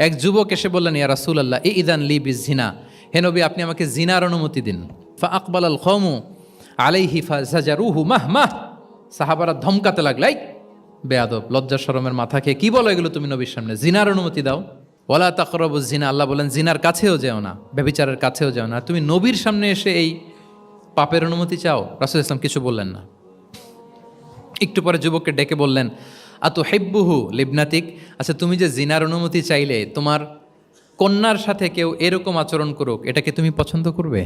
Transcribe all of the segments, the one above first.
এক যুবক এসে বললেন, ইয়া রাসূলুল্লাহ ইযান লি বিযিনা, হে নবী আপনি আমাকে জিনার অনুমতি দিন। ফা আকবালাল কওমু আলাইহি ফাজাজারুহু মাহ। সাহাবারা ধমকাতে লাগলাই, বেয়াদব, লজ্জা শরমের মাথা খেয়ে কি বলো এগুলো তুমি নবীর সামনে, জিনার অনুমতি দাও। ওয়ালা তাকরাবুজ জিনা, আল্লাহ বলেন জিনার কাছেও যেও না, ব্যভিচারের কাছেও যেও না, তুমি নবীর সামনে এসে এই পাপের অনুমতি চাও? রাসূল ইসলাম কিছু বললেন না। একটু পরে যুবককে ডেকে বললেন, আতুহিব্বুহু লিবনাতিক, আচ্ছা তুমি যে জিনার অনুমতি চাইলে তোমার কন্যার সাথে কেউ এরকম আচরণ করুক, এটাকে তুমি পছন্দ করবে?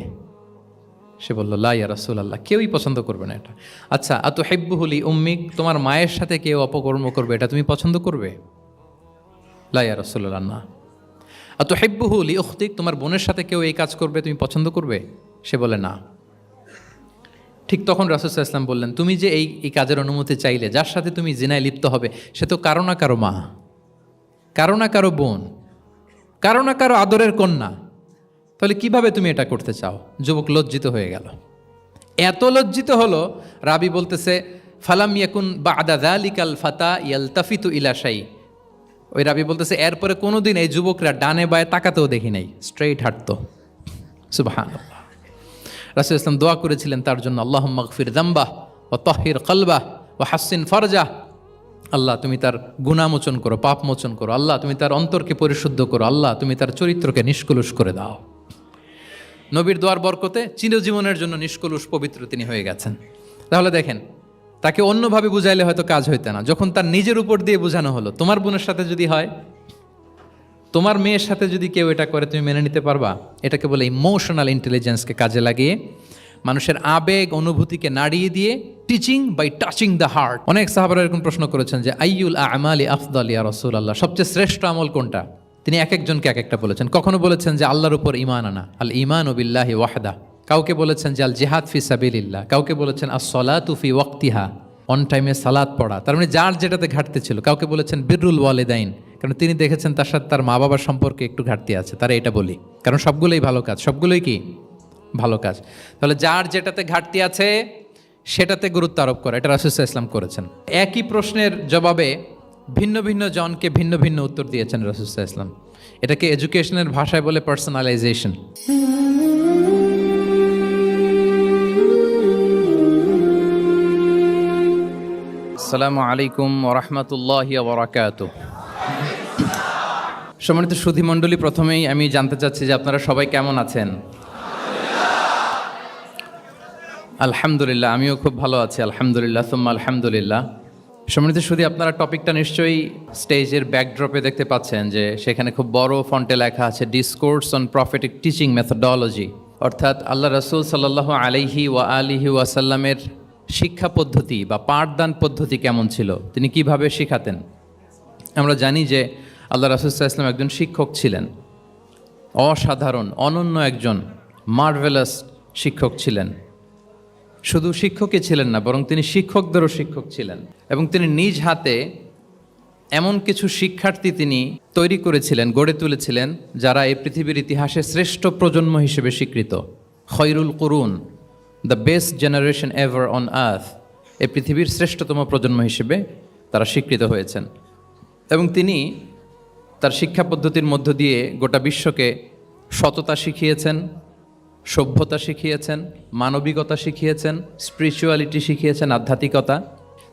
সে বলল, লা ইয়া রাসূলুল্লাহ, কেউই পছন্দ করবে না এটা। আচ্ছা, আতুহিব্বুহু লি উম্মিক, তোমার মায়ের সাথে কেউ অপকর্ম করবে, এটা তুমি পছন্দ করবে? লা ইয়া রাসূলুল্লাহ, না। আতুহিব্বুহু লি উখতিক, তোমার বোনের সাথে কেউ এই কাজ করবে, তুমি পছন্দ করবে? সে বলে না। ঠিক তখন রাসূল সাল্লাল্লাহু আলাইহি ওয়াসাল্লাম বললেন, তুমি যে এই কাজের অনুমতি চাইলে, যার সাথে তুমি জিনায় লিপ্ত হবে, সে তো কারো না কারো মা, কারো না কারো বোন, কারো না কারো আদরের কন্যা, তাহলে কিভাবে তুমি এটা করতে চাও? যুবক লজ্জিত হয়ে গেল। এত লজ্জিত হলো, রাবি বলতেছে, ফালাম ইয়াকুন বা'দা যালিকাল ফাতা ইয়ালতাফিতু ইলা শাই। ওই রাবি বলতেছে, এরপরে কোনোদিন এই যুবকরা ডানে বায়ে তাকাতেও দেখি নাই, স্ট্রেইট হাঁটতো। সুবহানাল্লাহ। রাসূল ইসলাম দোয়া করেছিলেন তার জন্য, আল্লাহুম্মা গফির যামবাহ ওয়া তাহহির কলবাহ ওয়া হাসসিন ফারজাহ। আল্লাহ তুমি তার গুনাহ মোচন করো, পাপ মোচন করো। আল্লাহ তুমি তার অন্তরকে পরিশুদ্ধ করো। আল্লাহ তুমি তার চরিত্রকে নিষ্কলুষ করে দাও। নবীর দোয়ার বরকতে চিরজীবনের জন্য নিষ্কলুষ পবিত্র তিনি হয়ে গেছেন। তাহলে দেখেন, তাকে অন্যভাবে বুঝাইলে হয়তো কাজ হইতে না, যখন তার নিজের উপর দিয়ে বোঝানো হলো। তোমার বোনের সাথে যদি হয়, তোমার মেয়ের সাথে যদি কেউ এটা করে, তুমি মেনে নিতে পারবা? এটাকে বলে ইমোশনাল ইন্টেলিজেন্সকে কাজে লাগিয়ে, মানুষের আবেগ অনুভূতিকে নাড়িয়ে দিয়ে, teaching by touching the heart. অনেক সাহাবারা এরকম প্রশ্ন করেছেন যে আইয়ুল আ'মালি আফদাল ইয়া রাসূলুল্লাহ, সবচেয়ে শ্রেষ্ঠ আমল কোনটা? তিনি এক একজনকে এক একটা বলেছেন। কখনো বলেছেন যে আল্লাহর উপর ঈমান আনা, আল ঈমানু বিল্লাহি ওয়াহদা। কাউকে বলেছেন যে আল জিহাদ ফি সাবিলিল্লাহ। কাউকে বলেছেন আস-সালাতু ফি ওয়াক্তিহা, অন টাইমে সালাত পড়া। তার মানে যার যেটাতে ঘাটতি ছিল। কাউকে বলেছেন বিররুল ওয়ালিদাইন, কারণ তিনি দেখেছেন তার সাথে তার মা বাবার সম্পর্কে একটু ঘাটতি আছে, তারা এটা বলি, কারণ সবগুলোই ভালো কাজ। সবগুলোই কি ভালো কাজ? তাহলে যার যেটাতে ঘাটতি আছে সেটাতে গুরুত্ব আরোপ করা, এটা রাসূল সাল্লাল্লাহু আলাইহি ওয়াসাল্লাম করেছেন। একই প্রশ্নের জবাবে ভিন্ন ভিন্ন জনকে ভিন্ন ভিন্ন উত্তর দিয়েছেন রাসূল সাল্লাল্লাহু আলাইহি ওয়াসাল্লাম। এটাকে এডুকেশনের ভাষায় বলে পার্সোনালাইজেশন। আসসালামু আলাইকুম ওয়া রাহমাতুল্লাহি ওয়া বারাকাতুহু। সম্মানিত সুধী মণ্ডলী, প্রথমেই আমি জানতে চাচ্ছি যে আপনারা সবাই কেমন আছেন? আলহামদুলিল্লাহ, আমিও খুব ভালো আছি, আলহামদুলিল্লাহ সুম্মা আলহামদুলিল্লাহ। সম্মানিত সুধী, আপনারা টপিকটা নিশ্চয়ই স্টেজের ব্যাকড্রপে দেখতে পাচ্ছেন যে সেখানে খুব বড় ফন্টে লেখা আছে discourse on prophetic teaching methodology, অর্থাৎ আল্লাহ রাসূল সাল্লাল্লাহু আলাইহি ওয়া আলিহি ওয়াসাল্লামের শিক্ষা পদ্ধতি বা পাঠদান পদ্ধতি কেমন ছিল, তিনি কিভাবে শিখাতেন। আমরা জানি যে আল্লাহ রাসূল সাল্লাল্লাহু আলাইহি ওয়াসাল্লাম একজন শিক্ষক ছিলেন, অসাধারণ অনন্য একজন মার্ভেলাস শিক্ষক ছিলেন। শুধু শিক্ষকই ছিলেন না, বরং তিনি শিক্ষকদেরও শিক্ষক ছিলেন, এবং তিনি নিজ হাতে এমন কিছু শিক্ষার্থী তিনি তৈরি করেছিলেন, গড়ে তুলেছিলেন, যারা এই পৃথিবীর ইতিহাসে শ্রেষ্ঠ প্রজন্ম হিসেবে স্বীকৃত। খয়রুল কুরুন, the best generation ever on earth, এই পৃথিবীর শ্রেষ্ঠতম প্রজন্ম হিসেবে তারা স্বীকৃত হয়েছেন। এবং তিনি তার শিক্ষা পদ্ধতির মধ্য দিয়ে গোটা বিশ্বকে সততা শিখিয়েছেন, সভ্যতা শিখিয়েছেন, মানবিকতা শিখিয়েছেন, স্পিরিচুয়ালিটি শিখিয়েছেন, আধ্যাত্মিকতা।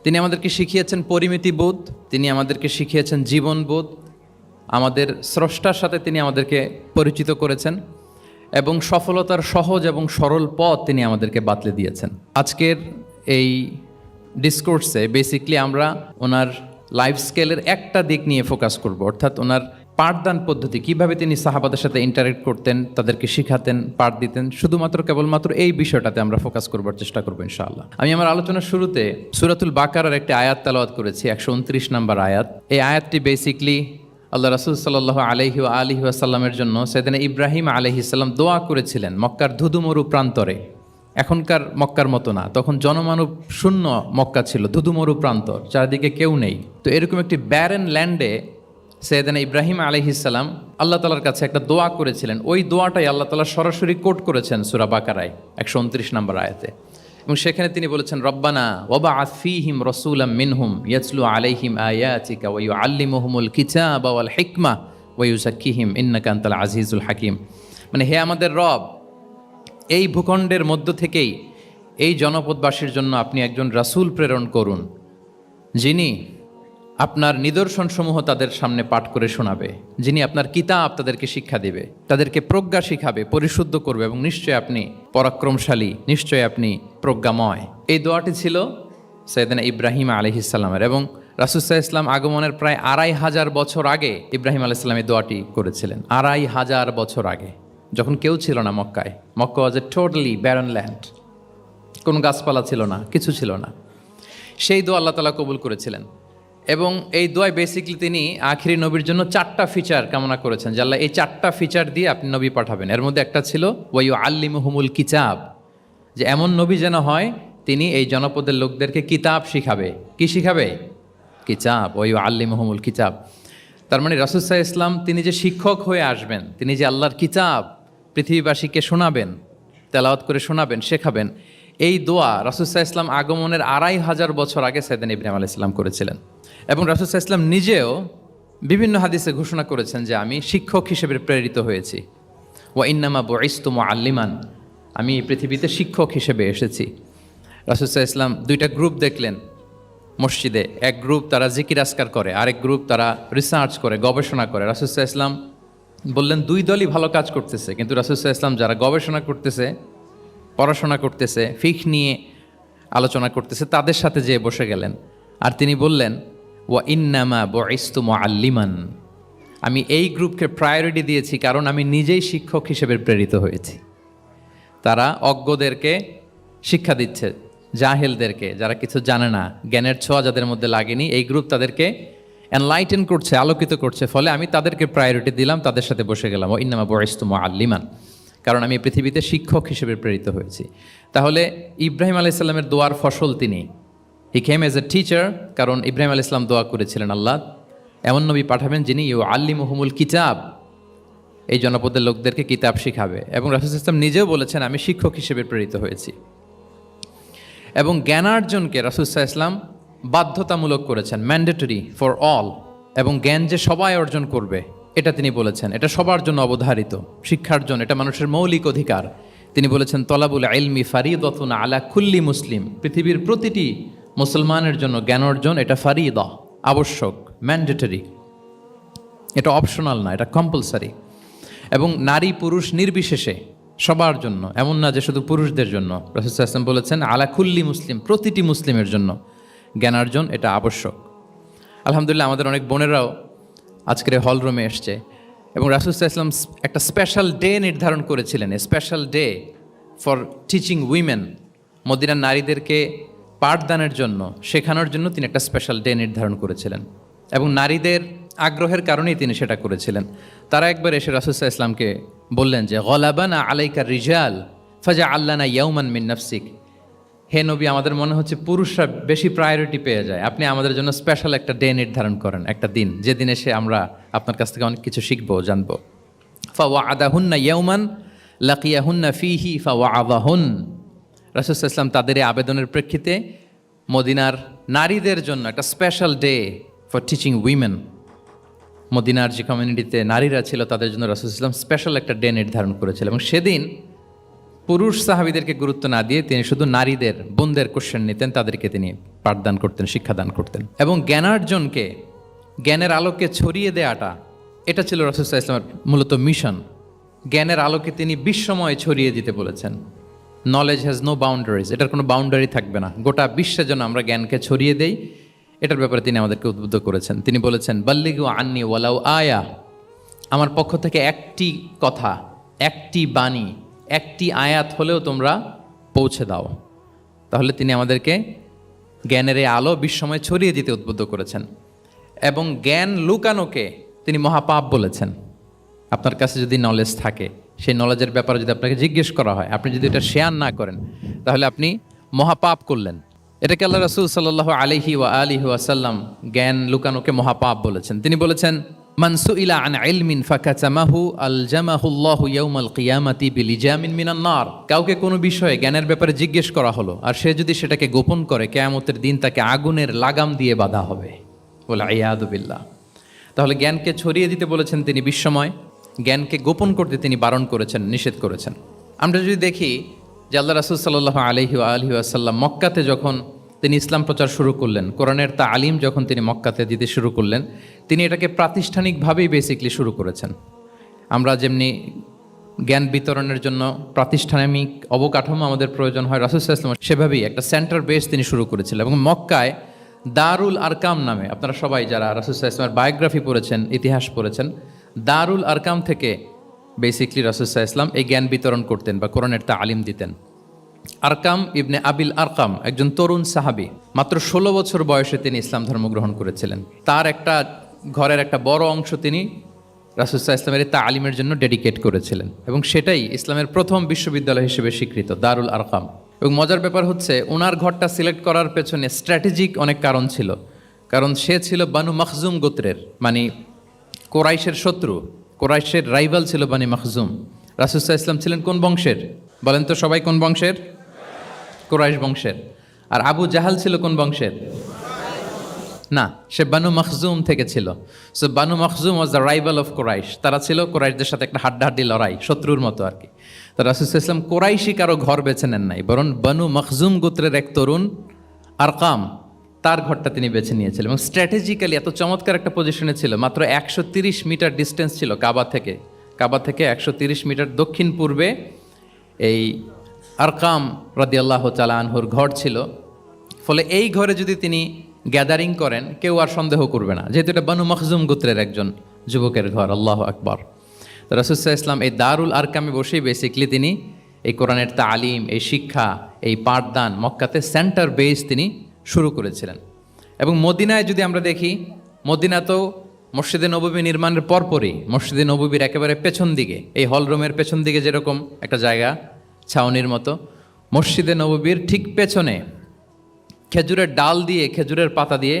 তিনি আমাদেরকে শিখিয়েছেন পরিমিতিবোধ, তিনি আমাদেরকে শিখিয়েছেন জীবনবোধ, আমাদের স্রষ্টার সাথে তিনি আমাদেরকে পরিচিত করেছেন, এবং সফলতার সহজ এবং সরল পথ তিনি আমাদেরকে বাতলে দিয়েছেন। আজকের এই ডিসকোর্সে বেসিকলি আমরা ওনার লাইফ স্কেলের একটা দিক নিয়ে ফোকাস করব, অর্থাৎ ওনার পাঠদান পদ্ধতি, কিভাবে তিনি সাহাবাদের সাথে ইন্টারেক্ট করতেন, তাদেরকে শিখাতেন, পাঠ দিতেন। শুধুমাত্র কেবলমাত্র এই বিষয়টাতে আমরা ফোকাস করবার চেষ্টা করবো ইনশাআল্লাহ। আমি আমার আলোচনার শুরুতে সূরাতুল বাকারার একটি আয়াত তেলাওয়াত করেছি, 129 নম্বর আয়াত। এই আয়াতটি বেসিকলি আল্লাহ রাসূল সাল্লাল্লাহু আলাইহি ওয়া আলিহি ওয়াসাল্লামের জন্য সাইয়েদনা ইব্রাহিম আলাইহিস সালাম দোয়া করেছিলেন মক্কার ধুধুমরু প্রান্তরে। এখনকার মক্কার মতো না, তখন জনমানব শূন্য মক্কা ছিল, ধুধুমরু প্রান্তর, চারদিকে কেউ নেই। তো এরকম একটি ব্যারেন ল্যান্ডে সাইয়েদনা ইব্রাহিম আলাইহিস সালাম আল্লাহ তাআলার কাছে একটা দোয়া করেছিলেন। ওই দোয়াটাই আল্লাহ তাআলা সরাসরি কোট করেছেন সূরা বাকারায় 129 নম্বর আয়াতে, এবং সেখানে তিনি বলেছেন, রব্বানা ওয়াবআথ ফীহিম রাসূলাম মিনহুম ইয়াতলু আলাইহিম আয়াতিকা ওয়া ইউআল্লিমুহুমুল কিতাবা ওয়াল হিকমা ওয়া ইউযাক্কিহিম ইন্নাকা আনতাল আজিজুল হাকিম। মানে হে আমাদের রব, এই ভূখণ্ডের মধ্য থেকেই এই জনপদবাসীর জন্য আপনি একজন রাসূল প্রেরণ করুন, যিনি আপনার নিদর্শনসমূহ তাদের সামনে পাঠ করে শোনাবে, যিনি আপনার কিতাব তাদেরকে শিক্ষা দেবে, তাদেরকে প্রজ্ঞা শিখাবে, পরিশুদ্ধ করবে, এবং নিশ্চয় আপনি পরাক্রমশালী, নিশ্চয় আপনি প্রজ্ঞাময়। এই দোয়াটি ছিল সাইয়েদনা ইব্রাহিম আলাইহিস সালামের, এবং রাসূল সাল্লাল্লাহু আলাইহি ওয়াসাল্লাম আগমনের প্রায় 2500 বছর আগে ইব্রাহিম আলাইহিস সালাম এই দোয়াটি করেছিলেন। 2500 বছর আগে, যখন কেউ ছিল না মক্কায়। মক্কা ওয়াজ এ টোটালি ব্যারন ল্যান্ড, কোনো গাছপালা ছিল না, কিছু ছিল না। সেই দোয়া আল্লাহ তাআলা কবুল করেছিলেন, এবং এই দোয়ায় বেসিক্যালি তিনি আখিরি নবীর জন্য 4টা ফিচার কামনা করেছেন, যে আল্লাহ এই 4টা ফিচার দিয়ে আপনি নবী পাঠাবেন। এর মধ্যে একটা ছিল ওয়া ইউআল্লিমুহুমুল কিতাব, যে এমন নবী যেন হয় তিনি এই জনপদের লোকদেরকে কিতাব শিখাবে। কি শিখাবে? কিতাব। ওয়া ইউআল্লিমুহুমুল কিতাব। তার মানে রাসূল সাল্লাল্লাহু আলাইহি ওয়াসাল্লাম তিনি যে শিক্ষক হয়ে আসবেন, তিনি যে আল্লাহর কিতাব পৃথিবীবাসীকে শোনাবেন, তেলাওয়াত করে শোনাবেন, শেখাবেন, এই দোয়া রাসূল সাল্লাল্লাহু আলাইহি ওয়াসাল্লাম আগমনের 2500 বছর আগে সাইয়েদনা ইব্রাহিম আলাইহিস সালাম করেছিলেন। এবং রাসূল সাল্লাল্লাহু আলাইহি ওয়াসাল্লাম নিজেও বিভিন্ন হাদিসে ঘোষণা করেছেন যে আমি শিক্ষক হিসেবে প্রেরিত হয়েছি। ওয়া ইন্নামা বুইসতু মুআল্লিমান, আমি এই পৃথিবীতে শিক্ষক হিসেবে এসেছি। রাসূল সাল্লাল্লাহু আলাইহি ওয়াসাল্লাম দুইটা গ্রুপ দেখলেন মসজিদে, এক গ্রুপ তারা জিকির আজকার করে, আরেক গ্রুপ তারা রিসার্চ করে, গবেষণা করে। রাসূল সাল্লাল্লাহু আলাইহি ওয়াসাল্লাম বললেন দুই দলই ভালো কাজ করতেছে, কিন্তু রাসূল সাল্লাল্লাহু আলাইহি ওয়াসাল্লাম যারা গবেষণা করতেছে, পড়াশোনা করতেছে, ফিকহ নিয়ে আলোচনা করতেছে, তাদের সাথে যেয়ে বসে গেলেন। আর তিনি বললেন ওয়া ইন্নামা বুইসতু মুআল্লিমান, আমি এই গ্রুপকে প্রায়োরিটি দিয়েছি কারণ আমি নিজেই শিক্ষক হিসেবে প্রেরিত হয়েছি। তারা অজ্ঞদেরকে শিক্ষা দিচ্ছে, জাহেলদেরকে, যারা কিছু জানে না, জ্ঞানের ছোঁয়া যাদের মধ্যে লাগেনি, এই গ্রুপ তাদেরকে এনলাইটেন করছে, আলোকিত করছে, ফলে আমি তাদেরকে প্রায়োরিটি দিলাম, তাদের সাথে বসে গেলাম। ওয়া ইন্নামা বুইসতু মুআল্লিমান, কারণ আমি পৃথিবীতে শিক্ষক হিসেবে প্রেরিত হয়েছি। তাহলে ইব্রাহিম আলাইহিস সালামের দোয়ার ফসল তিনি, হি কেম এজ এ টিচার, কারণ ইব্রাহিম আলাইহিস সালাম দোয়া করেছিলেন আল্লাহ এমন নবী পাঠাবেন যিনি ইউআল্লিমুহুমুল কিতাব, এই জনপদের লোকদেরকে কিতাব শিখাবে। এবং রাসূল সাল্লাল্লাহু আলাইহি ওয়াসাল্লাম নিজেও বলেছেন আমি শিক্ষক হিসেবে প্রেরিত হয়েছি। এবং জ্ঞানার্জনকে রাসূল সাল্লাল্লাহু আলাইহি ওয়াসাল্লাম বাধ্যতামূলক করেছেন, ম্যান্ডেটরি ফর অল, এবং জ্ঞান যে সবাই অর্জন করবে এটা তিনি বলেছেন, এটা সবার জন্য অবধারিত, শিক্ষার্জন এটা মানুষের মৌলিক অধিকার। তিনি বলেছেন তলাবুল ইলমি ফারিদাতুন আলা কুল্লি মুসলিম, পৃথিবীর প্রতিটি মুসলমানের জন্য জ্ঞান অর্জন এটা ফারিদা, আবশ্যক, ম্যান্ডেটরি, এটা অপশনাল না, এটা কম্পালসারি। এবং নারী পুরুষ নির্বিশেষে সবার জন্য, এমন না যে শুধু পুরুষদের জন্য। রাসূল সাল্লাল্লাহু আলাইহি ওয়াসাল্লাম বলেছেন আলা কুল্লি মুসলিম, প্রতিটি মুসলিমের জন্য জ্ঞানার্জন এটা আবশ্যক। আলহামদুলিল্লাহ আমাদের অনেক বোনেরাও আজকের হল রুমে এসছে, এবং রাসূল সাল্লাল্লাহু আলাইহি ওয়াসাল্লাম একটা স্পেশাল ডে নির্ধারণ করেছিলেন, a special day for teaching women, মদিনার নারীদেরকে পাঠদানের জন্য, শেখানোর জন্য তিনি একটা স্পেশাল ডে নির্ধারণ করেছিলেন, এবং নারীদের আগ্রহের কারণেই তিনি সেটা করেছিলেন। তারা একবার এসে রাসূল সাল্লাল্লাহু আলাইহি ওয়াসাল্লামকে বললেন যে গলাবানা আলাইকা রিজাল ফাজআল্লানা ইয়াওমান মিন নাফসিক, হে নবী আমাদের মনে হচ্ছে পুরুষরা বেশি প্রায়োরিটি পেয়ে যায়, আপনি আমাদের জন্য স্পেশাল একটা ডে নির্ধারণ করেন, একটা দিন, যেদিন এসে আমরা আপনার কাছ থেকে অনেক কিছু শিখবো, জানবো। ফাওয়াআদাহুন্না ইয়াওমান লাকিয়াহুন্না ফীহি ফাওয়াআযাহুন, রাসূল সাল্লাল্লাহু আলাইহি ওয়াসাল্লাম তাদের এই আবেদনের প্রেক্ষিতে মদিনার নারীদের জন্য একটা special day for teaching women, মদিনার যে কমিউনিটিতে নারীরা ছিল তাদের জন্য রাসূল সাল্লাল্লাহু আলাইহি ওয়াসাল্লাম স্পেশাল একটা ডে নির্ধারণ করেছিলেন। এবং সেদিন পুরুষ সাহাবীদেরকে গুরুত্ব না দিয়ে তিনি শুধু নারীদের, বোনদের কোশ্চেন নিতেন, তাদেরকে তিনি পাঠদান করতেন, শিক্ষাদান করতেন। এবং জ্ঞানার্জনকে, জ্ঞানের আলোকে ছড়িয়ে দেওয়াটা, এটা ছিল রাসূল সাল্লাল্লাহু আলাইহি ওয়াসাল্লামের মূলত মিশন। জ্ঞানের আলোকে তিনি বিশ্বময় ছড়িয়ে দিতে বলেছেন। নলেজ হ্যাজ নো বাউন্ডারিজ, এটার কোনো বাউন্ডারি থাকবে না, গোটা বিশ্বের জন্য আমরা জ্ঞানকে ছড়িয়ে দেই, এটার ব্যাপারে তিনি আমাদেরকে উদ্বুদ্ধ করেছেন। তিনি বলেছেন বাল্লিগু আন্নি ওয়ালাউ আয়া, আমার পক্ষ থেকে একটি কথা, একটি বাণী, একটি আয়াত হলেও তোমরা পৌঁছে দাও। তাহলে তিনি আমাদেরকে জ্ঞানের এই আলো বিশ্বময় ছড়িয়ে দিতে উদ্বুদ্ধ করেছেন। এবং জ্ঞান লুকানোকে তিনি মহাপাপ বলেছেন। আপনার কাছে যদি নলেজ থাকে, সেই নলেজের ব্যাপারে যদি আপনাকে জিজ্ঞেস করা হয়, আপনি যদি এটা শেয়ার না করেন, তাহলে আপনি মহাপাপ করলেন। এটাকে আল্লাহ রাসূল সাল্লাল্লাহু আলাইহি ওয়া আলিহি ওয়াসাল্লাম জ্ঞান লুকানোকে মহাপাপ বলেছেন। তিনি বলেছেন মান সুইলা আন ইলমিন ফাকাতামাহু আলজামাহুল্লাহু ইয়াউমাল কিয়ামাতি বিলিজামিন মিনান নার, কাউকে কোনো বিষয়ে জ্ঞানের ব্যাপারে জিজ্ঞেস করা হলো, আর সে যদি সেটাকে গোপন করে, কিয়ামতের দিন তাকে আগুনের লাগাম দিয়ে বাঁধা হবে। ওয়াল ইয়াদু বিল্লাহ। তাহলে জ্ঞানকে ছড়িয়ে দিতে বলেছেন তিনি বিশ্বময়, জ্ঞানকে গোপন করতে তিনি বারণ করেছেন, নিষেধ করেছেন। আমরা যদি দেখি যে আল্লাহ রাসূল সাল্লাল্লাহু আলাইহি ওয়াসাল্লাম মক্কাতে যখন তিনি ইসলাম প্রচার শুরু করলেন, কোরআনের তালিম যখন তিনি মক্কাতে দিতে শুরু করলেন, তিনি এটাকে প্রাতিষ্ঠানিকভাবেই বেসিকলি শুরু করেছেন। আমরা যেমনি জ্ঞান বিতরণের জন্য প্রাতিষ্ঠানিক অবকাঠামো আমাদের প্রয়োজন হয়, রাসূল সাল্লাল্লাহু আলাইহি ওয়াসাল্লাম সেভাবেই একটা সেন্টার বেস তিনি শুরু করেছিলেন। এবং মক্কায় দারুল আরকাম নামে, আপনারা সবাই যারা রাসূল সাল্লাল্লাহু আলাইহি ওয়াসাল্লামের বায়োগ্রাফি পড়েছেন, ইতিহাস পড়েছেন, দারুল আরকাম থেকে বেসিকলি রাসূল সাল্লাল্লাহু আলাইহি ওয়াসাল্লাম এই জ্ঞান বিতরণ করতেন বা কোরআনের তালিম দিতেন। আরকাম ইবনে আবিল আরকাম একজন তরুণ সাহাবী, মাত্র 16 বছর বয়সে তিনি ইসলাম ধর্ম গ্রহণ করেছিলেন। তার একটা ঘরের একটা বড় অংশ তিনি রাসূল সাল্লাল্লাহু আলাইহি ওয়াসাল্লামের তালিমের জন্য ডেডিকেট করেছিলেন, এবং সেটাই ইসলামের প্রথম বিশ্ববিদ্যালয় হিসেবে স্বীকৃত দারুল আরকাম। এবং মজার ব্যাপার হচ্ছে, ওনার ঘরটা সিলেক্ট করার পেছনে স্ট্র্যাটেজিক অনেক কারণ ছিল। কারণ সে ছিল বানু মখজুম গোত্রের, মানে কোরাইশের শত্রু, কোরাইশের রাইভাল ছিল বানি মখজুম। রাসূল সাল্লাল্লাহু আলাইহি ওয়াসাল্লাম ছিলেন কোন বংশের? বলেন তো সবাই, কোন বংশের? কোরাইশ বংশের। আর আবু জাহাল ছিল কোন বংশের? না, সে বানু মখজুম থেকে ছিল। So Banu মখজুম was the rival of Quraish. তারা ছিল কোরাইশদের সাথে একটা হাড্ডাহাড্ডি লড়াই, শত্রুর মতো আর কি। তো রাসূল সাল্লাল্লাহু আলাইহি ওয়াসাল্লাম কোরাইশি কারো ঘর বেছে নেন নাই, বরং বানু মখজুম গোত্রের এক তরুণ আরকাম, তার ঘরটা তিনি বেছে নিয়েছিলেন। এবং স্ট্র্যাটেজিক্যালি এত চমৎকার একটা পজিশনে ছিল, মাত্র 130 মিটার ডিস্টেন্স ছিল কাবা থেকে। কাবা থেকে 130 মিটার দক্ষিণ পূর্বে এই আরকাম রাদিয়াল্লাহু তাআলা আনহুর ঘর ছিল। ফলে এই ঘরে যদি তিনি গ্যাদারিং করেন, কেউ আর সন্দেহ করবে না, যেহেতু এটা বানু মখজুম গোত্রের একজন যুবকের ঘর। আল্লাহু আকবার। তো রাসূল সাল্লাল্লাহু আলাইহি ওয়াসাল্লাম এই দারুল আরকামে বসেই বেসিকলি তিনি এই কোরআনের তালিম, এই শিক্ষা, এই পাঠদান মক্কাতে সেন্টার বেস তিনি শুরু করেছিলেন। এবং মদিনায় যদি আমরা দেখি, মদিনাতেও মসজিদে নববী নির্মাণের পরপরই মসজিদে নববীর একেবারে পেছন দিকে, এই হলরুমের পেছন দিকে যেরকম একটা জায়গা ছাউনির মতো, মসজিদে নববীর ঠিক পেছনে খেজুরের ডাল দিয়ে, খেজুরের পাতা দিয়ে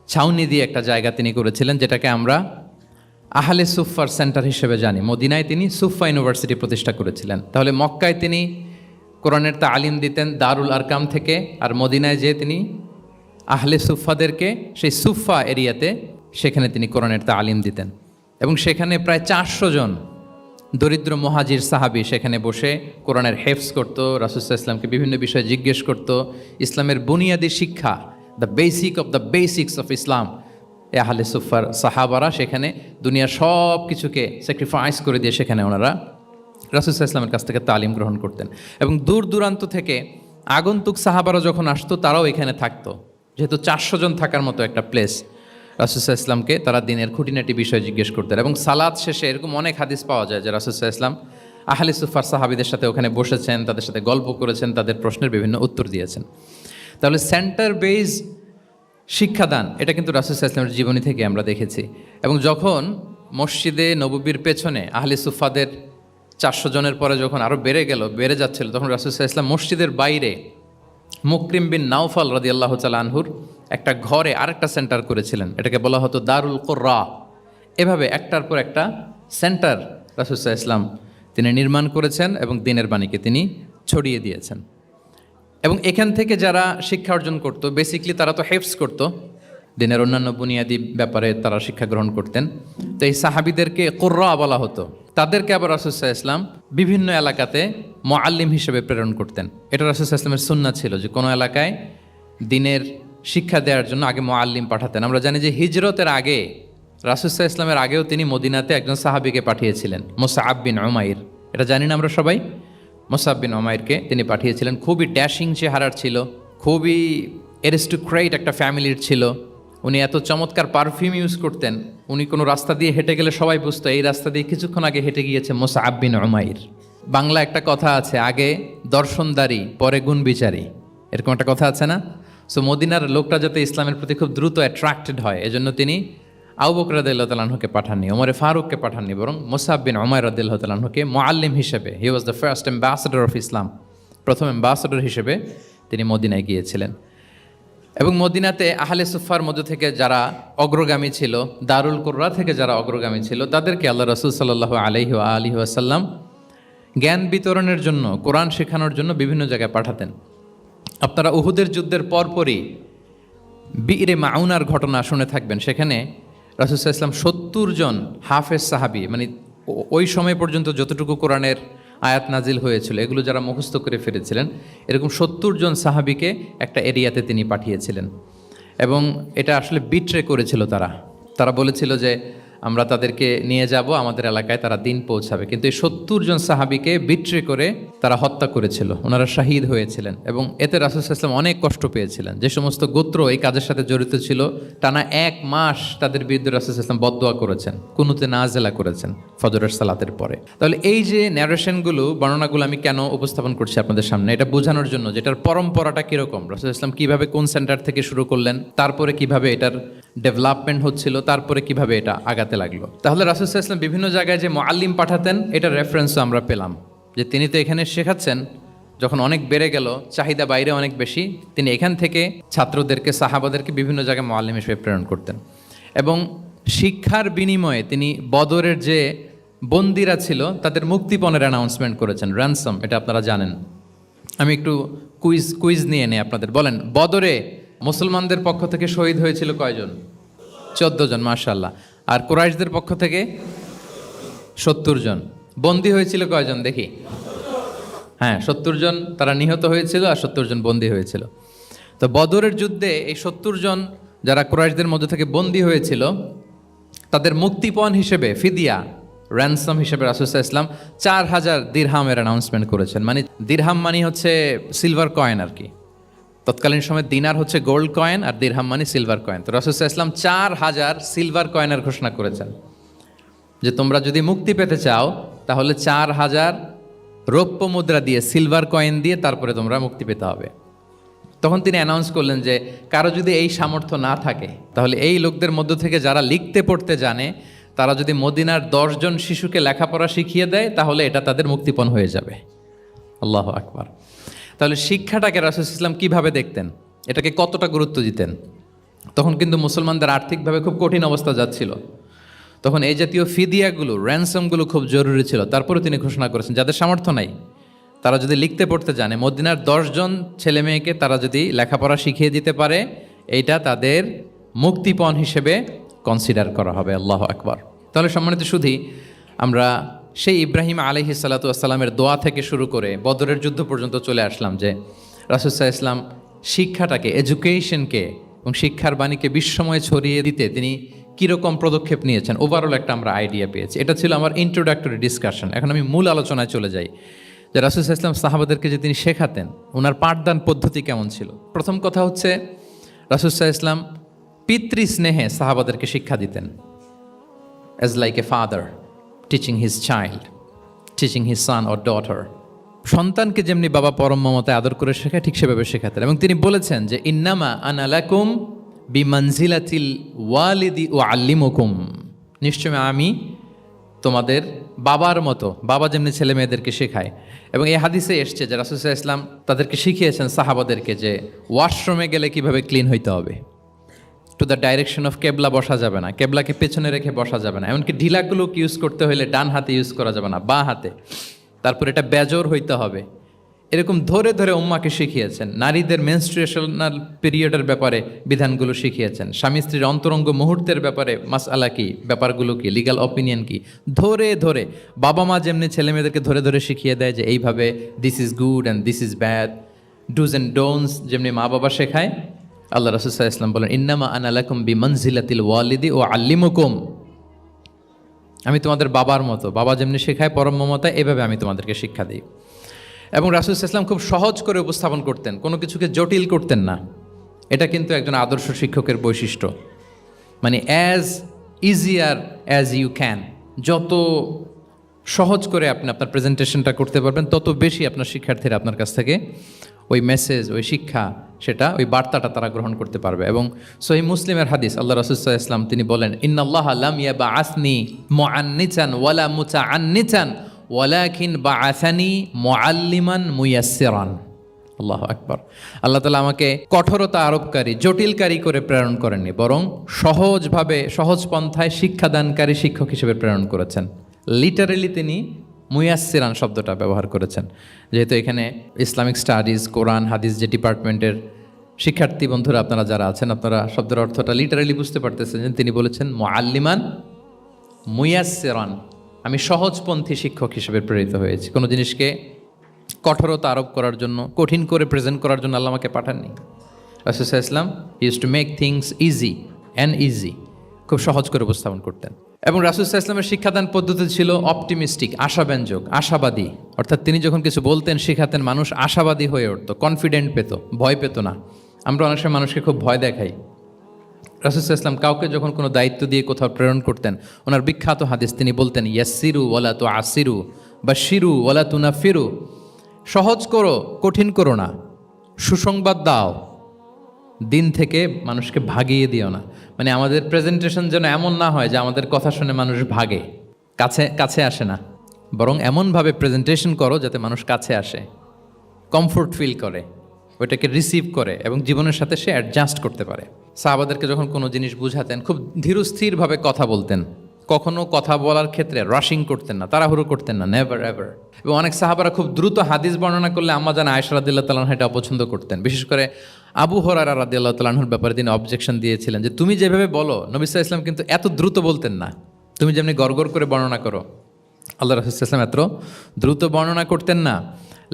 ছাউনি দিয়ে একটা জায়গা তিনি করেছিলেন, যেটাকে আমরা আহলে সুফার সেন্টার হিসেবে জানি। মদিনায় তিনি সুফা ইউনিভার্সিটি প্রতিষ্ঠা করেছিলেন। তাহলে মক্কায় তিনি কোরআনের তালিম দিতেন দারুল আরকাম থেকে, আর মদিনায় যেয়ে তিনি আহলে সুফাদেরকে সেই সুফা এরিয়াতে, সেখানে তিনি কোরআনের তালিম দিতেন। এবং সেখানে প্রায় 400 জন দরিদ্র মুহাজির সাহাবী সেখানে বসে কোরআনের হেফজ করত, রাসূল সাল্লাল্লাহু আলাইহি ওয়াসাল্লামকে বিভিন্ন বিষয়ে জিজ্ঞেস করত। ইসলামের বুনিয়াদি শিক্ষা, the basic of the basics of Islam, এ আহলে সুফার সাহাবারা সেখানে দুনিয়ার সব কিছুকে স্যাক্রিফাইস করে দিয়ে সেখানে ওনারা রাসূল সাল্লাল্লাহু আলাইহি ওয়াসাল্লামের কাছ থেকে তালিম গ্রহণ করতেন। এবং দূর দূরান্ত থেকে আগন্তুক সাহাবারা যখন আসতো, তারাও এখানে থাকতো, যেহেতু 400 জন থাকার মতো একটা প্লেস। রাসূল সাল্লাল্লাহু আলাইহি ওয়াসাল্লামকে তারা দিনের খুঁটিনাটি বিষয় জিজ্ঞেস করতেন। এবং সালাত শেষে এরকম অনেক হাদিস পাওয়া যায় যে রাসূল সাল্লাল্লাহু আলাইহি ওয়াসাল্লাম আহলে সুফার সাহাবীদের সাথে ওখানে বসেছেন, তাদের সাথে গল্প করেছেন, তাদের প্রশ্নের বিভিন্ন উত্তর দিয়েছেন। তাহলে সেন্টার বেস শিক্ষাদান, এটা কিন্তু রাসূল সাল্লাল্লাহু আলাইহি ওয়াসাল্লামের জীবনী থেকে আমরা দেখেছি। এবং যখন মসজিদে নববীর পেছনে আহলে সুফাদের 400 জনের পরে যখন আরও বেড়ে যাচ্ছিল, তখন রাসূল সাল্লাল্লাহু আলাইহি ওয়াসাল্লাম মসজিদের বাইরে মুকরিম বিন নাওফাল রাদিয়াল্লাহু তাআলা আনহুর একটা ঘরে আরেকটা সেন্টার করেছিলেন, এটাকে বলা হতো দারুল কুররা। এভাবে একটার পর একটা সেন্টার রাসূল সাল্লাল্লাহু আলাইহি ওয়াসাল্লাম তিনি নির্মাণ করেছেন এবং দিনের বাণীকে তিনি ছড়িয়ে দিয়েছেন। এবং এখান থেকে যারা শিক্ষা অর্জন করতো, বেসিকলি তারা তো হেফজ করতো, দিনের অন্যান্য বুনিয়াদি ব্যাপারে তারা শিক্ষা গ্রহণ করতেন। তো এই সাহাবীদেরকে কুররা বলা হতো। তাদেরকে আবার রাসূল সাল্লাল্লাহু আলাইহি ওয়াসাল্লাম বিভিন্ন এলাকাতে মুআল্লিম হিসেবে প্রেরণ করতেন। এটা রাসূল সাল্লাল্লাহু আলাইহি ওয়াসাল্লামের সুন্নাহ ছিল যে কোনো এলাকায় দিনের শিক্ষা দেওয়ার জন্য আগে মুআল্লিম পাঠাতেন। আমরা জানি যে হিজরতের আগে রাসূল সাল্লাল্লাহু আলাইহি ওয়াসাল্লামের আগেও তিনি মদিনাতে একজন সাহাবীকে পাঠিয়েছিলেন, মুসআব বিন উমাইর। এটা জানি না আমরা সবাই? মুসআব বিন উমাইরকে তিনি পাঠিয়েছিলেন। খুবই ড্যাশিং চেহারার ছিল, খুবই অ্যারিস্টোক্রেট একটা ফ্যামিলির ছিল। উনি এত চমৎকার পারফিউম ইউজ করতেন, উনি কোনো রাস্তা দিয়ে হেঁটে গেলে সবাই বুঝতো এই রাস্তা দিয়ে কিছুক্ষণ আগে হেঁটে গিয়েছে মুসআব বিন উমাইর। বাংলা একটা কথা আছে, আগে দর্শনদারি পরে গুণ বিচারী, এরকম একটা কথা আছে না? সো মদিনার লোকটা যাতে ইসলামের প্রতি খুব দ্রুত অ্যাট্রাক্টেড হয়, এজন্য তিনি আবু বকর রাদিয়াল্লাহু তাআলা আনহুকে পাঠাননি, ওমরে ফারুককে পাঠাননি, বরং মুসআব বিন উমাইর রাদিয়াল্লাহু তাআলা আনহুকে মুআল্লিম হিসেবে, he was the first ambassador of Islam, প্রথম অ্যাম্বাসেডর হিসেবে তিনি মদিনায় গিয়েছিলেন। এবং মদিনাতে আহলে সুফার মধ্য থেকে যারা অগ্রগামী ছিল, দারুল কুররা থেকে যারা অগ্রগামী ছিল, তাদেরকে আল্লাহ রাসূল সাল্লাল্লাহু আলাইহি ওয়াসাল্লাম জ্ঞান বিতরণের জন্য, কোরআন শেখানোর জন্য বিভিন্ন জায়গায় পাঠাতেন। আপনারা উহুদের যুদ্ধের পরপরই বিরে মাউনার ঘটনা শুনে থাকবেন। সেখানে রাসূল সাল্লাল্লাহু আলাইহি ওয়াসাল্লাম ৭০ জন হাফেজ সাহাবী, মানে ওই সময় পর্যন্ত যতটুকু কোরআনের আয়াত নাজিল হয়েছিল এগুলো যারা মুখস্থ করে ফেলেছিলেন, এরকম ৭০ জন সাহাবীকে একটা এরিয়াতে তিনি পাঠিয়েছিলেন। এবং এটা আসলে বিট্রে করেছিল তারা বলেছিল যে আমরা তাদেরকে নিয়ে যাব আমাদের এলাকায়, তারা দিন পৌঁছাবে, কিন্তু এই ৭০ জন সাহাবীকে বিট্রে করে তারা হত্যা করেছিল, ওনারা শাহীদ হয়েছিলেন। এবং এতে রাসূল সাল্লাল্লাহু আলাইহি ওয়াসাল্লাম অনেক কষ্ট পেয়েছিলেন। যে সমস্ত গোত্র এই কাজের সাথে জড়িত ছিল টানা ১ মাস তাদের বিরুদ্ধে রাসূল সাল্লাল্লাহু আলাইহি ওয়াসাল্লাম বদদোয়া করেছেন, কুনুতে নাজেলা করেছেন ফজরের সালাতের পরে। তাহলে এই যে ন্যারেশনগুলো, বর্ণনাগুলো আমি কেন উপস্থাপন করছি আপনাদের সামনে, এটা বোঝানোর জন্য যেটার পরম্পরাটা কীরকম, রাসূল সাল্লাল্লাহু আলাইহি ওয়াসাল্লাম কীভাবে কোন সেন্টার থেকে শুরু করলেন, তারপরে কিভাবে এটার ডেভেলপমেন্ট হচ্ছিল, তারপরে কিভাবে এটা আগাতে লাগলো। তাহলে রাসূল সাল্লাল্লাহু আলাইহি ওয়াসাল্লাম বিভিন্ন জায়গায় যে মুআল্লিম পাঠাতেন, এটার রেফারেন্সও আমরা পেলাম যে তিনি তো এখানে শেখাচ্ছেন, যখন অনেক বেড়ে গেল, চাহিদা বাইরে অনেক বেশি, তিনি এখান থেকে ছাত্রদেরকে, সাহাবাদেরকে বিভিন্ন জায়গায় মুআল্লিম হিসেবে প্রেরণ করতেন। এবং শিক্ষার বিনিময়ে তিনি বদরের যে বন্দিরা ছিল তাদের মুক্তিপণের অ্যানাউন্সমেন্ট করেছেন, র্যানসম, এটা আপনারা জানেন। আমি একটু কুইজ নিয়ে নেই আপনাদের। বলেন, বদরে মুসলমানদের পক্ষ থেকে শহীদ হয়েছিল কয়জন? 14 জন, মাশাআল্লাহ। আর কুরাইশদের পক্ষ থেকে 70 জন। বন্দী হয়েছিল কয়জন দেখি? হ্যাঁ, 70 জন তারা নিহত হয়েছিল আর 70 জন বন্দী হয়েছিল। তো বদরের যুদ্ধে এই 70 জন যারা কুরাইশদের মধ্যে থেকে বন্দী হয়েছিল তাদের মুক্তিপণ হিসেবে ফিদিয়া, র্যানসম হিসেবে রাসূল সাল্লাল্লাহু আলাইহি ওয়াসাল্লাম 4000 দিরহামের অ্যানাউন্সমেন্ট করেছেন। মানে দিরহাম মানে হচ্ছে সিলভার কয়েন আর কি। তৎকালীন সময় দিনার হচ্ছে গোল্ড কয়েন আর দিরহাম মানে সিলভার কয়েন। তো রাসূল সাল্লাল্লাহু আলাইহি ওয়াসাল্লাম 4000 সিলভার কয়েনের ঘোষণা করেছেন যে তোমরা যদি মুক্তি পেতে চাও তাহলে 4000 রৌপ্য মুদ্রা দিয়ে, সিলভার কয়েন দিয়ে তারপরে তোমরা মুক্তি পেতে হবে। তখন তিনি অ্যানাউন্স করলেন যে কারো যদি এই সামর্থ্য না থাকে তাহলে এই লোকদের মধ্য থেকে যারা লিখতে পড়তে জানে তারা যদি মদিনার 10 জন শিশুকে লেখাপড়া শিখিয়ে দেয় তাহলে এটা তাদের মুক্তিপণ হয়ে যাবে। আল্লাহু আকবার। তাহলে শিক্ষাটাকে রাসূল সাল্লাল্লাহু আলাইহি ওয়াসাল্লাম কীভাবে দেখতেন, এটাকে কতটা গুরুত্ব দিতেন? তখন কিন্তু মুসলমানদের আর্থিকভাবে খুব কঠিন অবস্থা যাচ্ছিল। তখন এই জাতীয় ফিদিয়াগুলো, র্যানসমগুলো খুব জরুরি ছিল। তারপরে তিনি ঘোষণা করেছেন যাদের সামর্থ্য নাই তারা যদি লিখতে পড়তে জানে, মদিনার 10 জন ছেলে মেয়েকে তারা যদি লেখাপড়া শিখিয়ে দিতে পারে, এইটা তাদের মুক্তিপণ হিসেবে কনসিডার করা হবে। আল্লাহু আকবার। তাহলে সম্মানিত সুধী, আমরা সেই ইব্রাহিম আলাইহিস সালাতু ওয়াস সালামের দোয়া থেকে শুরু করে বদরের যুদ্ধ পর্যন্ত চলে আসলাম যে রাসূল সাল্লাল্লাহু আলাইহি ওয়াসাল্লাম শিক্ষাটাকে, এডুকেশনকে এবং শিক্ষার বাণীকে বিশ্বময় ছড়িয়ে দিতে তিনি কীরকম পদক্ষেপ নিয়েছেন, ওভারঅল একটা আমরা আইডিয়া পেয়েছি। এটা ছিল আমার ইন্ট্রোডাক্টরি ডিসকাশন। এখন আমি মূল আলোচনায় চলে যাই যে রাসূল সাল্লাল্লাহু আলাইহি ওয়াসাল্লাম সাহাবাদেরকে যে তিনি শেখাতেন, ওনার পাঠদান পদ্ধতি কেমন ছিল। প্রথম কথা হচ্ছে রাসূল সাল্লাল্লাহু আলাইহি ওয়াসাল্লাম পিতৃ স্নেহে সাহাবাদেরকে শিক্ষা দিতেন, as like a father teaching his child, teaching his son or daughter. সন্তানকে যেমনি বাবা পরম মমতায় আদর করে শেখায় ঠিক সেভাবে শেখাতেন। এবং তিনি বলেছেন যে ইন্নামা আনা লাকুম বিমানজিলাতিল ওয়ালিদি উআল্লিমুকুম, নিশ্চয় আমি তোমাদের বাবার মতো, বাবা যেমনি ছেলে মেয়েদেরকে শেখায়। এবং এই হাদিসে এসছে যে রাসূল সাল্লাল্লাহু আলাইহি ওয়াসাল্লাম তাদেরকে শিখিয়েছেন সাহাবাদেরকে যে ওয়াশরুমে গেলে কিভাবে ক্লিন হইতে হবে, টু দ্য ডাইরেকশন অফ কেবলা বসা যাবে না, কেবলাকে পেছনে রেখে বসা যাবে না, এমনকি ঢিলাগুলো ইউজ করতে হলে ডান হাতে ইউজ করা যাবে না, বাঁ হাতে। তারপর এটা বেজোর হইতে হবে। এরকম ধরে ধরে উম্মাকে শিখিয়েছেন। নারীদের মেনস্ট্রুয়েশনাল পিরিয়ডের ব্যাপারে বিধানগুলো শিখিয়েছেন। স্বামী স্ত্রীর অন্তরঙ্গ মুহূর্তের ব্যাপারে মাসআলা কি, ব্যাপারগুলো কি, লিগ্যাল অপিনিয়ন কি, ধরে ধরে বাবা মা যেমনি ছেলে মেয়েদেরকে ধরে ধরে শিখিয়ে দেয় যে এইভাবে this is good and this is bad, dos and don'ts যেমনি মা বাবা শেখায়, আল্লাহ রাসূল সাল্লাল্লাহু আলাইহি ওয়াসাল্লাম বলেন ইন্নামা আনা লাকুম বিমানজিলাতিল ওয়ালিদি উআল্লিমুকুম, আমি তোমাদের বাবার মতো, বাবা যেমনি শেখায় পরম মমতায়, এভাবে আমি তোমাদেরকে শিক্ষা দিই। এবং রাসূল সাল্লাল্লাহু আলাইহি ওয়াসাল্লাম খুব সহজ করে উপস্থাপন করতেন, কোনো কিছুকে জটিল করতেন না। এটা কিন্তু একজন আদর্শ শিক্ষকের বৈশিষ্ট্য। মানে as easier as you can, যত সহজ করে আপনি আপনার প্রেজেন্টেশনটা করতে পারবেন তত বেশি আপনার শিক্ষার্থীরা আপনার কাছ থেকে ওই মেসেজ, ওই শিক্ষা, সেটা ওই বার্তাটা তারা গ্রহণ করতে পারবে। এবং সহিহ মুসলিমের হাদিস, আল্লাহ রাসূল সাল্লাল্লাহু আলাইহি ওয়াসাল্লাম তিনি বলেন ইন্নাল্লাহা লাম ইয়াবআসনি মুআন্নিতান ওয়ালা মুতাআন্নিতান ওয়ালাকিন বাআসানি মুআল্লিমান মুয়াসসিরান। আল্লাহু আকবার। আল্লাহ তাআলা আমাকে কঠোরতা আরোপকারী, জটিলকারী করে প্রেরণ করেননি, বরং সহজভাবে, সহজ পন্থায় শিক্ষাদানকারী শিক্ষক হিসেবে প্রেরণ করেছেন। লিটারেলি তিনি মুয়াসসিরান শব্দটা ব্যবহার করেছেন। যেহেতু এখানে ইসলামিক স্টাডিজ, কোরআন, হাদিস যে ডিপার্টমেন্টের শিক্ষার্থী বন্ধুরা আপনারা যারা আছেন, আপনারা শব্দের অর্থটা লিটারালি বুঝতে পারতেছেন যে তিনি বলেছেন মুআল্লিমান মুয়াসসিরান, আমি সহজপন্থী শিক্ষক হিসেবে প্রেরিত হয়েছি। কোনো জিনিসকে কঠোরতা আরোপ করার জন্য, কঠিন করে প্রেজেন্ট করার জন্য আল্লাহ আমাকে পাঠাননি। রাসূল সাল্লাল্লাহু আলাইহি ওয়াসাল্লাম use to make things easy and easy, খুব সহজ করে উপস্থাপন করতেন। এবং রাসূল সাল্লাল্লাহু আলাইহি ওয়াসাল্লামের শিক্ষাদান পদ্ধতি ছিল অপটিমিস্টিক, আশাব্যঞ্জক, আশাবাদী। অর্থাৎ তিনি যখন কিছু বলতেন, শেখাতেন, মানুষ আশাবাদী হয়ে উঠতো, কনফিডেন্ট পেত, ভয় পেত না। আমরা অনেক সময় মানুষকে খুব ভয় দেখাই। রাসূল সাল্লাল্লাহু আলাইহি ওয়াসাল্লাম কাউকে যখন কোনো দায়িত্ব দিয়ে কোথাও প্রেরণ করতেন, ওনার বিখ্যাত হাদিস তিনি বলতেন, ইয়াসসিরু ওয়ালা তুআসসিরু বাশশিরু ওয়ালা তুনাফিরু, সহজ করো, কঠিন করো না, সুসংবাদ দাও, দিন থেকে মানুষকে ভাগিয়ে দিও না। মানে আমাদের প্রেজেন্টেশন যেন এমন না হয় যে আমাদের কথা শুনে মানুষ ভাগে, কাছে কাছে আসে না, বরং এমনভাবে প্রেজেন্টেশন করো যাতে মানুষ কাছে আসে, কমফোর্ট ফিল করে, ওইটাকে রিসিভ করে এবং জীবনের সাথে সে অ্যাডজাস্ট করতে পারে। সাহাবাদেরকে যখন কোনো জিনিস বুঝাতেন, খুব ধীরস্থিরভাবে কথা বলতেন, কখনো কথা বলার ক্ষেত্রে রাশিং করতেন না, তাড়াহুড়ো করতেন না, নেভার এভার। এবং অনেক সাহাবারা খুব দ্রুত হাদিস বর্ণনা করলে আম্মা জান আয়েশা রাদিয়াল্লাহু তাআলা আনহা এটা অপছন্দ করতেন। বিশেষ করে আবু হুরায়রা রাদিয়াল্লাহু তাআলা আনহুর ব্যাপারে তিনি অবজেকশন দিয়েছিলেন যে তুমি যেভাবে বলো, নবী সাল্লাল্লাহু আলাইহি ওয়াসাল্লাম কিন্তু এত দ্রুত বলতেন না, তুমি যেমনি গড়গড় করে বর্ণনা করো, আল্লাহ রাসূল সাল্লাল্লাহু আলাইহি ওয়াসাল্লাম এত দ্রুত বর্ণনা করতেন না।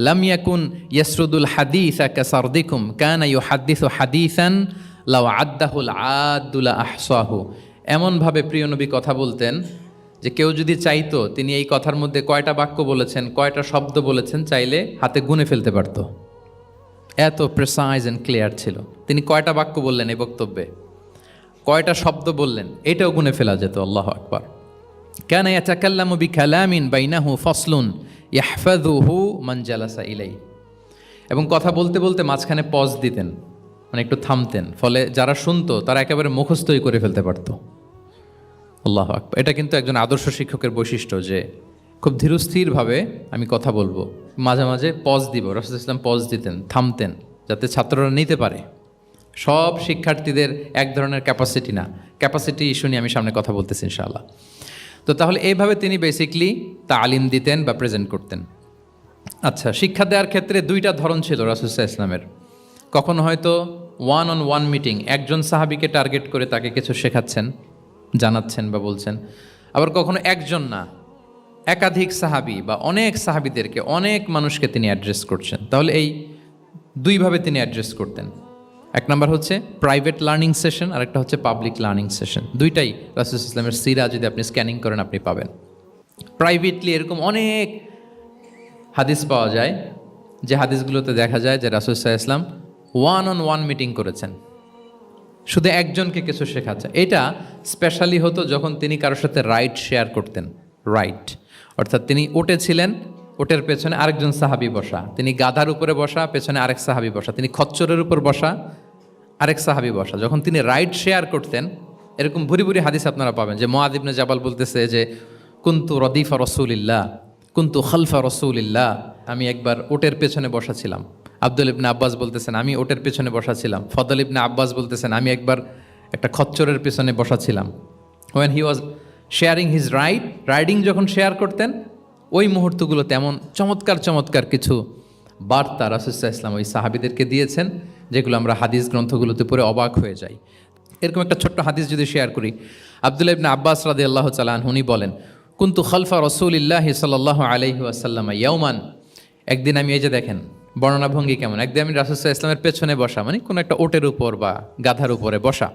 লাম ইয়াকুন ইয়াসরুদুল হাদিসা কাসারদিকুম কানা ইউহাদ্দিসু হাদিসান লাউ আদ্দাহুল আদ্দুলা আহসাহু, এমনভাবে প্রিয় নবী কথা বলতেন যে কেউ যদি চাইতো তিনি এই কথার মধ্যে কয়টা বাক্য বলেছেন, কয়টা শব্দ বলেছেন, চাইলে হাতে গুনে ফেলতে পারতো। এত প্রেসাইজ অ্যান্ড ক্লিয়ার ছিল। তিনি কয়টা বাক্য বললেন এই বক্তব্যে, কয়টা শব্দ বললেন, এটাও গুনে ফেলা যেত। আল্লাহু আকবার। কানা ইয়াতাকাল্লামু বিকালামিন বাইনাহু ফাসলুন ইয়াহফাযুহু মান জালাসা ইলাইহি, এবং কথা বলতে বলতে মাঝখানে পজ দিতেন, মানে একটু থামতেন, ফলে যারা শুনতো তারা একেবারে মুখস্থই করে ফেলতে পারতো। আল্লাহু আকবার। এটা কিন্তু একজন আদর্শ শিক্ষকের বৈশিষ্ট্য যে খুব ধীরস্থিরভাবে আমি কথা বলবো, মাঝে মাঝে পজ দিব। রাসূল সাল্লাল্লাহু আলাইহি ওয়াসাল্লাম পজ দিতেন, থামতেন, যাতে ছাত্ররা নিতে পারে। সব শিক্ষার্থীদের এক ধরনের ক্যাপাসিটি না, ক্যাপাসিটি ইস্যু নিয়ে আমি সামনে কথা বলতেছি ইনশাআল্লাহ। তো তাহলে এইভাবে তিনি বেসিকলি তালিম দিতেন বা প্রেজেন্ট করতেন। আচ্ছা, শিক্ষা দেওয়ার ক্ষেত্রে দুইটা ধরন ছিল রাসূল সাল্লাল্লাহু আলাইহি ওয়াসাল্লামের। কখনো হয়তো ওয়ান অন ওয়ান মিটিং, একজন সাহাবীকে টার্গেট করে তাকে কিছু শেখাচ্ছেন, জানাচ্ছেন বা বলছেন। আবার কখনো একজন না, একাধিক সাহাবী বা অনেক সাহাবীদেরকে, অনেক মানুষকে তিনি অ্যাড্রেস করছেন। তাহলে এই দুইভাবে তিনি অ্যাড্রেস করতেন। এক নাম্বার হচ্ছে প্রাইভেট লার্নিং সেশন, আর একটা হচ্ছে পাবলিক লার্নিং সেশন। দুইটাই রাসূল সাল্লাল্লাহু আলাইহি ওয়াসাল্লামের সিরা যদি আপনি স্ক্যানিং করেন আপনি পাবেন। প্রাইভেটলি এরকম অনেক হাদিস পাওয়া যায় যে হাদিসগুলোতে দেখা যায় যে রাসূল সাল্লাল্লাহু আলাইহি ওয়াসাল্লাম ওয়ান অন ওয়ান মিটিং করেছেন, শুধু একজনকে কিছু শেখাচ্ছে। এটা স্পেশালি হতো যখন তিনি কারোর সাথে রাইড শেয়ার করতেন। রাইট অর্থাৎ তিনি ওটে ছিলেন, ওটের পেছনে আরেকজন সাহাবী বসা, তিনি গাধার উপরে বসা, পেছনে আরেক সাহাবী বসা, তিনি খচ্চরের উপর বসা, আরেক সাহাবী বসা। যখন তিনি রাইড শেয়ার করতেন, এরকম ভুরি ভুরি হাদিস আপনারা পাবেন যে মুআয ইবনে জাবাল বলতেছে যে কুনতু রদিফা রাসূলিল্লাহ, কুনতু খালফা রাসূলিল্লাহ, আমি একবার ওটের পেছনে বসা ছিলাম। আব্দুল ইবনে আব্বাস বলতেছেন আমি ওটের পেছনে বসা ছিলাম। ফদল ইবনে আব্বাস বলতেছেন আমি একবার একটা খচ্চরের পেছনে বসা ছিলাম। When he was sharing his riding যখন শেয়ার করতেন, ওই মুহূর্তগুলো তেমন চমৎকার চমৎকার কিছু বার্তা রাসূল সাল্লাল্লাহু আলাইহি ওয়াসাল্লাম ওই সাহাবীদেরকে দিয়েছেন, যেগুলো আমরা হাদিস গ্রন্থগুলোতে পড়ে অবাক হয়ে যাই। এরকম একটা ছোট্ট হাদিস যদি শেয়ার করি, আব্দুল্লাহ ইবনে আব্বাস রাদিয়াল্লাহু তাআলা আনহু উনি বলেন, কুনতু খালফা রাসূলিল্লাহি সাল্লাল্লাহু আলাইহি ওয়াসাল্লাম ইয়াওমান, একদিন আমি, এই যে দেখেন বর্ণনা ভঙ্গি কেমন, একদিন আমি রাসূল সাল্লাল্লাহু আলাইহি ওয়াসাল্লামের পেছনে বসা, মানে কোনো একটা ওটের উপর বা গাধার উপরে বসা।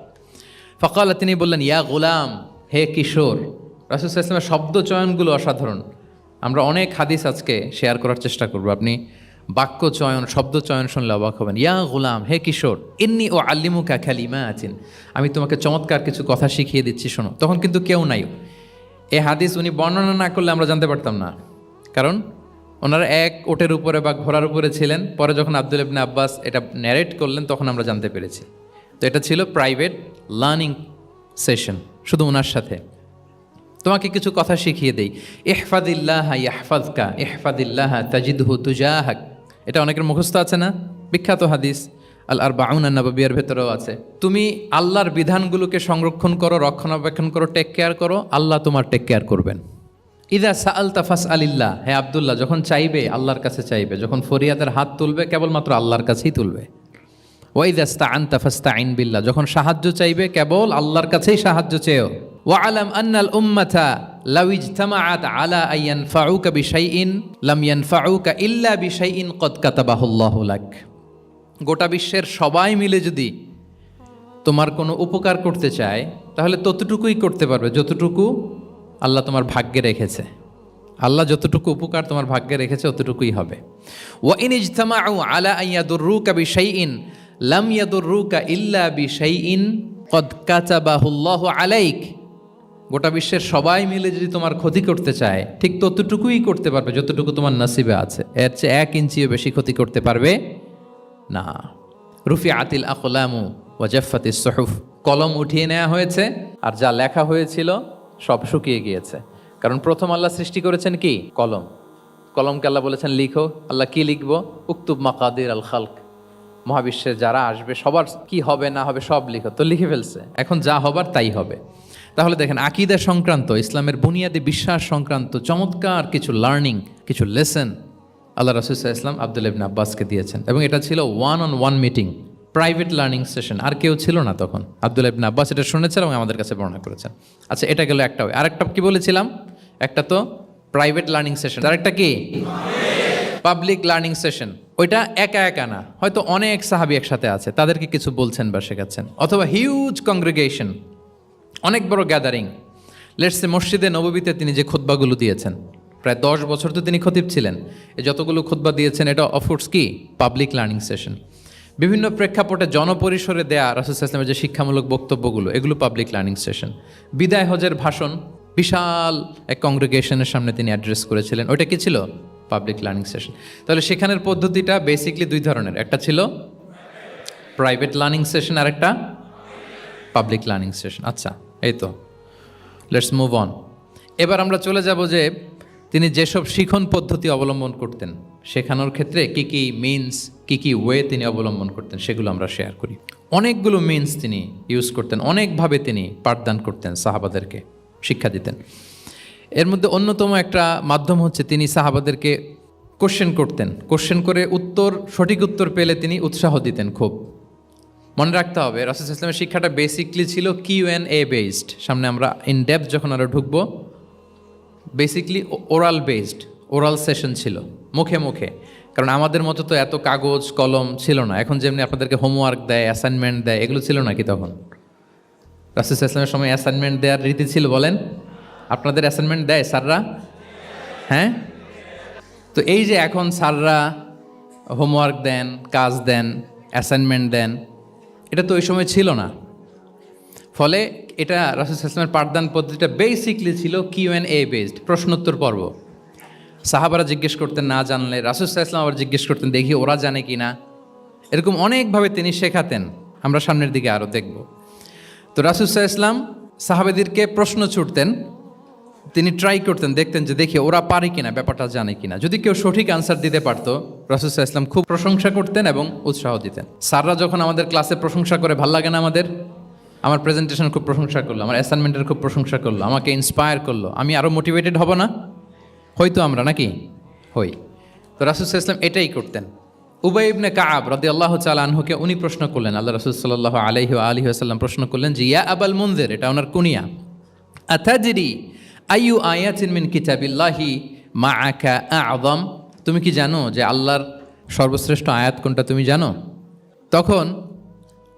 ফাকালা, তিনি বললেন, ইয়া গোলাম, হে কিশোর। রাসূল সাল্লাল্লাহু আলাইহি ওয়াসাল্লামের শব্দ চয়নগুলো অসাধারণ। আমরা অনেক হাদিস আজকে শেয়ার করার চেষ্টা করব, আপনি বাক্য চয়ন, শব্দ চয়ন শুনলে অবাক হবেন। ইয়া গোলাম, হে কিশোর, ইন্নী ও আল্লিমুকা কালিমাতিন, আমি তোমাকে চমৎকার কিছু কথা শিখিয়ে দিচ্ছি, শোনো। তখন কিন্তু কেউ নাই। এই হাদিস উনি বর্ণনা না করলে আমরা জানতে পারতাম না, কারণ ওনারা এক ওটের উপরে বা ঘোড়ার উপরে ছিলেন। পরে যখন আব্দুল ইবনে আব্বাস এটা ন্যারেট করলেন তখন আমরা জানতে পেরেছি। তো এটা ছিল প্রাইভেট লার্নিং সেশন, শুধু ওনার সাথে। তোমাকে কিছু কথা শিখিয়ে দেই। ইহফাদিল্লাহ ইয়াহফাযকা, ইহফাদিল্লাহ তাজিদহু তুজাহাক, এটা অনেকের মুখস্থ আছে না, বিখ্যাত হাদিস আল আরবাউন আন-নববিয়ার ভেতরেও আছে। তুমি আল্লাহর বিধানগুলোকে সংরক্ষণ করো, রক্ষণাবেক্ষণ করো, টেক কেয়ার করো, আল্লাহ তোমার টেক কেয়ার করবেন। ইদা সাআলতা ফাসআলিল্লাহ, হে আব্দুল্লাহ, যখন চাইবে আল্লাহর কাছে চাইবে, যখন ফরিয়াদের হাত তুলবে কেবলমাত্র আল্লাহর কাছেই তুলবে। ওয়া ইযা ইসতাআনতা ফাসতাইন বিল্লাহ, যখন সাহায্য চাইবে কেবল আল্লাহর কাছেই সাহায্য চেয়েও। ওয়া আলাম আন্নাল উম্মাতা লাউ ইজতামাআত আলা আন ইয়ানফাউকা বিশাইইন লাম ইয়ানফাউকা ইল্লা বিশাইইন ক্বাদ কাতাবাহুল্লাহু লাক। গোটা বিশ্বের সবাই মিলে যদি তোমার কোনো উপকার করতে চায় তাহলে ততটুকুই করতে পারবে যতটুকু আল্লাহ তোমার ভাগ্যে রেখেছে। আল্লাহ যতটুকু উপকার তোমার ভাগ্যে রেখেছে অতটুকুই হবে। ওয়া ইন ইজতামাউ আলা আন ইয়াদুররুকা বিশাইইন লাম ইয়াদুররুকা ইল্লা বিশাইইন ক্বাদ কাতাবাহুল্লাহু আলাইক। গোটা বিশ্বের সবাই মিলে যদি তোমার ক্ষতি করতে চায় ঠিক ততটুকুই করতে পারবে যতটুকু তোমার নসিবে আছে, এর চেয়ে 1 ইঞ্চিও বেশি ক্ষতি করতে পারবে না। রুফিআতিল আকলামু ওয়া জাফফাতিস সুহুফ, কলম উঠিয়ে নেওয়া হয়েছে আর যা লেখা হয়েছিল সব শুকিয়ে গিয়েছে। কারণ প্রথম আল্লাহ সৃষ্টি করেছেন কি? কলম। কলমকে আল্লাহ বলেছেন লিখো। আল্লাহ কি লিখবো? উকতুব মাকাদির আল খালক, মহাবিশ্বে যারা আসবে সবার কি হবে না হবে সব লিখো। তো লিখে ফেলছে, এখন যা হবার তাই হবে। তাহলে দেখেন আকীদা সংক্রান্ত, ইসলামের বুনিয়াদী বিশ্বাস সংক্রান্ত চমৎকার কিছু লার্নিং, কিছু লেসন আল্লাহ রাসূল সাল্লাল্লাহু আলাইহি ওয়াসাল্লাম আব্দুল্লাহ ইবনে আব্বাসকে দিয়েছেন। এবং এটা ছিল 1-on-1 meeting, private learning session. আর কেউ ছিল না তখন। আব্দুল্লাহ ইবনে আব্বাস এটা শুনেছেন এবং আমাদের কাছে বর্ণনা করেছেন। আচ্ছা, এটা গেল একটা। আরেকটা কি বলেছিলাম? একটা তো প্রাইভেট লার্নিং সেশন, আরেকটা কি পাবলিক লার্নিং সেশন। ওইটা একা একা না, হয়তো অনেক সাহাবী একসাথে আছে, তাদেরকে কিছু বলছেন বা শেখাচ্ছেন। অথবা হিউজ কংগ্রেগেশন, অনেক বড় গ্যাদারিং। লেটস সে মসজিদে নববীতে তিনি যে খুতবাগুলো দিয়েছেন, প্রায় 10 বছর তো তিনি খতিব ছিলেন, এই যতগুলো খুতবা দিয়েছেন এটা অফকোর্স কি পাবলিক লার্নিং সেশন। বিভিন্ন প্রেক্ষাপটে জনপরিসরে দেয়া রাসূল সাল্লাল্লাহু আলাইহি ওয়াসাল্লামের যে শিক্ষামূলক বক্তব্যগুলো, এগুলো পাবলিক লার্নিং সেশন। বিদায় হজের ভাষণ বিশাল এক কংগ্রেগেশনের সামনে তিনি অ্যাড্রেস করেছিলেন, ওইটা কি ছিল? Public learning session. তাহলে সেখানের পদ্ধতিটা বেসিকলি 2 ধরনের, একটা ছিল প্রাইভেট লার্নিং সেশন আর একটা পাবলিক লার্নিং সেশন। আচ্ছা, এই তো, লেটস মুভ অন। এবার আমরা চলে যাব যে তিনি যেসব শিখন পদ্ধতি অবলম্বন করতেন, শেখানোর ক্ষেত্রে কি কি মিনস, কি কি ওয়ে তিনি অবলম্বন করতেন, সেগুলো আমরা শেয়ার করি। অনেকগুলো মিনস তিনি ইউজ করতেন, অনেকভাবে তিনি পাঠদান করতেন, সাহাবাদেরকে শিক্ষা দিতেন। এর মধ্যে অন্যতম একটা মাধ্যম হচ্ছে তিনি সাহাবাদেরকে কোশ্চেন করতেন। কোশ্চেন করে সঠিক উত্তর পেলে তিনি উৎসাহ দিতেন খুব। মনে রাখতে হবে রাসূল সাল্লাল্লাহু আলাইহি ওয়াসাল্লামের শিক্ষাটা বেসিকলি ছিল Q&A বেসড। সামনে আমরা ইন ডেপথ যখন আরও ঢুকবো, basically oral based, oral session ছিল, মুখে মুখে। কারণ আমাদের মতো তো এত কাগজ কলম ছিল না। এখন যেমনি আপনাদেরকে হোমওয়ার্ক দেয়, অ্যাসাইনমেন্ট দেয়, এগুলো ছিল নাকি তখন? রাসূল সাল্লাল্লাহু আলাইহি ওয়াসাল্লামের সময় অ্যাসাইনমেন্ট দেওয়ার রীতি ছিল? বলেন, আপনাদের অ্যাসাইনমেন্ট দেয় স্যাররা? হ্যাঁ। তো এই যে এখন স্যাররা হোমওয়ার্ক দেন, কাজ দেন, অ্যাসাইনমেন্ট দেন, এটা তো ওই সময় ছিল না। ফলে এটা রাসূল সাল্লাল্লাহু আলাইহি ওয়াসাল্লামের পাঠদান পদ্ধতিটা বেসিকলি ছিল Q&A বেসড, প্রশ্নোত্তর পর্ব। সাহাবারা জিজ্ঞেস করতেন, না জানলে রাসূল সাল্লাল্লাহু আলাইহি ওয়াসাল্লাম আবার জিজ্ঞেস করতেন, দেখি ওরা জানে কি না। এরকম অনেকভাবে তিনি শেখাতেন, আমরা সামনের দিকে আরও দেখব। তো রাসূল সাল্লাল্লাহু আলাইহি ওয়াসাল্লাম সাহাবাদেরকে প্রশ্ন ছুড়তেন, তিনি ট্রাই করতেন, দেখতেন যে দেখি ওরা পারে কিনা, ব্যাপারটা জানে কিনা। যদি কেউ সঠিক আনসার দিতে পারতো, রাসূল সাল্লাল্লাহু আলাইহি ওয়াসাল্লাম খুব প্রশংসা করতেন এবং উৎসাহ দিতেন। স্যাররা যখন আমাদের ক্লাসে প্রশংসা করে, ভাল লাগে না আমাদের? আমার প্রেজেন্টেশন খুব প্রশংসা করলো, আমার অ্যাসাইনমেন্টের খুব প্রশংসা করলো, আমাকে ইন্সপায়ার করলো, আমি আরও মোটিভেটেড হব না? হয়তো আমরা নাকি হই। তো রাসূল সাল্লাল্লাহু আলাইহি ওয়াসাল্লাম এটাই করতেন। উবাই ইবনে কাআব রাদিয়াল্লাহু তাআলা আনহুকে উনি প্রশ্ন করলেন, আল্লাহ রাসূল সাল্লাল্লাহু আলাইহি ওয়া আলিহি ওয়াসাল্লাম প্রশ্ন করলেন যে, ইয়া আবাল মুনজির, এটা ওনার কুনিয়া, আতাদরি আইয়ু আয়াতিন মিন কিতাবিল্লাহি মাআকা আ'যাম, তুমি কি জানো যে আল্লাহর সর্বশ্রেষ্ঠ আয়াত কোনটা, তুমি জানো? তখন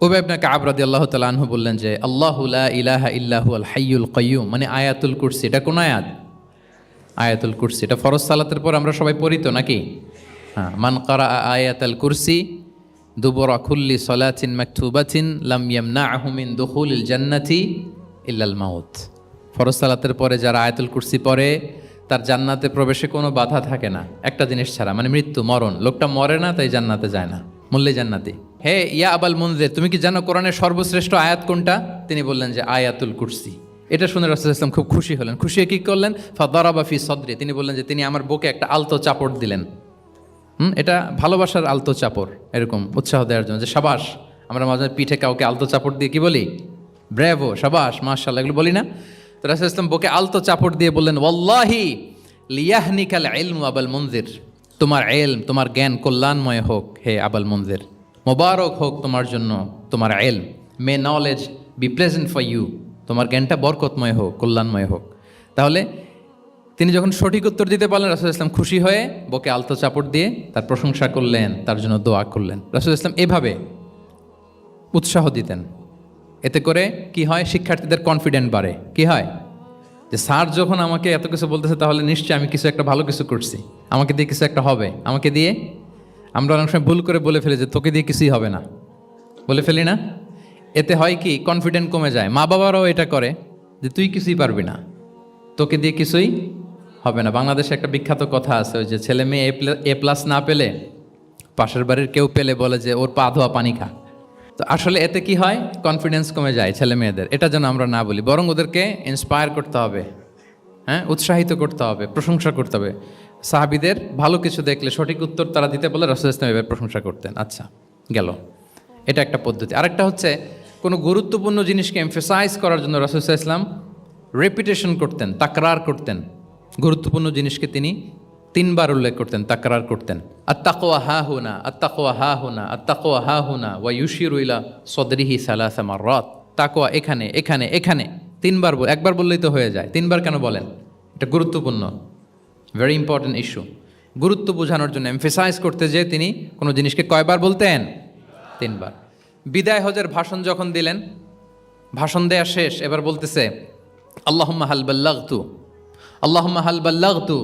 উবাই ইবনে কাআব রাদিয়াল্লাহু তাআলা আনহু বললেন যে, আল্লাহু লা ইলাহা ইল্লা হুয়াল হাইয়ুল কাইয়্যুম, মানে আয়াতুল কুরসি। এটা কোন আয়াত? আয়াতুল কুরসি। এটা ফরজ সালাতের পর আমরা সবাই পড়ি তো নাকি? হ্যাঁ, মান কারা আয়াতুল কুরসি দুবরা কুল্লি সালাতিন মাকতুবাতিন লাম ইয়ামনাহু মিন দুখুলিল জান্নাতি ইল্লাল মাউত। ফরজ সালাতের পরে যারা আয়াতুল কুরসি পড়ে তার জান্নাতে প্রবেশে কোনো বাধা থাকে না, একটা জিনিস ছাড়া, মানে মৃত্যু, মরণ। লোকটা মরে না, তাই জান্নাতে যায় না, মূল্যে জান্নাতি। হে ইয়া আবাল মুনজির, তুমি কি জানো কোরআনের সর্বশ্রেষ্ঠ আয়াত কোনটা? তিনি বললেন যে আয়াতুল কুরসি। এটা শুনে রাসূল সাল্লাল্লাহু আলাইহি ওয়াসাল্লাম খুব খুশি হলেন। খুশি হয়ে কি করলেন? ফাদারাবা ফি সদরি, তিনি বললেন যে তিনি আমার বুকে একটা আলতো চাপড় দিলেন। এটা ভালোবাসার আলতো চাপড়, এরকম উৎসাহ দেওয়ার জন্য, যে সাবাস। আমরা মাঝে পিঠে কাউকে আলতো চাপড় দিয়ে কি বলি? ব্রেভো, সাবাস, মাশাআল্লাহ, এগুলো বলি না? তো রাসূল সাল্লাল্লাহু আলাইহি ওয়াসাল্লাম বুকে আলতো চাপড় দিয়ে বললেন, ওয়াল্লাহি লিয়াহনিকাল ইলমু আবাল মুনজির, তোমার ইলম, তোমার জ্ঞান কল্যাণময় হোক হে আবাল মুনজির। মোবারক হোক তোমার জন্য তোমার ইলম, may knowledge be pleasant for you, তোমার জ্ঞানটা বরকতময় হোক, কল্যাণময় হোক। তাহলে তিনি যখন সঠিক উত্তর দিতে পারলেন, রাসূলুল্লাহ ইসলাম খুশি হয়ে বকে আলতো চাপড় দিয়ে তার প্রশংসা করলেন, তার জন্য দোয়া করলেন। রাসূলুল্লাহ ইসলাম এভাবে উৎসাহ দিতেন। এতে করে কি হয়, শিক্ষার্থীদের কনফিডেন্ট বাড়ে। কি হয় যে স্যার যখন আমাকে এত কিছু বলতেছে, তাহলে নিশ্চয়ই আমি কিছু একটা ভালো কিছু করছি, আমাকে দিয়ে কিছু একটা হবে। আমাকে দিয়ে আমরা অনেক সময় ভুল করে বলে ফেলি যে তোকে দিয়ে কিছুই হবে না, বলে ফেলি না? এতে হয় কি, কনফিডেন্ট কমে যায়। মা বাবারাও এটা করে যে তুই কিছুই পারবি না, তোকে দিয়ে কিছুই হবে না। বাংলাদেশে একটা বিখ্যাত কথা আছে, ওই যে ছেলে মেয়ে এ প্লাস না পেলে পাশের বাড়ির কেউ পেলে বলে যে ওর পা ধোয়া পানি খা। তো আসলে এতে কি হয়, কনফিডেন্স কমে যায় ছেলে মেয়েদের। এটা যেন আমরা না বলি, বরং ওদেরকে ইন্সপায়ার করতে হবে, হ্যাঁ, উৎসাহিত করতে হবে, প্রশংসা করতে হবে। সাহাবীদের ভালো কিছু দেখলে সঠিক উত্তর তারা দিতে বলে রাসূলুল্লাহ ইসলাম এভাবে প্রশংসা করতেন। আচ্ছা, গেল, এটা একটা পদ্ধতি। আরেকটা হচ্ছে কোনো গুরুত্বপূর্ণ জিনিসকে এমফেসাইজ করার জন্য রাসূলুল্লাহ ইসলাম রেপিটেশন করতেন, তাকরার করতেন। গুরুত্বপূর্ণ জিনিসকে তিনি 3 বার উল্লেখ করতেন, তাকরার করতেন। আত্তাকওয়া হা হুনা, আত্তাকওয়া হা হুনা, আত্তাকওয়া হা হুনা, ওয়া ইউশিরু ইলা সদরিহি সালাসা মাররাত। তাকওয়া এখানে, এখানে, এখানে 3 বার। একবার বললেই তো হয়ে যায়, 3 বার কেন বলেন? এটা গুরুত্বপূর্ণ, ভেরি ইম্পর্টেন্ট ইস্যু। গুরুত্ব বোঝানোর জন্য এমফেসাইজ করতে যেয়ে তিনি কোনো জিনিসকে কয়বার বলতেন? 3 বার। বিদায় হজের ভাষণ যখন দিলেন, ভাষণ দেয়া শেষ, এবার বলতেছে আল্লাহুম্মা হাল বাল্লাগতু, আল্লাহুম্মা হাল বাল্লাগতু,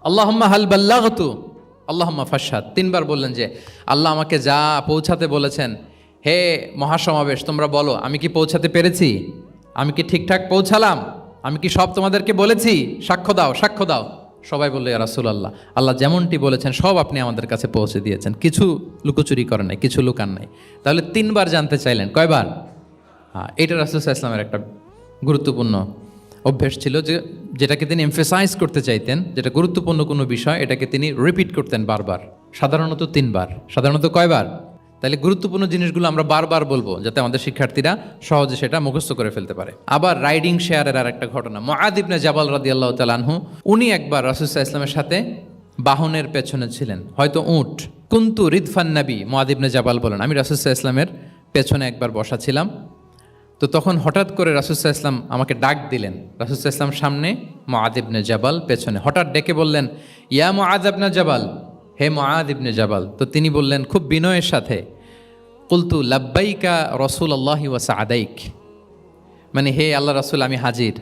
আল্লাহুম্মা হাল বাল্লাগতু, আল্লাহুম্মা ফাশহাদ। 3 বার বললেন যে আল্লাহ আমাকে যা পৌঁছাতে বলেছেন, হে মহাসমাবেশ তোমরা বলো আমি কি পৌঁছাতে পেরেছি? আমি কি ঠিকঠাক পৌঁছালাম? আমি কি সব তোমাদেরকে বলেছি? সাক্ষ্য দাও, সাক্ষ্য দাও। সবাই বললো ইয়া রাসূলুল্লাহ, আল্লাহ যেমনটি বলেছেন সব আপনি আমাদের কাছে পৌঁছে দিয়েছেন, কিছু লুকোচুরি করেন নাই, কিছু লুকান নাই। তাহলে 3 বার জানতে চাইলেন, কয়বার? হ্যাঁ, এটা রাসূলুল্লাহ সাল্লাল্লাহু আলাইহি ওয়াসাল্লামের একটা গুরুত্বপূর্ণ অভ্যেস ছিল, যে যেটাকে তিনি এমফেসাইজ করতে চাইতেন, যেটা গুরুত্বপূর্ণ কোনো বিষয়, এটাকে তিনি রিপিট করতেন বারবার। সাধারণত 3 বার। সাধারণত কয়বার? তাহলে গুরুত্বপূর্ণ জিনিসগুলো আমরা বারবার বলবো, যাতে আমাদের শিক্ষার্থীরা সহজে সেটা মুখস্থ করে ফেলতে পারে। আবার রাইডিং শেয়ারের আর একটা ঘটনা, মুআয ইবনে জাবাল রাদিয়াল্লাহু তাআলা আনহু, উনি একবার রাসূল সাল্লাল্লাহু আলাইহি ওয়াসাল্লামের সাথে বাহনের পেছনে ছিলেন, হয়তো উট। কুনতু রিদফান নবী, মুআয ইবনে জাবাল বলেন, আমি রাসূল সাল্লাল্লাহু আলাইহি ওয়াসাল্লামের পেছনে একবার বসা ছিলাম। তো তখন হঠাৎ করে রাসূল সাল্লাল্লাহু আলাইহি ওয়াসাল্লাম আমাকে ডাক দিলেন। রাসূল সাল্লাল্লাহু আলাইহি ওয়াসাল্লাম সামনে, মুআয ইবনে জাবাল পেছনে। হঠাৎ ডেকে বললেন, ইয়া মুআয ইবনে জাবাল, হে মুআয ইবনে জাবাল। তো তিনি বললেন খুব বিনয়ের সাথে, কুলতু লাব্বাইকা রাসূলুল্লাহি ওয়া সাআদাইক, মানে হে আল্লাহ রাসূল আমি হাজির,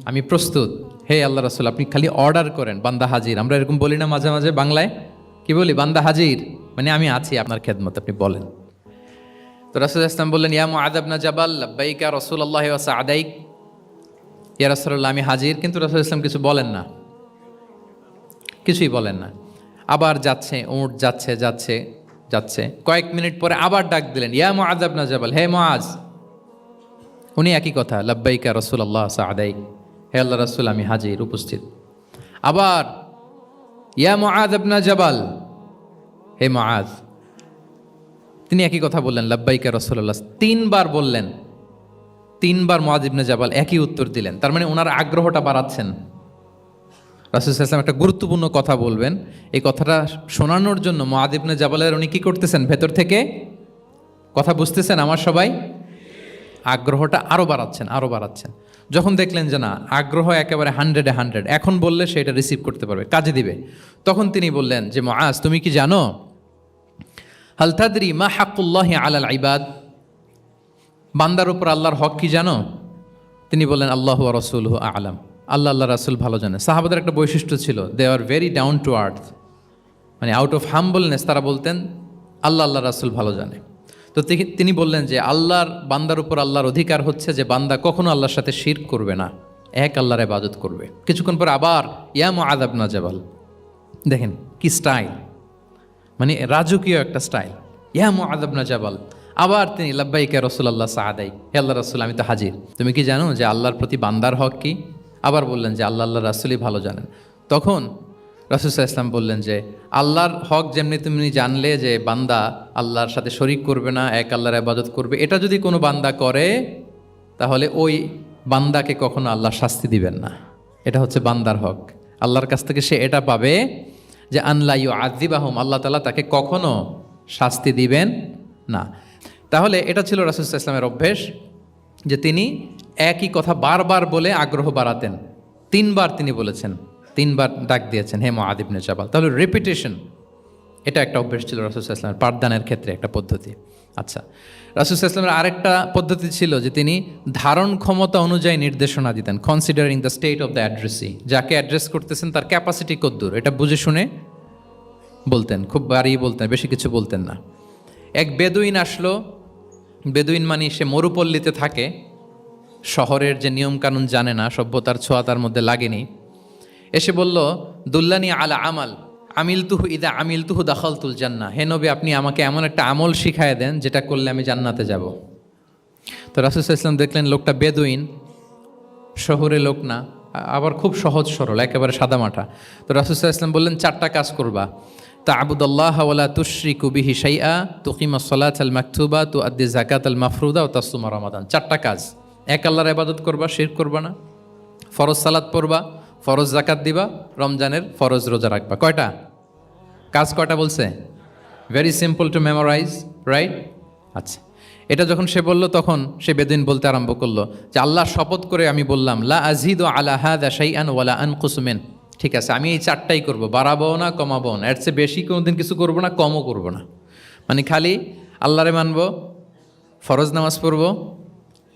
আমি প্রস্তুত। হে আল্লাহ রাসূল আপনি খালি অর্ডার করেন, বান্দা হাজির। আমরা এরকম বলি না মাঝে মাঝে বাংলায়, কি বলি? বান্দা হাজির, মানে আমি আছি আপনার খেদমত, আপনি বলেন। তো রাসূল ইসলাম বললেন, ইয়া মুআয ইবনে জাবাল লাব্বাইকা রাসূলুল্লাহি ওয়া সাআদাইক, ইয়া রাসূলুল্লাহ আমি হাজির। কিন্তু রাসূল ইসলাম কিছু বলেন না, কিছুই বলেন না। আবার যাচ্ছে, উট যাচ্ছে যাচ্ছে যাচ্ছে, কয়েক মিনিট পরে আবার ডাক দিলেন, ইয়া মুআয ইবনে জাবাল, হে মুআয। উনি একই কথা, লাব্বাইকা রাসূলুল্লাহ সাআদাইক, হে আল্লাহ রাসূল আমি হাজির, উপস্থিত। আবার ইয়া মুআয ইবনে জাবাল, হে মুআয। তিনি একই কথা বললেন, লাব্বাইকা রাসূলুল্লাহ। 3 বার বললেন, 3 বার মুআয ইবনে জাবাল একই উত্তর দিলেন। তার মানে ওনার আগ্রহটা বাড়াচ্ছেন। রাসূল সাল্লাল্লাহু আলাইহি ওয়াসাল্লাম একটা গুরুত্বপূর্ণ কথা বলবেন, এই কথাটা শোনানোর জন্য মুআয ইবনে জাবালের উনি কি করতেছেন? ভেতর থেকে কথা বুঝতেছেন আমার সবাই, আগ্রহটা আরও বাড়াচ্ছেন, আরও বাড়াচ্ছেন। যখন দেখলেন যে না, আগ্রহ একেবারে 100-এ 100, এখন বললে সে এটা রিসিভ করতে পারবে, কাজে দিবে, তখন তিনি বললেন যে মুআয তুমি কি জানো, হাল তাদরি মা হাক্কুল্লাহি আলাল ইবাদ, বান্দার উপর আল্লাহর হক কি জানো? তিনি বললেন আল্লাহু ওয়া রাসূলুহু আ'লাম, আল্লাহ রাসূল ভালো জানে। সাহাবাদের একটা বৈশিষ্ট্য ছিল, they are very down to earth, মানে আউট অফ হাম্বলনেস তারা বলতেন আল্লাহ রাসূল ভালো জানে। তো তিনি বললেন যে আল্লাহর, বান্দার উপর আল্লাহর অধিকার হচ্ছে যে বান্দা কখনো আল্লাহর সাথে শিরক করবে না, এক আল্লাহর ইবাদত করবে। কিছুক্ষণ পরে আবার ইয়া মুআয ইবনে জাবাল, দেখেন কি স্টাইল, মানে রাজকীয় একটা স্টাইল, ইয়া মুআয ইবনে জাবাল। আবার তিনি লাব্বাইকা রাসূলুল্লাহ সাআদাইক, হে আল্লাহ রাসূল আমি তো হাজির, তুমি কি জানো যে আল্লাহর প্রতি বান্দার হক কি? আবার বললেন যে আল্লাহ রাসূলই ভালো জানেন। তখন রাসূল সাল্লাল্লাহু আলাইহি ওয়াসাল্লাম বললেন যে আল্লাহর হক যেমনি তুমি জানলে যে বান্দা আল্লাহর সাথে শরীক করবে না, এক আল্লাহর ইবাদত করবে, এটা যদি কোনো বান্দা করে তাহলে ওই বান্দাকে কখনো আল্লাহ শাস্তি দিবেন না। এটা হচ্ছে বান্দার হক, আল্লাহর কাছ থেকে সে এটা পাবে যে আনলা ইউআযিবাহুম, আল্লাহ তাআলা তাকে কখনো শাস্তি দিবেন না। তাহলে এটা ছিল রাসূল সাল্লাল্লাহু আলাইহি ওয়াসাল্লামের অভ্যেস, যে তিনি একই কথা বারবার বলে আগ্রহ বাড়াতেন। 3 বার তিনি বলেছেন, 3 বার ডাক দিয়েছেন, হে মুআয ইবনে জাবাল। তাহলে রিপিটেশন এটা একটা অভ্যেস ছিল রাসূল সাল্লাল্লাহু আলাইহি ওয়াসাল্লামের, পাঠদানের ক্ষেত্রে একটা পদ্ধতি। আচ্ছা, রাসূল সাল্লাল্লাহু আলাইহি ওয়াসাল্লামের আরেকটা পদ্ধতি ছিল যে তিনি ধারণ ক্ষমতা অনুযায়ী নির্দেশনা দিতেন, considering the state of the addressee. যাকে অ্যাড্রেস করতেছেন তার ক্যাপাসিটি কতদূর, এটা বুঝে শুনে বলতেন, খুব বাড়িয়ে বলতেন, বেশি কিছু বলতেন না। এক বেদুইন আসলো, বেদুইন মানে সে মরুপল্লীতে থাকে, শহরের যে নিয়মকানুন জানে না, সভ্যতার ছোঁয়া তার মধ্যে লাগেনি। এসে বলল, দুল্লানি আলা আমাল আমিলতুহু ইদা আমিলতুহু দাখালতুল জান্নাহ। হে নবী, আপনি আমাকে এমন একটা আমল শিখায় দেন যেটা করলে আমি জান্নাতে যাব। তো রাসূল সাল্লাল্লাহু আলাইহি ওয়াসাল্লাম দেখলেন লোকটা বেদুইন, শহরে লোক না, আবার খুব সহজ সরল, একেবারে সাদামাটা। তো রাসূল সাল্লাল্লাহু আলাইহি ওয়াসাল্লাম বললেন, 4টা কাজ করবা। তা'বুদাল্লাহ ওয়ালা তুশরিকু বিহি শাইআ, তুকিমাস সালাতাল মাকতুবা, তুআদ্দি যাকাতাল মাফরুদা ওয়া তাসুমা রমাদান। 4টা কাজ। এক আল্লাহর ইবাদত করবা, শিরক করবা না, ফরজ সালাত পড়বা, ফরজ যাকাত দিবা, রমজানের ফরজ রোজা রাখবা। কয়টা কাজ? কয়টা বলছে? Very simple to memorise, right? আচ্ছা, এটা যখন সে বলল তখন সে বেদুইন বলতে আরম্ভ করলো যে আল্লাহর শপথ করে আমি বললাম, লা আযীদু আলা হাযা শাইআন ওয়ালা আনকুসু মিন। ঠিক আছে, আমি এই 4টাই করব, বাড়াবো না কমাবো না, এর চেয়ে বেশি কোনোদিন কিছু করবো না, কমও করবো না। মানে খালি আল্লাহরে মানবো, ফরজ নামাজ পড়বো,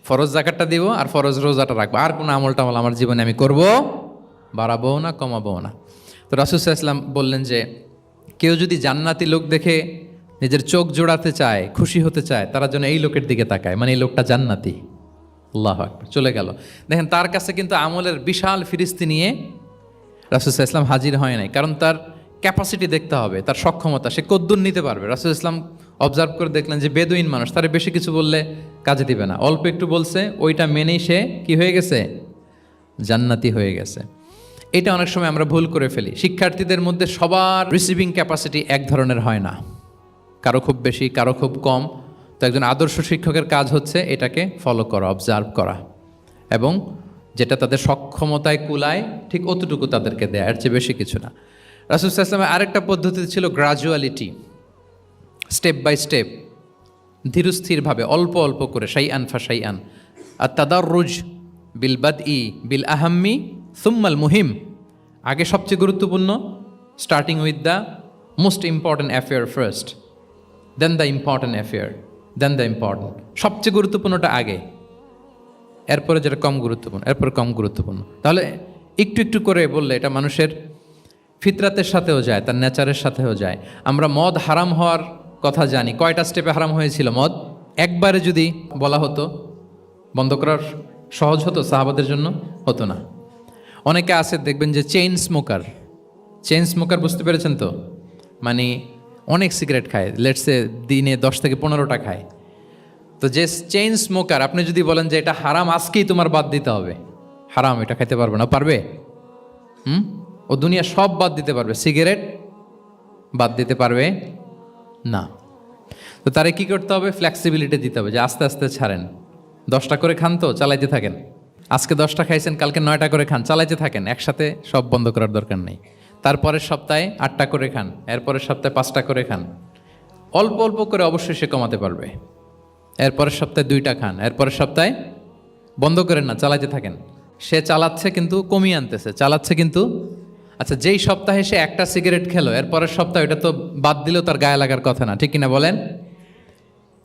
ফরজ যাকাতটা দিব, আর ফরজ রোজাটা রাখবো, আর কোনো আমল টামল আমার জীবনে আমি করব, বাড়াবো না কমাবো না। তো রাসূল সাল্লাল্লাহু আলাইহি ওয়াসাল্লাম বললেন যে কেউ যদি জান্নাতি লোক দেখে নিজের চোখ জোড়াতে চায়, খুশি হতে চায়, তারা যেন এই লোকের দিকে তাকায়, মানে এই লোকটা জান্নাতি। আল্লাহু আকবার, চলে গেল। দেখেন, তার কাছে কিন্তু আমলের বিশাল ফিরিস্তি নিয়ে রাসূল সাল্লাল্লাহু আলাইহি ওয়াসাল্লাম হাজির হয় নাই, কারণ তার ক্যাপাসিটি দেখতে হবে, তার সক্ষমতা, সে কদ্দুর নিতে পারবে। রাসূল সাল্লাল্লাহু আলাইহি ওয়াসাল্লাম অবজার্ভ করে দেখলেন যে বেদুইন মানুষ, তার বেশি কিছু বললে কাজে দিবে না, অল্প একটু বলছে, ওইটা মেনেই সে কি হয়ে গেছে? জান্নাতি হয়ে গেছে। এটা অনেক সময় আমরা ভুল করে ফেলি। শিক্ষার্থীদের মধ্যে সবার রিসিভিং ক্যাপাসিটি এক ধরনের হয় না, কারো খুব বেশি, কারো খুব কম। তো একজন আদর্শ শিক্ষকের কাজ হচ্ছে এটাকে ফলো করা, অবজার্ভ করা, এবং যেটা তাদের সক্ষমতায় কুলায় ঠিক অতটুকু তাদেরকে দেয়, এর চেয়ে বেশি কিছু না। রাসূল সাল্লাল্লাহু আলাইহি ওয়াসাল্লামের আরেকটা পদ্ধতি ছিল গ্রাজুয়ালিটি, স্টেপ বাই স্টেপ, ধীরস্থিরভাবে, অল্প অল্প করে, শাইআন ফা শাইআন। আর তাদাররুজ বিল বাদই বিল আহাম্মি সুম্মাল মুহিম। আগে সবচেয়ে গুরুত্বপূর্ণ, starting with the most important affair first, then the important affair, then the important. সবচেয়ে গুরুত্বপূর্ণটা আগে, এরপরে যেটা কম গুরুত্বপূর্ণ, এরপরে কম গুরুত্বপূর্ণ। তাহলে একটু একটু করে বললে এটা মানুষের ফিতরাতের সাথেও যায়, তার নেচারের সাথেও যায়। আমরা মদ হারাম হওয়ার কথা জানি, কয়টা স্টেপে হারাম হয়েছিল মদ? একবারে যদি বলা হতো বন্ধ করার সহজ হতো সাহাবাদের জন্য? হতো না। অনেকে আছে দেখবেন যে চেইন স্মোকার, চেইন স্মোকার বুঝতে পেরেছেন তো? মানে অনেক সিগারেট খায়, লেটসে দিনে 10 থেকে 15টা খায়। তো যে চেইন স্মোকার, আপনি যদি বলেন যে এটা হারাম, আজকেই তোমার বাদ দিতে হবে, হারাম, এটা খাইতে পারবে না, পারবে? ও দুনিয়া সব বাদ দিতে পারবে, সিগারেট বাদ দিতে পারবে না। তো তারে কি করতে হবে? ফ্লেক্সিবিলিটি দিতে হবে, যে আস্তে আস্তে ছাড়েন। 10টা করে খান তো চালাইতে থাকেন, আজকে 10টা খাইছেন, কালকে 9টা করে খান, চালাইতে থাকেন, একসাথে সব বন্ধ করার দরকার নেই। তারপরের সপ্তাহে 8টা করে খান, এরপরের সপ্তাহে 5টা করে খান, অল্প অল্প করে অবশ্যই সে কমাতে পারবে। এরপরের সপ্তাহে 2টা খান, এরপরের সপ্তাহে বন্ধ করেন না, চালাইতে থাকেন। সে চালাচ্ছে কিন্তু কমিয়ে আনতেছে, চালাচ্ছে কিন্তু। আচ্ছা, যেই সপ্তাহে সে 1টা সিগারেট খেলো, এরপরের সপ্তাহে এটা তো বাদ দিলেও তার গায়ে লাগার কথা না, ঠিক কিনা বলেন?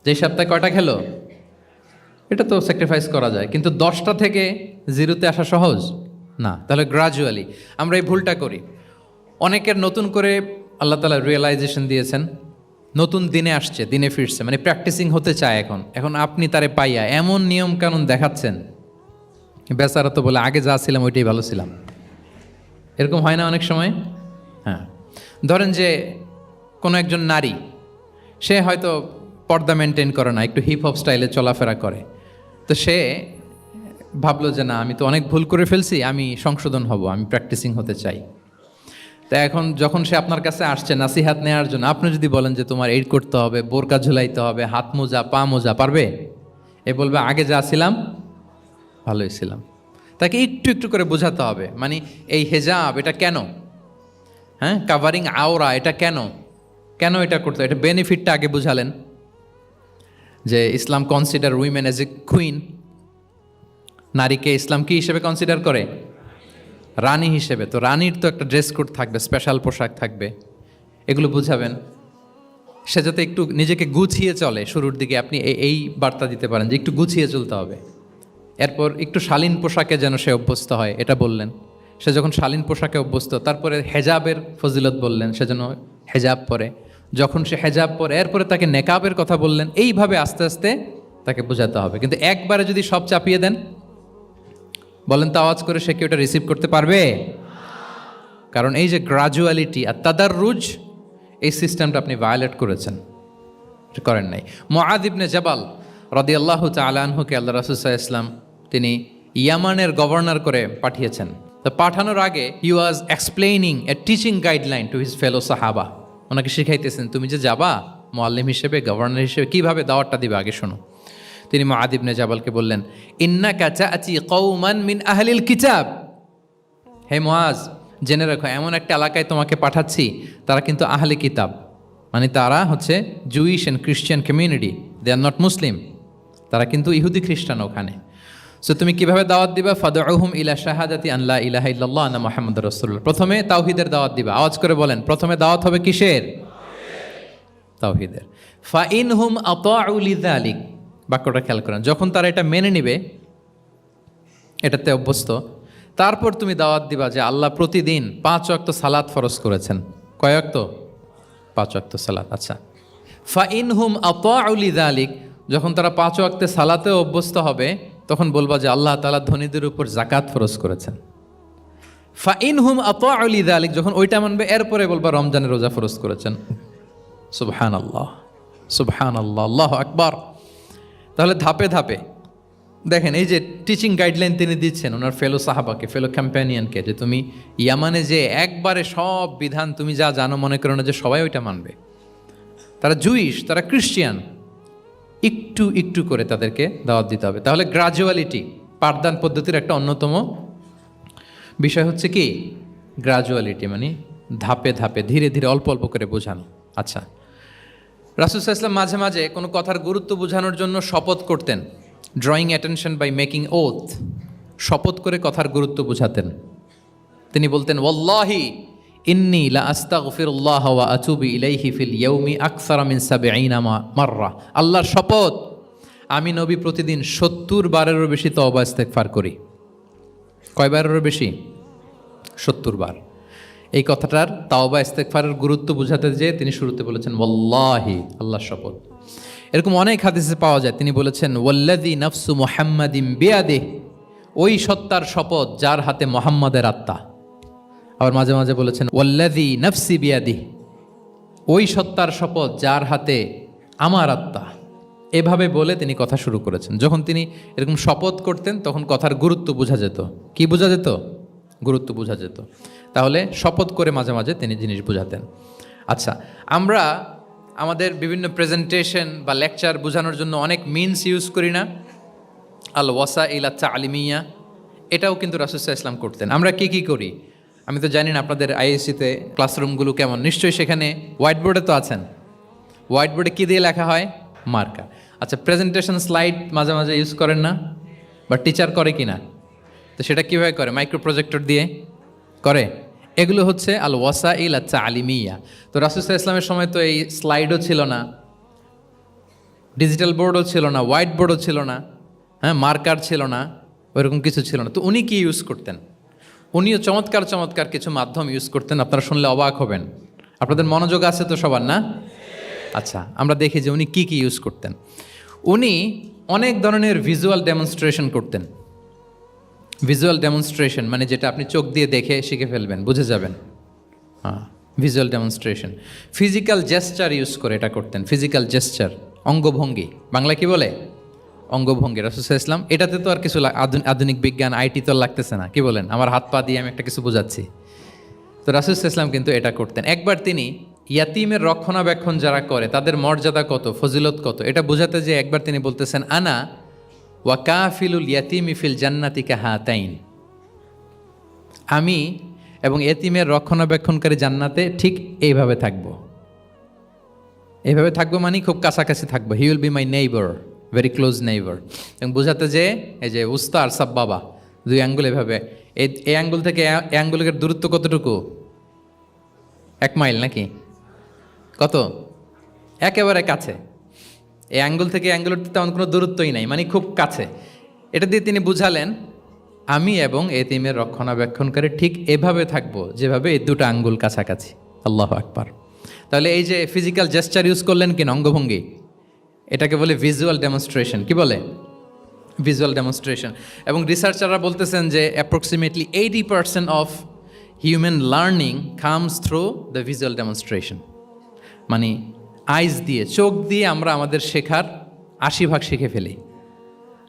যেই সপ্তাহে কয়টা খেলো, এটা তো স্যাক্রিফাইস করা যায়, কিন্তু 10টা থেকে 0তে আসা সহজ না। তাহলে গ্রাজুয়ালি আমরা এই ভুলটা করি। অনেকের নতুন করে আল্লাহ তাআলা রিয়েলাইজেশন দিয়েছেন, নতুন দিনে আসছে, দিনে ফিরছে, মানে প্র্যাকটিসিং হতে চায়। এখন আপনি তারে পাইয়া এমন নিয়ম কানুন দেখাচ্ছেন, বেচারা তো বলে আগে যা ছিলাম ওইটাই ভালো ছিলাম। এরকম হয় না অনেক সময়? হ্যাঁ, ধরেন যে কোনো একজন নারী, সে হয়তো পর্দা মেনটেন করে না, একটু হিপ হপ স্টাইলে চলাফেরা করে। তো সে ভাবলো যে না, আমি তো অনেক ভুল করে ফেলছি, আমি সংশোধন হব, আমি প্র্যাকটিসিং হতে চাই। তা এখন যখন সে আপনার কাছে আসছে নাসিহাত নেওয়ার জন্য, আপনি যদি বলেন যে তোমার এই করতে হবে, বোরকা ঝুলাইতে হবে, হাত মোজা, পা মোজা, পারবে? এ বলবে আগে যা ছিলাম ভালোই ছিলাম। তাকে একটু একটু করে বোঝাতে হবে, মানে এই হেজাব এটা কেন, হ্যাঁ, কাভারিং আওরা এটা কেন, কেন এটা করতে, এটা বেনিফিটটা আগে বুঝালেন যে Islam consider women as a queen, নারীকে ইসলাম কি হিসেবে কনসিডার করে? রানী হিসেবে। তো রানীর তো একটা ড্রেস কোড থাকবে, স্পেশাল পোশাক থাকবে, এগুলো বুঝাবেন। সে যাতে একটু নিজেকে গুছিয়ে চলে, শুরুর দিকে আপনি এই বার্তা দিতে পারেন যে একটু গুছিয়ে চলতে হবে। এরপর একটু শালীন পোশাকে যেন সে অভ্যস্ত হয়, এটা বললেন। সে যখন শালীন পোশাকে অভ্যস্ত, তারপরে হেজাবের ফজিলত বললেন, সে যেন হেজাব পরে। যখন সে হেজাব পরে, এরপরে তাকে নেকাবের কথা বললেন। এইভাবে আস্তে আস্তে তাকে বোঝাতে হবে। কিন্তু একবারে যদি সব চাপিয়ে দেন, বলেন তো আওয়াজ করে, সে কি ওটা রিসিভ করতে পারবে? কারণ এই যে গ্রাজুয়ালিটি আর তাদাররুজ, এই সিস্টেমটা আপনি ভায়োলেট করেছেন, করেন নাই। মুআয ইবনে জাবাল রাদিয়াল্লাহু তাআলা আনহুকে আল্লাহ রাসূল সাল্লাল্লাহু আলাইহি ওয়াসাল্লাম তিনি ইয়ামানের গভর্নর করে পাঠিয়েছেন। তো পাঠানোর আগে he was explaining a teaching guideline to his fellow সাহাবা। ওনাকে শিখাইতেছেন, তুমি যে যাবা মুআল্লিম হিসেবে, গভর্নর হিসেবে, কিভাবে দাওয়াতটা দিবে আগে শোনো। তিনি মুআয ইবনে জাবালকে বললেন, ইন্নাকা তা'তি কওমান মিন আহলিল কিতাব। হে মুআয, জেনে রাখো, এমন একটা এলাকায় তোমাকে পাঠাচ্ছি, তারা কিন্তু আহলে কিতাব, মানে তারা হচ্ছে Jewish and Christian community, they are not Muslim, তারা কিন্তু ইহুদি খ্রিস্টান ওখানে। সো তুমি কিভাবে দাওয়াত দিবা? ফাদউহুম ইলা শাহাদাতি আন লা ইলাহা ইল্লাল্লাহ আন্না মুহাম্মাদুর রাসূলুল্লাহ। প্রথমে তাওহীদের দাওয়াত দিবা। আওয়াজ করে বলেন, প্রথমে দাওয়াত হবে কিসের? তাওহীদের। ফাইনহুম আতাউ লিযালিক, বাক্যটা খেয়াল করেন। যখন তারা এটা মেনে নিবে, এটাতে অভ্যস্ত, তারপর তুমি দাওয়াত দিবা যে আল্লাহ প্রতিদিন 5 ওয়াক্ত সালাত ফরজ করেছেন। কয় ওয়াক্ত? 5 ওয়াক্ত সালাত। আচ্ছা, ফাইনহুম আতাউ লিযালিক, যখন তারা 5 ওয়াক্তে সালাতে অভ্যস্ত হবে, তখন বলবা যে আল্লাহ তাআলা ধনীদের উপর যাকাত ফরজ করেছেন। ফাইনহুম আতাউ লিযালিক, যখন ওইটা মানবে, এরপরে বলবা রমজানের রোজা ফরজ করেছেন। সুবহানাল্লাহ, সুবহানাল্লাহ, আল্লাহু আকবার। তাহলে ধাপে ধাপে দেখেন, এই যে টিচিং গাইডলাইন তিনি দিচ্ছেন ওনার ফেলো সাহাবাকে, ফেলো ক্যাম্পেনিয়নকে, যে তুমি ইয়ামানে যে একবারে সব বিধান তুমি যা জানো, মনে করো না যে সবাই ওইটা মানবে। তারা জুইশ, তারা ক্রিশ্চিয়ান, একটু একটু করে তাদেরকে দাওয়াত দিতে হবে। তাহলে গ্রাজুয়ালিটি, পাঠদান পদ্ধতির একটা অন্যতম বিষয় হচ্ছে কি? গ্রাজুয়ালিটি, মানে ধাপে ধাপে, ধীরে ধীরে, অল্প অল্প করে বোঝানো। আচ্ছা, রাসূল সাল্লাল্লাহু আলাইহি ওয়াসাল্লাম মাঝে মাঝে কোনো কথার গুরুত্ব বোঝানোর জন্য শপথ করতেন। Drawing attention by making oath, শপথ করে কথার গুরুত্ব বোঝাতেন। তিনি বলতেন, ওয়াল্লাহি ইন্নী লা আস্তাগফিরুল্লাহ ওয়া আতুবু ইলাইহি ফিল ইয়াউমি আকসারা মিন ৭০ মাররা। আল্লাহর শপথ, আমি নবী প্রতিদিন ৭০ বারেরও বেশি তওবা ইস্তেগফার করি। কয়বারেরও বেশি? ৭০ বার। এই কথাটার তাওবা ইস্তেগফারের গুরুত্ব বোঝাতে যেয়ে তিনি শুরুতে বলেছেন ওয়াল্লাহি, আল্লাহর শপথ। এরকম অনেক হাদিসে পাওয়া যায়, তিনি বলেছেন ওয়াল্লাযী নাফসু মুহাম্মাদিন বিয়াদিহি, ওই সত্তার শপথ যার হাতে মুহাম্মাদের আত্মা। আবার মাঝে মাঝে বলেছেন ওয়াল্লাযী নাফসি বিয়াদিহি, ওই সত্তার শপথ যার হাতে আমার আত্মা। এভাবে বলে তিনি কথা শুরু করেছেন। যখন তিনি এরকম শপথ করতেন, তখন কথার গুরুত্ব বোঝা যেত। কি বোঝা যেত? গুরুত্ব বোঝা যেত। তাহলে শপথ করে মাঝে মাঝে তিনি জিনিস বোঝাতেন। আচ্ছা, আমরা আমাদের বিভিন্ন প্রেজেন্টেশন বা লেকচার বোঝানোর জন্য অনেক মিনস ইউজ করি না? আল ওয়াসাইল তালিমিয়া, এটাও কিন্তু রাসূল সাল্লাল্লাহু আলাইহি ওয়াসাল্লাম করতেন। আমরা কি কি করি? আমি তো জানি না আপনাদের আইএসসিতে ক্লাসরুমগুলো কেমন, নিশ্চয়ই সেখানে হোয়াইট বোর্ডে তো আছেন। হোয়াইট বোর্ডে কী দিয়ে লেখা হয়? মার্কার। আচ্ছা, প্রেজেন্টেশন স্লাইড মাঝে মাঝে ইউজ করেন না? বা টিচার করে কি না? তো সেটা কীভাবে করে? মাইক্রো প্রজেক্টর দিয়ে করে। এগুলো হচ্ছে আল ওয়াসাইল তালিমিয়া। তো রাসূল সাল্লাল্লাহু আলাইহি ওয়াসাল্লামের সময় তো এই স্লাইডও ছিল না, ডিজিটাল বোর্ডও ছিল না, হোয়াইট বোর্ডও ছিল না, হ্যাঁ, মার্কার ছিল না, ওইরকম কিছু ছিল না। তো উনি কি ইউজ করতেন? উনিও চমৎকার চমৎকার কিছু মাধ্যম ইউজ করতেন, আপনারা শুনলে অবাক হবেন। আপনাদের মনোযোগ আছে তো সবার, না? আচ্ছা, আমরা দেখি যে উনি কি কি ইউজ করতেন। উনি অনেক ধরনের ভিজুয়াল ডেমনস্ট্রেশন করতেন। ভিজুয়াল ডেমনস্ট্রেশন মানে যেটা আপনি চোখ দিয়ে দেখে শিখে ফেলবেন, বুঝে যাবেন। হ্যাঁ, visual demonstration. Physical gesture use করে এটা করতেন। ফিজিক্যাল জেস্চার, অঙ্গভঙ্গি, বাংলা কি বলে? অঙ্গভঙ্গি। রাসূল সাল্লাল্লাহু আলাইহি ওয়াসাল্লাম, এটাতে তো আর কিছু আধুনিক বিজ্ঞান, আইটি তো লাগতেছে না, কি বলেন? আমার হাত পা দিয়ে আমি একটা কিছু বোঝাচ্ছি। তো রাসূল সাল্লাল্লাহু আলাইহি ওয়াসাল্লাম কিন্তু এটা করতেন। একবার তিনি ইয়াতিমের রক্ষণাবেক্ষণ যারা করে তাদের মর্যাদা কত, ফজিলত কত, এটা বোঝাতে যে একবার তিনি বলতেছেন, আনা ওয়া কাফিলুল ইয়াতিমি ফিল জান্নাতি কাহাতাইন, আমি এবং এতিমের রক্ষণাবেক্ষণকারী জান্নাতে ঠিক এইভাবে থাকব। এইভাবে থাকবো মানে খুব কাছাকাছি থাকবো, he will be my neighbour, very close neighbour. এবং বোঝাতে যে এই যে উস্তা আর সাব্বাবা দুই আঙ্গুল এভাবে, এই আঙ্গুল থেকে এই আঙ্গুলের দূরত্ব কতটুকু? 1 মাইল নাকি কত? একেবারে কাছে। এই আঙ্গুল থেকে আঙ্গুলের তেমন কোনো দূরত্বই নাই, মানে খুব কাছে। এটা দিয়ে তিনি বুঝালেন আমি এবং এতিমের রক্ষণাবেক্ষণকারী ঠিক এভাবে থাকবো যেভাবে এই দুটো আঙ্গুল কাছাকাছি। আল্লাহু আকবার। তাহলে এই যে ফিজিক্যাল জেস্টার ইউজ করলেন কিনা, অঙ্গভঙ্গি, এটাকে বলে ভিজুয়াল ডেমনস্ট্রেশন। কি বলে? Visual demonstration. এবং রিসার্চাররা বলতেছেন যে approximately 80% of human learning comes through the visual demonstration. মানে আইজ দিয়ে, চোখ দিয়ে আমরা আমাদের শেখার 80% শিখে ফেলি।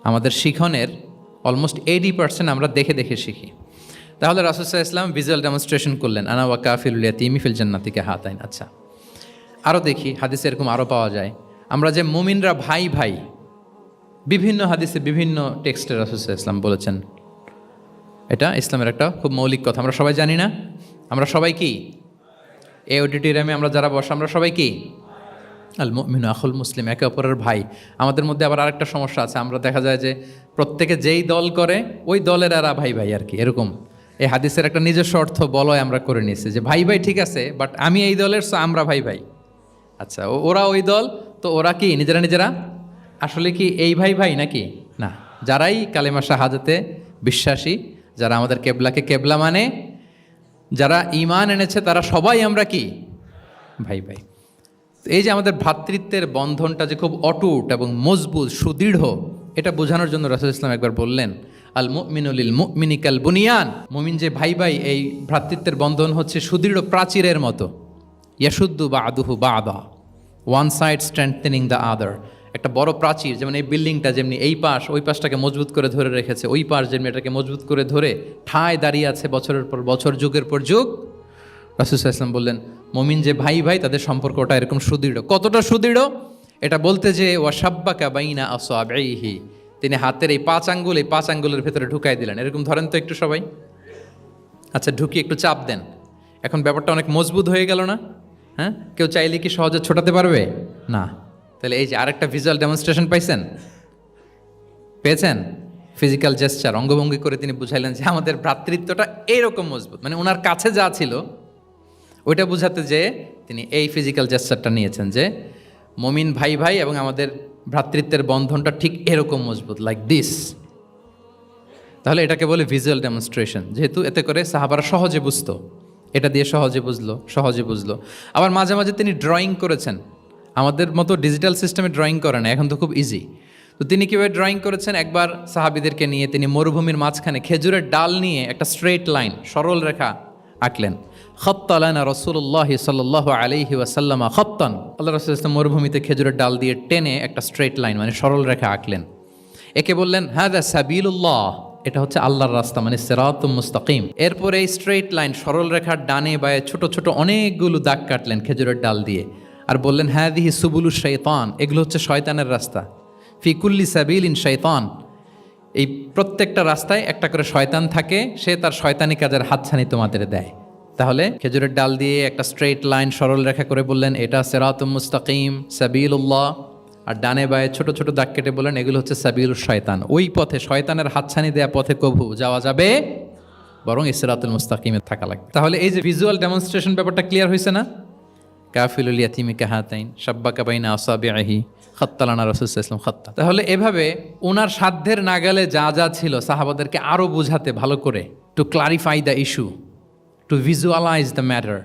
আমাদের শিখনের অলমোস্ট 80% আমরা দেখে দেখে শিখি। তাহলে রাসূল সাল্লাল্লাহু আলাইহি ওয়াসাল্লাম ভিজুয়াল ডেমনস্ট্রেশন করলেন, আনা ওয়া কাফিলুল ইয়াতীমি ফিল জান্নাতিকা হাতাইন। আচ্ছা, আরও দেখি হাদিসে এরকম আরও পাওয়া যায়। আমরা যে মুমিনরা ভাই ভাই, বিভিন্ন হাদিসে বিভিন্ন টেক্সটে রাসূল সাল্লাল্লাহু আলাইহি ওয়াসাল্লাম বলেছেন। এটা ইসলামের একটা খুব মৌলিক কথা, আমরা সবাই জানি না? আমরা সবাই কি এই অডিটোরিয়ামে আমরা যারা বসে আমরা সবাই কি? আল মুমিনু আখুল মুসলিম, একে অপরের ভাই। আমাদের মধ্যে আবার আরেকটা সমস্যা আছে, আমরা দেখা যায় যে প্রত্যেকে যেই দল করে ওই দলের এরা ভাই ভাই আর কি, এরকম। এই হাদিসের একটা নিজস্ব অর্থ বলয় আমরা করে নিয়েছি যে ভাই ভাই ঠিক আছে, বাট আমি এই দলের, সো আমরা ভাই ভাই। আচ্ছা, ওরা ওই দল, তো ওরা কি নিজেরা নিজেরা আসলে কি এই ভাই ভাই নাকি? না, যারাই কালেমা শাহাদাতে বিশ্বাসী, যারা আমাদের কেবলাকে কেবলা মানে, যারা ঈমান এনেছে, তারা সবাই আমরা কি ভাই ভাই। এই যে আমাদের ভ্রাতৃত্বের বন্ধনটা যে খুব অটুট এবং মজবুত সুদৃঢ়, এটা বোঝানোর জন্য রাসূল ইসলাম একবার বললেন আল মুমিনু লিল মুমিনি কাল বুনিয়ান। মুমিন যে ভাই ভাই, এই ভ্রাতৃত্বের বন্ধন হচ্ছে সুদৃঢ় প্রাচীরের মতো। ইয়াশুদ্দু বা'দুহু বা'দা, one side strengthening the other. একটা বড় প্রাচীর, যেমন এই বিল্ডিংটা যেমনি এই পাশ ওই পাশটাকে মজবুত করে ধরে রেখেছে, ওই পাশ যেমনি এটাকে মজবুত করে ধরে ঠায় দাঁড়িয়ে আছে বছরের পর বছর, যুগের পর যুগ। রাসূল সাল্লাল্লাহু আলাইহি ওয়াসাল্লাম বললেন মুমিন যে ভাই ভাই, তাদের সম্পর্কটা এরকম সুদৃঢ়। কতটা সুদৃঢ়? এটা বলতে যে ওয়াশাব্বাকা বাইনা আসওয়াবিহি, তিনি হাতের এই 5 আঙ্গুল, এই 5 আঙ্গুলের ভেতরে ঢুকাই দিলেন। এরকম ধরেন তো একটু সবাই। আচ্ছা, ঢুকিয়ে একটু চাপ দেন, এখন ব্যাপারটা অনেক মজবুত হয়ে গেল না? হ্যাঁ, কেউ চাইলে কি সহজে ছোটাতে পারবে? না। তাহলে এই যে আরেকটা ভিজুয়াল ডেমনস্ট্রেশন পাইছেন, পেয়েছেন? ফিজিক্যাল জেস্চার, অঙ্গভঙ্গি করে তিনি বুঝাইলেন যে আমাদের ভ্রাতৃত্বটা এইরকম মজবুত। মানে ওনার কাছে যা ছিল ওইটা বুঝাতে যে তিনি এই ফিজিক্যাল জেস্চারটা নিয়েছেন যে মুমিন ভাই ভাই এবং আমাদের ভ্রাতৃত্বের বন্ধনটা ঠিক এরকম মজবুত, লাইক দিস। তাহলে এটাকে বলে ভিজুয়াল ডেমনস্ট্রেশন, যেহেতু এতে করে সাহাবারা সহজে বুঝতো, এটা দিয়ে সহজে বুঝলো। আবার মাঝে মাঝে তিনি ড্রয়িং করেছেন, আমাদের মতো ডিজিটাল সিস্টেমে ড্রয়িং করে না, এখন তো খুব ইজি। তো তিনি কীভাবে ড্রয়িং করেছেন, একবার সাহাবিদেরকে নিয়ে তিনি মরুভূমির মাঝখানে খেজুরের ডাল নিয়ে একটা স্ট্রেট লাইন, সরল রেখা আঁকলেন। খাত্তা লানা রাসূলুল্লাহ সাল্লাল্লাহু আলাইহি ওয়াসাল্লাম খাত্তান, আল্লাহ রাসূল সাল্লাল্লাহু আলাইহি ওয়াসাল্লাম মরুভূমিতে খেজুরের ডাল দিয়ে টেনে একটা স্ট্রেট লাইন, মানে সরল রেখা আঁকলেন। একে বললেন হাযা সাবিলুল্লাহ, এটা হচ্ছে আল্লাহর রাস্তা, মানে সিরাতুম মুস্তাকিম। এরপরে এই স্ট্রেট লাইন, সরল রেখার ডানে বায়ে ছোট ছোট অনেকগুলো দাগ কাটলেন খেজুরের ডাল দিয়ে, আর বললেন হাযিহি সুবুলুশ শাইতান, এগুলো হচ্ছে শয়তানের রাস্তা। ফি কুল্লি সাবিলিন শাইতান, এই প্রত্যেকটা রাস্তায় একটা করে শয়তান থাকে, সে তার শয়তানি কাজের হাতছানি তোমাদের দেয়। তাহলে খেজুরের ডাল দিয়ে একটা স্ট্রেট লাইন, সরল রেখা করে বললেন এটা সিরাতুম মুস্তাকিম সাবিলুল্লাহ, আর ডানে বায়ে ছোট ছোট দাগ কেটে বললেন এগুলো হচ্ছে সাবিলুশ শয়তান। ওই পথে, শয়তানের হাতছানি দেয়া পথে কবু যাওয়া যাবে, বরং সিরাতুল মুস্তাকিমে থাকা লাগবে। তাহলে এই যে ভিজুয়াল ডেমনস্ট্রেশন ব্যাপারটা ক্লিয়ার হয়েছে না? কাফিলুল ইয়াতীমি কাহাতাইন শাব্বাকা বাইনা আসাবিহি খাত্তা লানা রাসূল সাল্লাল্লাহু আলাইহি ওয়াসাল্লাম খাত্তা। তাহলে এভাবে ওনার সাধ্যের নাগালে যা যা ছিল সাহাবাদেরকে আরও বুঝাতে, ভালো করে to clarify the issue, to visualise the matter,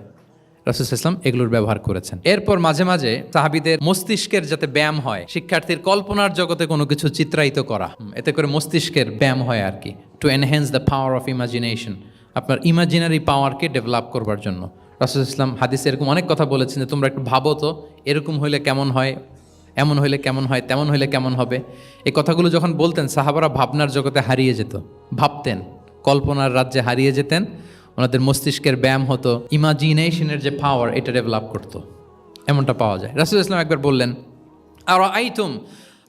রাসূল সাল্লাল্লাহু আলাইহি ওয়াসাল্লাম এগুলোর ব্যবহার করেছেন। এরপর মাঝে মাঝে সাহাবীদের মস্তিষ্কের যাতে ব্যায়াম হয়, শিক্ষার্থীর কল্পনার জগতে কোনো কিছু চিত্রায়িত করা, এতে করে মস্তিষ্কের ব্যায়াম হয় আর কি, to enhance the power of imagination, আপনার ইমাজিনারি পাওয়ারকে ডেভেলপ করবার জন্য। রাসূল সাল্লাল্লাহু আলাইহি ওয়াসাল্লাম হাদিসে এরকম অনেক কথা বলেছেন যে তোমরা একটু ভাবো তো, এরকম হইলে কেমন হয়, এমন হইলে কেমন হয়, তেমন হইলে কেমন হবে। এই কথাগুলো যখন বলতেন সাহাবারা ভাবনার জগতে হারিয়ে যেত, ভাবতেন, কল্পনার রাজ্যে হারিয়ে যেতেন, ওনাদের মস্তিষ্কের ব্যায়াম হতো, ইমাজিনেশনের যে পাওয়ার এটা ডেভেলপ করতো, এমনটা পাওয়া যায়। রাসূল সাল্লাল্লাহু আলাইহি ওয়াসাল্লাম একবার বললেন আরাআইতুম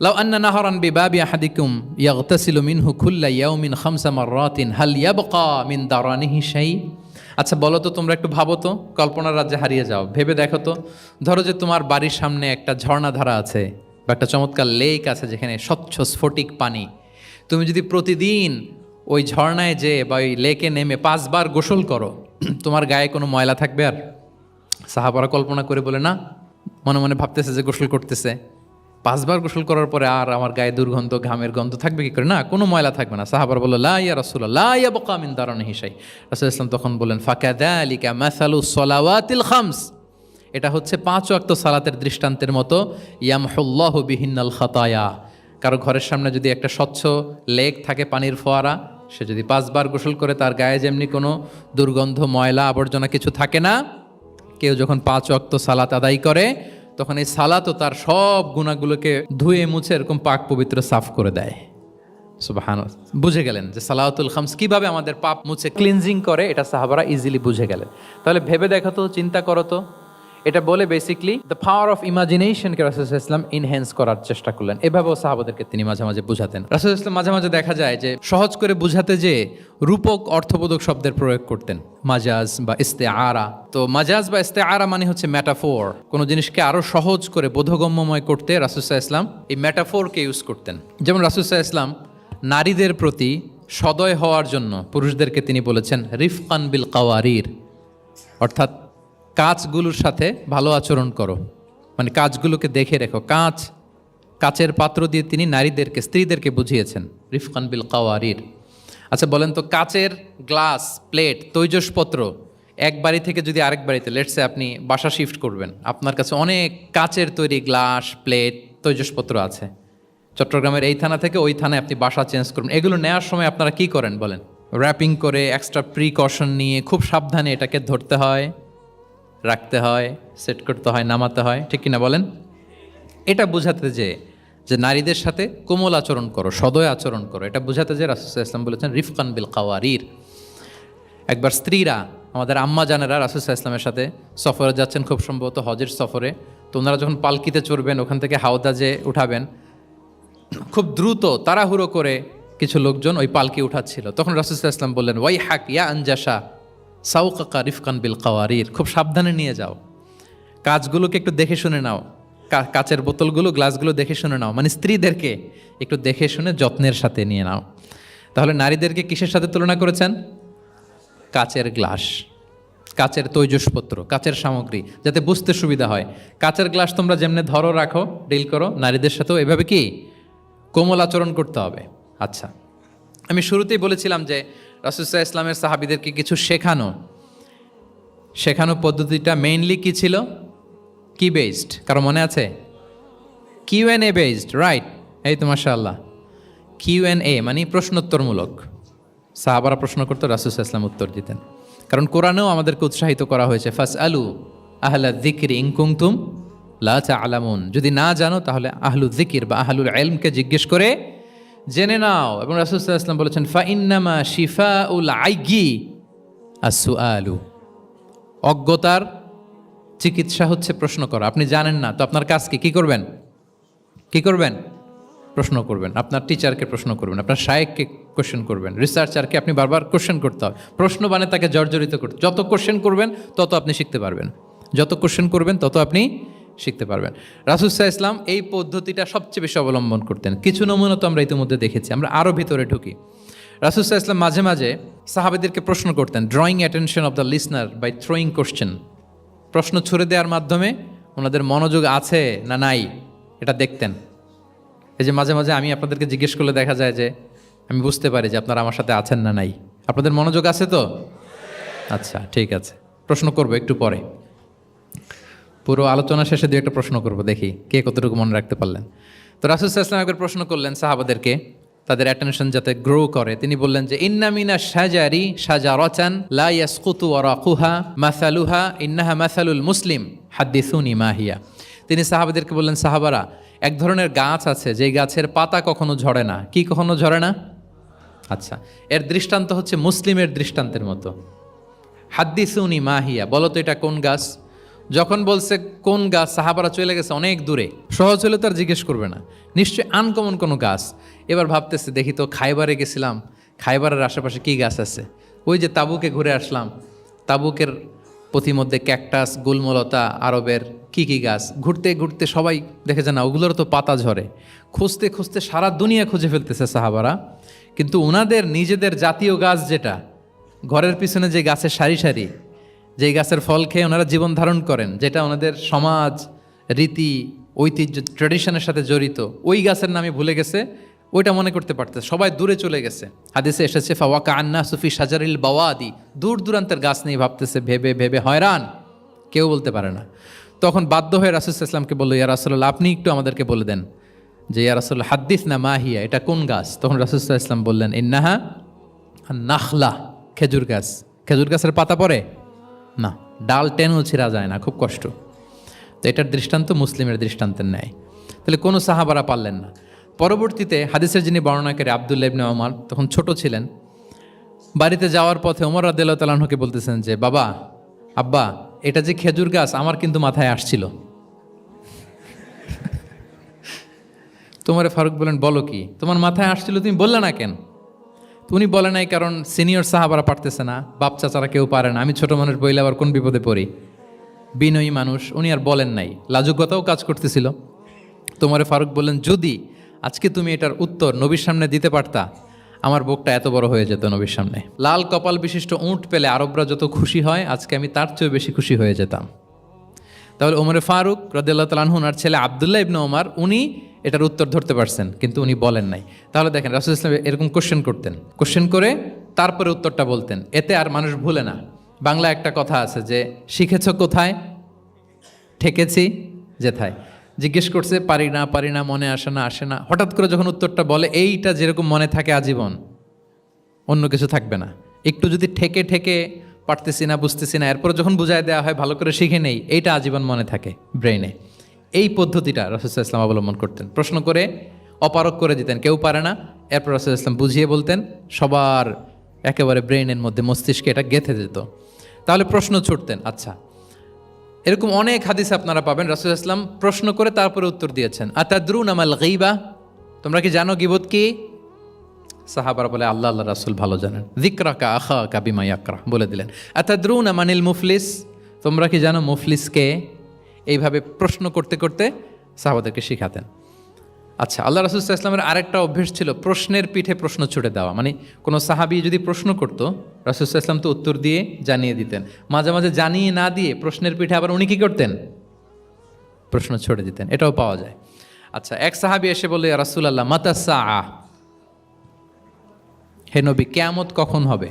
লাউ আন্না নাহরান বিবাবি আহাদিকুম ইয়াগতাসিলু মিনহু কুল্লা ইয়াউমিন খামসা মাররাতিন হাল ইয়াবকা মিন দারানিহি শাই। আচ্ছা বলো তো, তোমরা একটু ভাবো তো, কল্পনার রাজ্যে হারিয়ে যাও, ভেবে দেখো তো, ধরো যে তোমার বাড়ির সামনে একটা ঝর্ণাধারা আছে বা একটা চমৎকার লেক আছে যেখানে স্বচ্ছ স্ফটিক পানি। তুমি যদি প্রতিদিন ওই ঝর্ণায় যে বা ওই লেকে নেমে 5 বার গোসল করো, তোমার গায়ে কোনো ময়লা থাকবে আর? সাহাবারা কল্পনা করে বলে না, মনে মনে ভাবতেছে যে গোসল করতেছে, 5 বার গোসল করার পরে আর আমার গায়ে দুর্গন্ধ ঘামের গন্ধ থাকবে কি করে? না, কোনো ময়লা থাকবে না। সাহাবারা বলল লা ইয়া রাসূলুল্লাহ লা ইয়াবকা মিন দারানিহি শাই। রাসূল ইসলাম তখন বললেন ফাকাযালিকা মাসালু সলাওয়াতিল খামস, এটা হচ্ছে 5 ওয়াক্ত সালাতের দৃষ্টান্তের মতো। ইয়ামহুল্লাহু বিহিন্নাল খাতায়া, কারো ঘরের সামনে যদি একটা স্বচ্ছ লেক থাকে, পানির ফোয়ারা, সে যদি 5 বার গোসল করে তার গায়ে যেমনি কোনো দুর্গন্ধ ময়লা আবর্জনা কিছু থাকে না, কেউ যখন 5 ওয়াক্ত সালাত আদায় করে তখন এই সালাতও তার সব গুনাহগুলোকে ধুয়ে মুছে এরকম পাক পবিত্র সাফ করে দেয়। সুবহানাল্লাহ। বুঝে গেলেন যে সালাওয়াতুল খামস কিভাবে আমাদের পাপ মুছে ক্লিনজিং করে, এটা সাহাবারা ইজিলি বুঝে গেলেন। তাহলে ভেবে দেখো তো, চিন্তা করো তো, এটা বলে বেসিকলি দ্য পাওয়ার অফ ইমাজিনেশনকে রাসূলুল্লাহ ইসলাম ইনহ্যান্স করার চেষ্টা করলেন। এভাবেও সাহাবাদেরকে তিনি মাঝে মাঝে বুঝাতেন। রাসূলুল্লাহ ইসলাম মাঝে মাঝে দেখা যায় যে সহজ করে বুঝাতে যে রূপক অর্থবোধক শব্দের প্রয়োগ করতেন, মাজাজ বা ইস্তেআরা। তো মাজাজ বা ইস্তেআরা মানে হচ্ছে মেটাফোর। কোনো জিনিসকে আরো সহজ করে বোধগম্যময় করতে রাসূলুল্লাহ ইসলাম এই মেটাফোরকে ইউজ করতেন। যেমন রাসূলুল্লাহ ইসলাম নারীদের প্রতি সদয় হওয়ার জন্য পুরুষদেরকে তিনি বলেছেন রিফকান বিল কাওয়ারির, অর্থাৎ কাঁচগুলোর সাথে ভালো আচরণ করো, মানে কাঁচগুলোকে দেখে রেখো। কাচের পাত্র দিয়ে তিনি নারীদেরকে, স্ত্রীদেরকে বুঝিয়েছেন রিফকান বিল কাওয়ারির। আচ্ছা বলেন তো, কাচের গ্লাস, প্লেট, তৈজসপত্র এক বাড়ি থেকে যদি আরেক বাড়িতে, লেটসে আপনি বাসা শিফট করবেন, আপনার কাছে অনেক কাচের তৈরি গ্লাস, প্লেট, তৈজসপত্র আছে। চট্টগ্রামের এই থানা থেকে ওই থানায় আপনি বাসা চেঞ্জ করবেন, এগুলো নেওয়ার সময় আপনারা কি করেন বলেন? র্যাপিং করে, এক্সট্রা প্রিকশন নিয়ে খুব সাবধানে এটাকে ধরতে হয়, রাখতে হয়, সেট করতে হয়, নামাতে হয়, ঠিক কিনা বলেন? এটা বোঝাতে যে নারীদের সাথে কোমল আচরণ করো, সদয় আচরণ করো, এটা বোঝাতে যে রাসূলুল্লাহ ইসলাম বলেছেন রিফকান বিল কাওয়ারির। একবার স্ত্রীরা, আমাদের আম্মা জানেরা রাসূলুল্লাহ ইসলামের সাথে সফরে যাচ্ছেন, খুব সম্ভবত হজের সফরে। তো ওনারা যখন পালকিতে চড়বেন, ওখান থেকে হাওদাজে উঠাবেন, খুব দ্রুত তাড়াহুড়ো করে কিছু লোকজন ওই পালকি উঠাচ্ছিল। তখন রাসূলুল্লাহ ইসলাম বললেন ওয়াই হাক ইয়া আনজাসা সাউকাকা রিফকান বিল কাওয়ারির, খুব সাবধানে নিয়ে যাও, কাজগুলোকে একটু দেখে শুনে নাও, কাচের বোতলগুলো, গ্লাসগুলো দেখে শুনে নাও, মানে স্ত্রীদেরকে একটু দেখে শুনে যত্নের সাথে নিয়ে নাও। তাহলে নারীদেরকে কিসের সাথে তুলনা করেছেন? কাচের গ্লাস, কাচের তৈজসপত্র, কাচের সামগ্রী, যাতে বুঝতে সুবিধা হয়। কাচের গ্লাস তোমরা যেমনি ধরো, রাখো, ডিল করো, নারীদের সাথেও এভাবে কি কোমল আচরণ করতে হবে। আচ্ছা, আমি শুরুতেই বলেছিলাম যে রাসূলুল্লাহ ইসলামের সাহাবীদেরকে কিছু শেখানো পদ্ধতিটা মেইনলি কি ছিল? কি বেসড? কারো মনে আছে? QnA based, right? এই তো মাশাআল্লাহ, কিউএনএ মানে প্রশ্নোত্তরমূলক। সাহাবারা প্রশ্ন করতো, রাসূলুল্লাহ ইসলাম উত্তর দিতেন। কারণ কোরআনেও আমাদেরকে উৎসাহিত করা হয়েছে ফাসআলু আহলা যিকরি ইন কুনতুম লা তা'লামুন, যদি না জানো তাহলে আহলু যিকির বা আহলুল ইলমকে জিজ্ঞেস করে জেনে নাও। এবং রাসূলুল্লাহ সাল্লাল্লাহু আলাইহি ওয়াসাল্লাম বলেছেন ফাইন্নামা শিফাউল আইয়ি আস-সুআলু, অজ্ঞতার চিকিৎসা হচ্ছে প্রশ্ন করা। আপনি জানেন না তো আপনার কাজ কি করবেন? প্রশ্ন করবেন। আপনার টিচারকে প্রশ্ন করবেন, আপনার শায়েখকে কোশ্চেন করবেন, রিসার্চারকে আপনি বারবার কোশ্চেন করতে হবে। প্রশ্ন মানে তাকে জর্জরিত করতে, যত কোশ্চেন করবেন তত আপনি শিখতে পারবেন, যত কোশ্চেন করবেন তত আপনি শিখতে পারবেন। রাসূলুল্লাহ সাল্লাল্লাহু আলাইহি ওয়াসাল্লাম এই পদ্ধতিটা সবচেয়ে বেশি অবলম্বন করতেন। কিছু নমুনা তো আমরা ইতিমধ্যে দেখেছি। আমরা আরও ভিতরে ঢুকি। রাসূলুল্লাহ সাল্লাল্লাহু আলাইহি ওয়াসাল্লাম মাঝে মাঝে সাহাবাদেরকে প্রশ্ন করতেন, drawing attention of the listener by throwing question. প্রশ্ন ছুড়ে দেওয়ার মাধ্যমে ওনাদের মনোযোগ আছে না নাই এটা দেখতেন। এই যে মাঝে মাঝে আমি আপনাদেরকে জিজ্ঞেস করলে দেখা যায় যে আমি বুঝতে পারি যে আপনারা আমার সাথে আছেন না নাই। আপনাদের মনোযোগ আছে তো? আচ্ছা, ঠিক আছে, প্রশ্ন করবো একটু পরে। পুরো আলোচনা শেষে দুই একটা প্রশ্ন করবো, দেখি কে কতটুকু মনে রাখতে পারলেন। তো রাসূলুল্লাহ সাল্লাল্লাহু আলাইহি ওয়াসাল্লাম একবার প্রশ্ন করলেন সাহাবাদেরকে, তাদের অ্যাটেনশন যাতে গ্রো করে। তিনি বললেন যে ইন্না মিনা শাজারি শাজারাতান লা ইয়াসকুতু ওয়ারাকুহা মাসালুহা ইন্নাহা মাসালুল মুসলিম হাদ্দিসুনি মা হিয়া। তিনি সাহাবাদেরকে বললেন, সাহাবারা, এক ধরনের গাছ আছে যে গাছের পাতা কখনো ঝরে না। কি কখনো ঝরে না? আচ্ছা, এর দৃষ্টান্ত হচ্ছে মুসলিমের দৃষ্টান্তের মতো। হাদ্দিসুনি মা হিয়া, বলো তো এটা কোন গাছ? যখন বলছে কোন গাছ, সাহাবারা চলে গেছে অনেক দূরে। সহজ হলে তো আর জিজ্ঞেস করবে না, নিশ্চয়ই আনকমন কোনো গাছ। এবার ভাবতেছে, দেখি তো খাইবারে গেছিলাম, খাইবারের আশেপাশে কি গাছ আছে। ওই যে তাবুকে ঘুরে আসলাম, তাবুকের পথিমধ্যে ক্যাকটাস, গুলমলতা, আরবের কি গাছ, ঘুরতে ঘুরতে সবাই দেখেছে না ওগুলোর তো পাতা ঝরে, খুঁজতে খুঁজতে সারা দুনিয়া খুঁজে ফেলতেছে সাহাবারা, কিন্তু ওনাদের নিজেদের জাতীয় গাছ যেটা ঘরের পিছনে যে গাছের সারি সারি, যেই গাছের ফল খেয়ে ওনারা জীবন ধারণ করেন, যেটা ওনাদের সমাজ রীতি ঐতিহ্য ট্র্যাডিশনের সাথে জড়িত, ওই গাছের নামে ভুলে গেছে, ওইটা মনে করতে পারতেছে, সবাই দূরে চলে গেছে। হাদিসে এসেছে ফাওয়াকা আন্না সুফি সাজারিল বাওয়াদি, দূর দূরান্তের গাছ নিয়ে ভাবতেছে, ভেবে ভেবে হয়রান, কেউ বলতে পারে না। তখন বাধ্য হয়ে রাসূল সাল্লাল্লাহু আলাইহি ওয়াসাল্লামকে বলল, ইয়া রাসূলুল্লাহ আপনি একটু আমাদেরকে বলে দেন যে ইয়া রাসূলুল্লাহ হাদ্দিস না মাহিয়া, এটা কোন গাছ? তখন রাসূল সাল্লাল্লাহু আলাইহি ওয়াসাল্লাম বললেন ইন্নাহা নাখলা, খেজুর গাছ। খেজুর গাছের পাতা পড়ে না, ডাল টেনেও ছিঁড়া যায় না, খুব কষ্ট। তো এটার দৃষ্টান্ত মুসলিমের দৃষ্টান্তের ন্যায়। তাহলে কোনো সাহাবারা পারলেন না। পরবর্তীতে হাদিসের যিনি বর্ণনাকারী আব্দুল্লাহ ইবনে ওমর তখন ছোট ছিলেন, বাড়িতে যাওয়ার পথে ওমর রাদিয়াল্লাহু তাআলা আনহুকে বলতেছেন যে বাবা, আব্বা, এটা যে খেজুর গাছ আমার কিন্তু মাথায় আসছিল। তোমারে ফারুক বলেন বলো কি, তোমার মাথায় আসছিল, তুমি বললে না কেন? উনি বলে নাই কারণ সিনিয়র সাহাবারা পারতেছে না, বাপ চাচারা কেউ পারে না, আমি ছোট মানুষ বইলে আবার কোন বিপদে পড়ি, বিনয়ী মানুষ, উনি আর বলেন নাই, লাজুকতাও কাজ করতেছিল। তোমারে ফারুক বললেন যদি আজকে তুমি এটার উত্তর নবীর সামনে দিতে পারতা, আমার বুকটা এত বড় হয়ে যেত নবীর সামনে। লাল কপাল বিশিষ্ট উঁট পেলে আরবরা যত খুশি হয়, আজকে আমি তার চেয়েও বেশি খুশি হয়ে যেতাম। তাহলে ওমরে ফারুক রাদিয়াল্লাহু তাআলা আনহু ওনার ছেলে আব্দুল্লাহ ইবনে ওমর, উনি এটার উত্তর ধরতে পারছেন, কিন্তু উনি বলেন নাই। তাহলে দেখেন রাসূল সাল্লাল্লাহু আলাইহি ওয়াসাল্লাম এরকম কোশ্চেন করতেন, কোশ্চেন করে তারপরে উত্তরটা বলতেন, এতে আর মানুষ ভুলে না। বাংলা একটা কথা আছে যে শিখেছ কোথায়, ঠেকেছি যেথায়। জিজ্ঞেস করছে পারি না, মনে আসে না, হঠাৎ করে যখন উত্তরটা বলে, এইটা যেরকম মনে থাকে আজীবন, অন্য কিছু থাকবে না। একটু যদি ঠেকে ঠেকে পারতেছি না, বুঝতেছি না, এরপর যখন বুঝায় দেওয়া হয় ভালো করে শিখে নেই, এইটা আজীবন মনে থাকে ব্রেইনে। এই পদ্ধতিটা রাসূল সাল্লাল্লাহু আলাইহি ওয়াসাল্লাম অবলম্বন করতেন। প্রশ্ন করে অপারক করে দিতেন, কেউ পারে না, এরপর রাসূল সাল্লাল্লাহু আলাইহি ওয়াসাল্লাম বুঝিয়ে বলতেন, সবার একেবারে ব্রেইনের মধ্যে, মস্তিষ্কে এটা গেঁথে যেত। তাহলে প্রশ্ন ছুটতেন। আচ্ছা, এরকম অনেক হাদিস আপনারা পাবেন রাসূল সাল্লাল্লাহু আলাইহি ওয়াসাল্লাম প্রশ্ন করে তারপরে উত্তর দিয়েছেন। আতাদরুনা মাল গীবা, তোমরা কি জানো গীবত কি? সাহাবারা বলে আল্লাহ রাসূল ভালো জানেন। যিকরাকা আখাকা বিমা ইয়াকরাহ, বলে দিলেন। আতাদরুনা মানিল মুফলিস, তোমরা কি জানো মুফলিস কে? এইভাবে প্রশ্ন করতে করতে সাহাবাদেরকে শিখাতেন। আচ্ছা, আল্লাহ রাসূল সাল্লাল্লাহু আলাইহি ওয়াসাল্লামের আরেকটা অভ্যেস ছিল প্রশ্নের পিঠে প্রশ্ন ছুড়ে দেওয়া। মানে কোনো সাহাবী যদি প্রশ্ন করতো, রাসূল সাল্লাল্লাহু আলাইহি ওয়াসাল্লাম তো উত্তর দিয়ে জানিয়ে দিতেন। মাঝে মাঝে জানিয়ে না দিয়ে প্রশ্নের পিঠে আবার উনি কি করতেন? প্রশ্ন ছুড়ে দিতেন, এটাও পাওয়া যায়। আচ্ছা, এক সাহাবী এসে বলল, ইয়া রাসূলুল্লাহ মাতা সাআ, হে নবী কিয়ামত কখন হবে?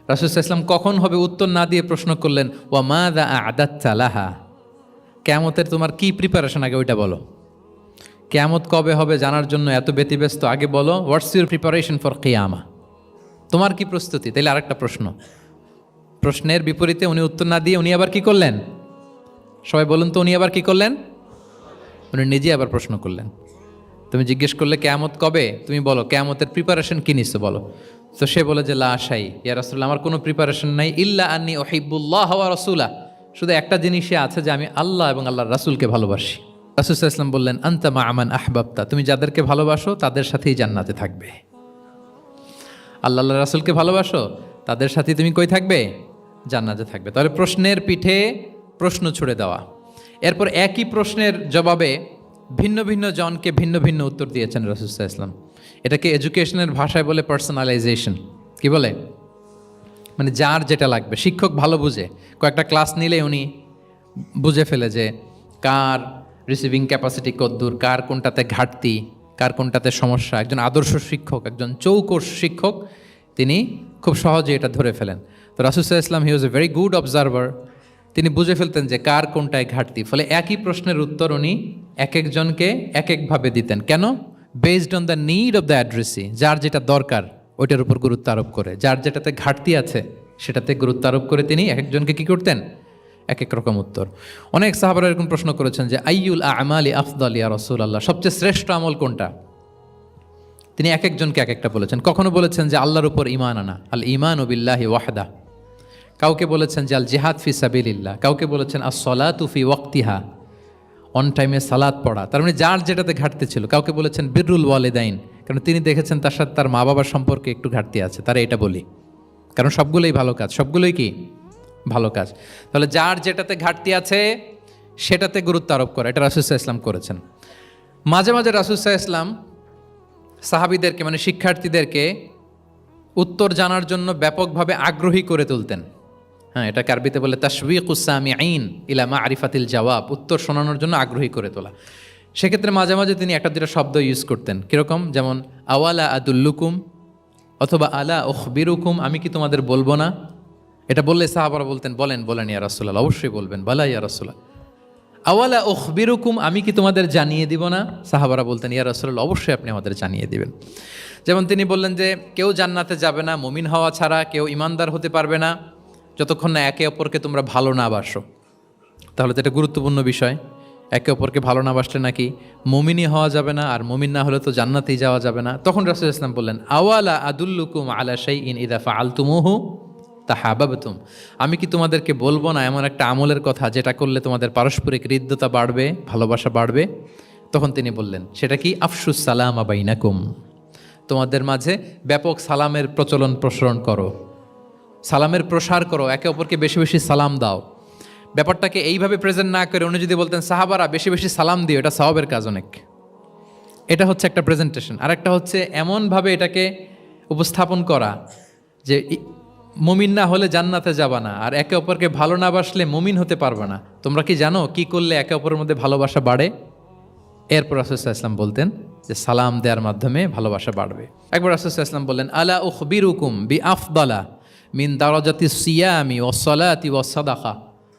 রাসূল সাল্লাল্লাহু আলাইহি ওয়াসাল্লাম কখন হবে উত্তর না দিয়ে প্রশ্ন করলেন, ওয়া মাযা আ'দাততা লাহা, কিয়ামতের তোমার কি প্রিপারেশন আগে ওইটা বলো। কিয়ামত কবে হবে জানার জন্য এত ব্যতিব্যস্ত, আগে বলো হোয়াটস ইউর প্রিপারেশন ফর কিয়ামা, তোমার কি প্রস্তুতি। তাইলে আরেকটা প্রশ্ন, প্রশ্নের বিপরীতে উনি উত্তর না দিয়ে উনি আবার কি করলেন? সবাই বলুন তো, উনি আবার কি করলেন? উনি নিজে আবার প্রশ্ন করলেন। তুমি জিজ্ঞেস করলে কিয়ামত কবে, তুমি বলো কিয়ামতের প্রিপারেশন কি নিচ্ছ বলো। তো সে বলে যে লা শাই ইয়া রাসূলুল্লাহ, আমার কোনো প্রিপারেশন নাই, ইল্লা আন্নী উহিব্বুল্লাহ ওয়া রাসূলা, শুধু একটা জিনিসই আছে যে আমি আল্লাহ এবং আল্লাহর রাসূলকে ভালোবাসি। রাসূল সাল্লাল্লাহু আলাইহি ওয়াসাল্লাম বললেন, আনতা মা আমান আহবাবতা, তুমি যাদেরকে ভালোবাসো তাদের সাথেই জান্নাতে থাকবে। আল্লাহ আল্লাহর রাসূলকে ভালোবাসো, তাদের সাথে তুমি কই থাকবে? জান্নাতে থাকবে। তাহলে প্রশ্নের পিঠে প্রশ্ন ছুড়ে দেওয়া। এরপর একই প্রশ্নের জবাবে ভিন্ন ভিন্ন জনকে ভিন্ন ভিন্ন উত্তর দিয়েছেন রাসূল সাল্লাল্লাহু আলাইহি ওয়াসাল্লাম। এটাকে এডুকেশনের ভাষায় বলে পার্সোনালাইজেশন। কি বলে? মানে যার যেটা লাগবে। শিক্ষক ভালো বুঝে, কয়েকটা ক্লাস নিলে উনি বুঝে ফেলে যে কার রিসিভিং ক্যাপাসিটি কতদূর, কার কোনটাতে ঘাটতি, কার কোনটাতে সমস্যা। একজন আদর্শ শিক্ষক, একজন চৌকস শিক্ষক, তিনি খুব সহজে এটা ধরে ফেলেন। তো রাসূল সাল্লাল্লাহু আলাইহি ওয়াসাল্লাম হি was a very good observer. তিনি বুঝে ফেলতেন যে কার কোনটায় ঘাটতি, ফলে একই প্রশ্নের উত্তর উনি এক একজনকে এক একভাবে দিতেন। কেন? Based on the need of the addressee, যার যেটা দরকার ওইটার উপর গুরুত্ব আরোপ করে, যার যেটাতে ঘাটতি আছে সেটাতে গুরুত্ব আরোপ করে তিনি এক একজনকে কী করতেন? এক এক রকম উত্তর। অনেক সাহাবারা এরকম প্রশ্ন করেছেন যে আইয়ুল আমালি আফদাল ইয়া রাসূলুল্লাহ, সবচেয়ে শ্রেষ্ঠ আমল কোনটা? তিনি এক একজনকে এক একটা বলেছেন। কখনো বলেছেন যে আল্লাহর উপর ঈমান আনা, আল ঈমানু বিল্লাহি ওয়াহদা। কাউকে বলেছেন যে আল জিহাদ ফি সাবিলিল্লাহ, কাউকে বলেছেন আস-সালাতু ফি ওয়াক্তিহা, অন টাইমে সালাত পড়া। তার মানে যার যেটাতে ঘাটতি ছিল। কাউকে বলেছেন বিররুল ওয়ালিদাইন, কারণ তিনি দেখেছেন তার সাথে তার মা বাবার সম্পর্কে একটু ঘাটতি আছে, তারা এটা বলি। কারণ সবগুলোই ভালো কাজ, সবগুলোই কি ভালো কাজ। তাহলে যার যেটাতে ঘাটতি আছে সেটাতে গুরুত্ব আরোপ করা, এটা রাসূল সাল্লাল্লাহু আলাইহি ওয়াসাল্লাম করেছেন। মাঝে মাঝে রাসূল সাল্লাল্লাহু আলাইহি ওয়াসাল্লাম সাহাবীদেরকে মানে শিক্ষার্থীদেরকে উত্তর জানার জন্য ব্যাপকভাবে আগ্রহী করে তুলতেন। হ্যাঁ, এটাকে আরবিতে বলে তাশবিকুস সামিঈন ইলা মারিফাতিল জাওয়াব, উত্তর শোনানোর জন্য আগ্রহী করে তোলা। সেক্ষেত্রে মাঝে মাঝে তিনি একটা দুটো শব্দ ইউজ করতেন, কীরকম, যেমন আওয়ালা আদুল্লুকুম অথবা আলা উখবিরুকুম, আমি কি তোমাদের বলবো না। এটা বললে সাহাবারা বলতেন বলেন বলেন ইয়া রাসূলুল্লাহ, অবশ্যই বলবেন, বালা ইয়া রাসূলুল্লাহ। আওয়ালা উখবিরুকুম, আমি কি তোমাদের জানিয়ে দিব না। সাহাবারা বলতেন ইয়া রাসূলুল্লাহ, অবশ্যই আপনি আমাদের জানিয়ে দিবেন। যেমন তিনি বললেন যে কেউ জান্নাতে যাবে না মুমিন হওয়া ছাড়া, কেউ ইমানদার হতে পারবে না যতক্ষণ না একে অপরকে তোমরা ভালো না বাসো। তাহলে তো এটা গুরুত্বপূর্ণ বিষয়, একে অপরকে ভালো না বাসলে নাকি মুমিনই হওয়া যাবে না, আর মুমিন না হলে তো জান্নাতেই যাওয়া যাবে না। তখন রাসূল সাল্লাল্লাহু আলাইহি ওয়াসাল্লাম বললেন আওয়ালা আদুল্লুকুম আলা শাইইন ইযা ফাআলতুমুহু তাহাবাবতুম, আমি কি তোমাদেরকে বলবো না এমন একটা আমলের কথা যেটা করলে তোমাদের পারস্পরিক হৃদ্যতা বাড়বে, ভালোবাসা বাড়বে। তখন তিনি বললেন সেটা কি, আফশুস সালামা বাইনাকুম, তোমাদের মাঝে ব্যাপক সালামের প্রসারণ করো, সালামের প্রসার করো, একে অপরকে বেশি বেশি সালাম দাও। ব্যাপারটাকে এইভাবে প্রেজেন্ট না করে উনি যদি বলতেন সাহাবারা বেশি বেশি সালাম দিও, এটা সওয়াবের কাজ অনেক। এটা হচ্ছে একটা প্রেজেন্টেশন। আর একটা হচ্ছে এমনভাবে এটাকে উপস্থাপন করা যে মুমিন না হলে জান্নাতে যাবা না, আর একে অপরকে ভালো না বাসলে মুমিন হতে পারবে না। তোমরা কি জানো কি করলে একে অপরের মধ্যে ভালোবাসা বাড়ে? এরপর রাসূল সাল্লাল্লাহু আলাইহি ওয়াসাল্লাম বলতেন যে সালাম দেওয়ার মাধ্যমে ভালোবাসা বাড়বে। একবার রাসূল সাল্লাল্লাহু আলাইহি ওয়াসাল্লাম বললেন আলা উখবিরুকুম বিআফদালা মিন দারাজাতিস সিয়ামি ওয়াস সালাতি ওয়াস সাদাকা,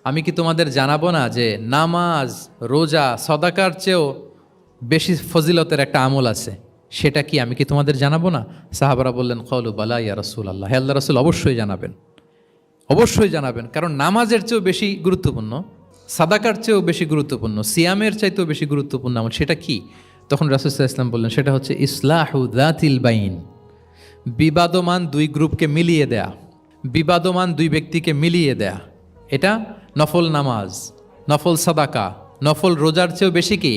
আমি কি তোমাদের জানাবো না যে নামাজ, রোজা, সাদাকার চেয়েও বেশি ফজিলতের একটা আমল আছে, সেটা কি আমি কি তোমাদের জানাবো না? সাহাবারা বললেন ক্বালু বালা ইয়া রাসূলুল্লাহ, হে আল্লাহর রাসূল অবশ্যই জানাবেন, অবশ্যই জানাবেন। কারণ নামাজের চেয়েও বেশি গুরুত্বপূর্ণ, সাদাকার চেয়েও বেশি গুরুত্বপূর্ণ, সিয়ামের চাইতেও বেশি গুরুত্বপূর্ণ আমল, সেটা কি? তখন রাসূল সাল্লাল্লাহু আলাইহি ওয়াসাল্লাম বললেন সেটা হচ্ছে ইসলাহু যাতিল বাইন, বিবাদমান দুই গ্রুপকে মিলিয়ে দেয়া, বিবাদমান দুই ব্যক্তিকে মিলিয়ে দেয়া। এটা নফল নামাজ, নফল সাদাকা, নফল রোজার চেয়েও বেশি কি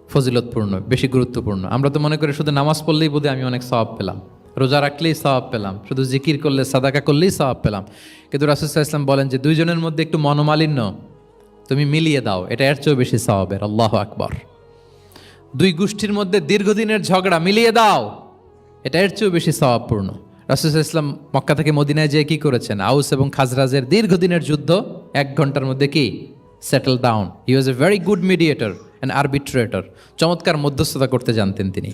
ফজিলতপূর্ণ, বেশি গুরুত্বপূর্ণ। আমরা তো মনে করি শুধু নামাজ পড়লেই বোধহয় আমি অনেক সওয়াব পেলাম, রোজা রাখলেই সওয়াব পেলাম, শুধু জিকির করলে সাদাকা করলেই সওয়াব পেলাম। কিন্তু রাসূল সাল্লাল্লাহু আলাইহি ওয়াসাল্লাম বলেন যে দুইজনের মধ্যে একটু মনোমালিন্য তুমি মিলিয়ে দাও, এটা এর চেয়েও বেশি সওয়াবের। আল্লাহু আকবার। দুই গোষ্ঠীর মধ্যে দীর্ঘদিনের ঝগড়া মিলিয়ে দাও, এটা এর চেয়েও বেশি সওয়াবপূর্ণ। রাসূল সাল্লাল্লাহু আলাইহি ওয়াসাল্লাম মক্কা থেকে মদিনায় যেয়ে কি করেছেন? আউস এবং খাজরাজের দীর্ঘদিনের যুদ্ধ 1 ঘন্টার মধ্যে কি settle down. He was a very good mediator and arbitrator, চমৎকার মধ্যস্থতা করতে জানতেন তিনি।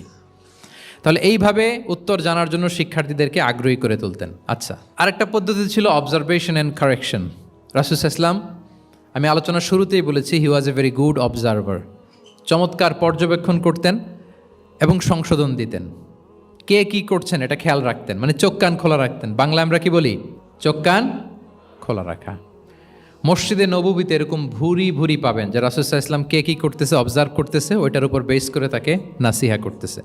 তাহলে এইভাবে উত্তর জানার জন্য শিক্ষার্থীদেরকে আগ্রহী করে তুলতেন। আচ্ছা, আরেকটা পদ্ধতি ছিল অবজারভেশন অ্যান্ড কারেকশন। রাসূল সাল্লাল্লাহু আলাইহি ওয়াসাল্লাম, আমি আলোচনার শুরুতেই বলেছি, হি was a very good observer, চমৎকার পর্যবেক্ষণ করতেন এবং সংশোধন দিতেন। কে কি করছেন এটা খেয়াল রাখতেন, মানে চোখ কান খোলা রাখতেন। বাংলা আমরা কি বলি? চোখ কান খোলা রাখা। মসজিদে নববীতে এরকম ভুরি ভুরি পাবেন যে রাসূল সাল্লাল্লাহু আলাইহি ওয়াসাল্লাম কে কি করতেছে অবজার্ভ করতেছে, ওইটার উপর বেস করে তাকে নাসিহা করতেছে।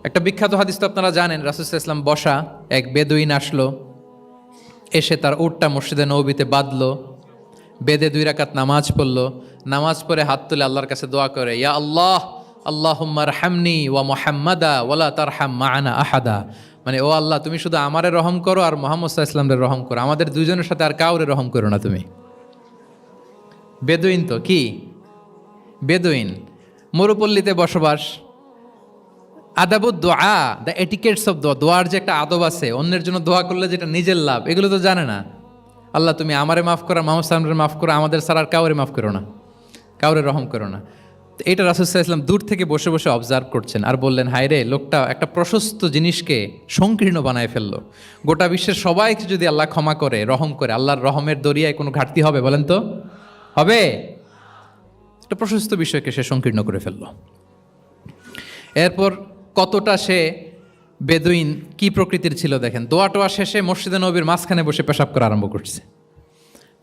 একটা বিখ্যাত হাদিস তো আপনারা জানেন, রাসূল সাল্লাল্লাহু আলাইহি ওয়াসাল্লাম বসা, এক বেদুইন আসলো, এসে তার উটটা মসজিদে নববীতে বাঁধলো, বেদে 2 রাকাত নামাজ পড়লো, নামাজ পড়ে হাত তুলে আল্লাহর কাছে দোয়া করে, ইয়া আল্লাহ আল্লাহুম্মা আরহামনি ওয়া মুহাম্মাদা ওয়ালা তারহাম মা'ানা আহাদা, মানে ও আল্লাহ তুমি শুধু আমারে রহম করো আর মুহাম্মদ সাল্লাল্লাহু আলাইহি ওয়াসাল্লামের রহম করো, আমাদের দুইজনের সাথে আর কাউরে রহম করো না তুমি। বেদুইন তো কি, বেদুইন মরুপল্লীতে বসবাস। আদাবুদ দোয়া, দ্য এটিকেটস অফ দোয়া, দোয়ার যে একটা আদব আছে, অন্যের জন্য দোয়া করলে যেটা নিজের লাভ, এগুলো তো জানে না। আল্লাহ তুমি আমারে মাফ করো, মুহাম্মদ সাল্লাল্লাহু আলাইহি ওয়াসাল্লামকে মাফ করো, আমাদের ছাড়া আর কাউরে মাফ করো না, কাউরে রহম করো না। তো এটা রাসূল সাল্লাল্লাহু আলাইহি ওয়াসাল্লাম দূর থেকে বসে বসে অবজার্ভ করছেন আর বললেন, হায় রে, লোকটা একটা প্রশস্ত জিনিসকে সংকীর্ণ বানায় ফেললো। গোটা বিশ্বের সবাইকে যদি আল্লাহ ক্ষমা করে, রহম করে, আল্লাহর রহমের দরিয়ায় কোনো ঘাটতি হবে বলেন তো? হবে? একটা প্রশস্ত বিষয়কে সে সংকীর্ণ করে ফেললো। এরপর কতটা সে বেদুইন কি প্রকৃতির ছিল দেখেন, দোয়া টোয়া শেষে মসজিদে নববীর মাঝখানে বসে পেশাব করা আরম্ভ করছে।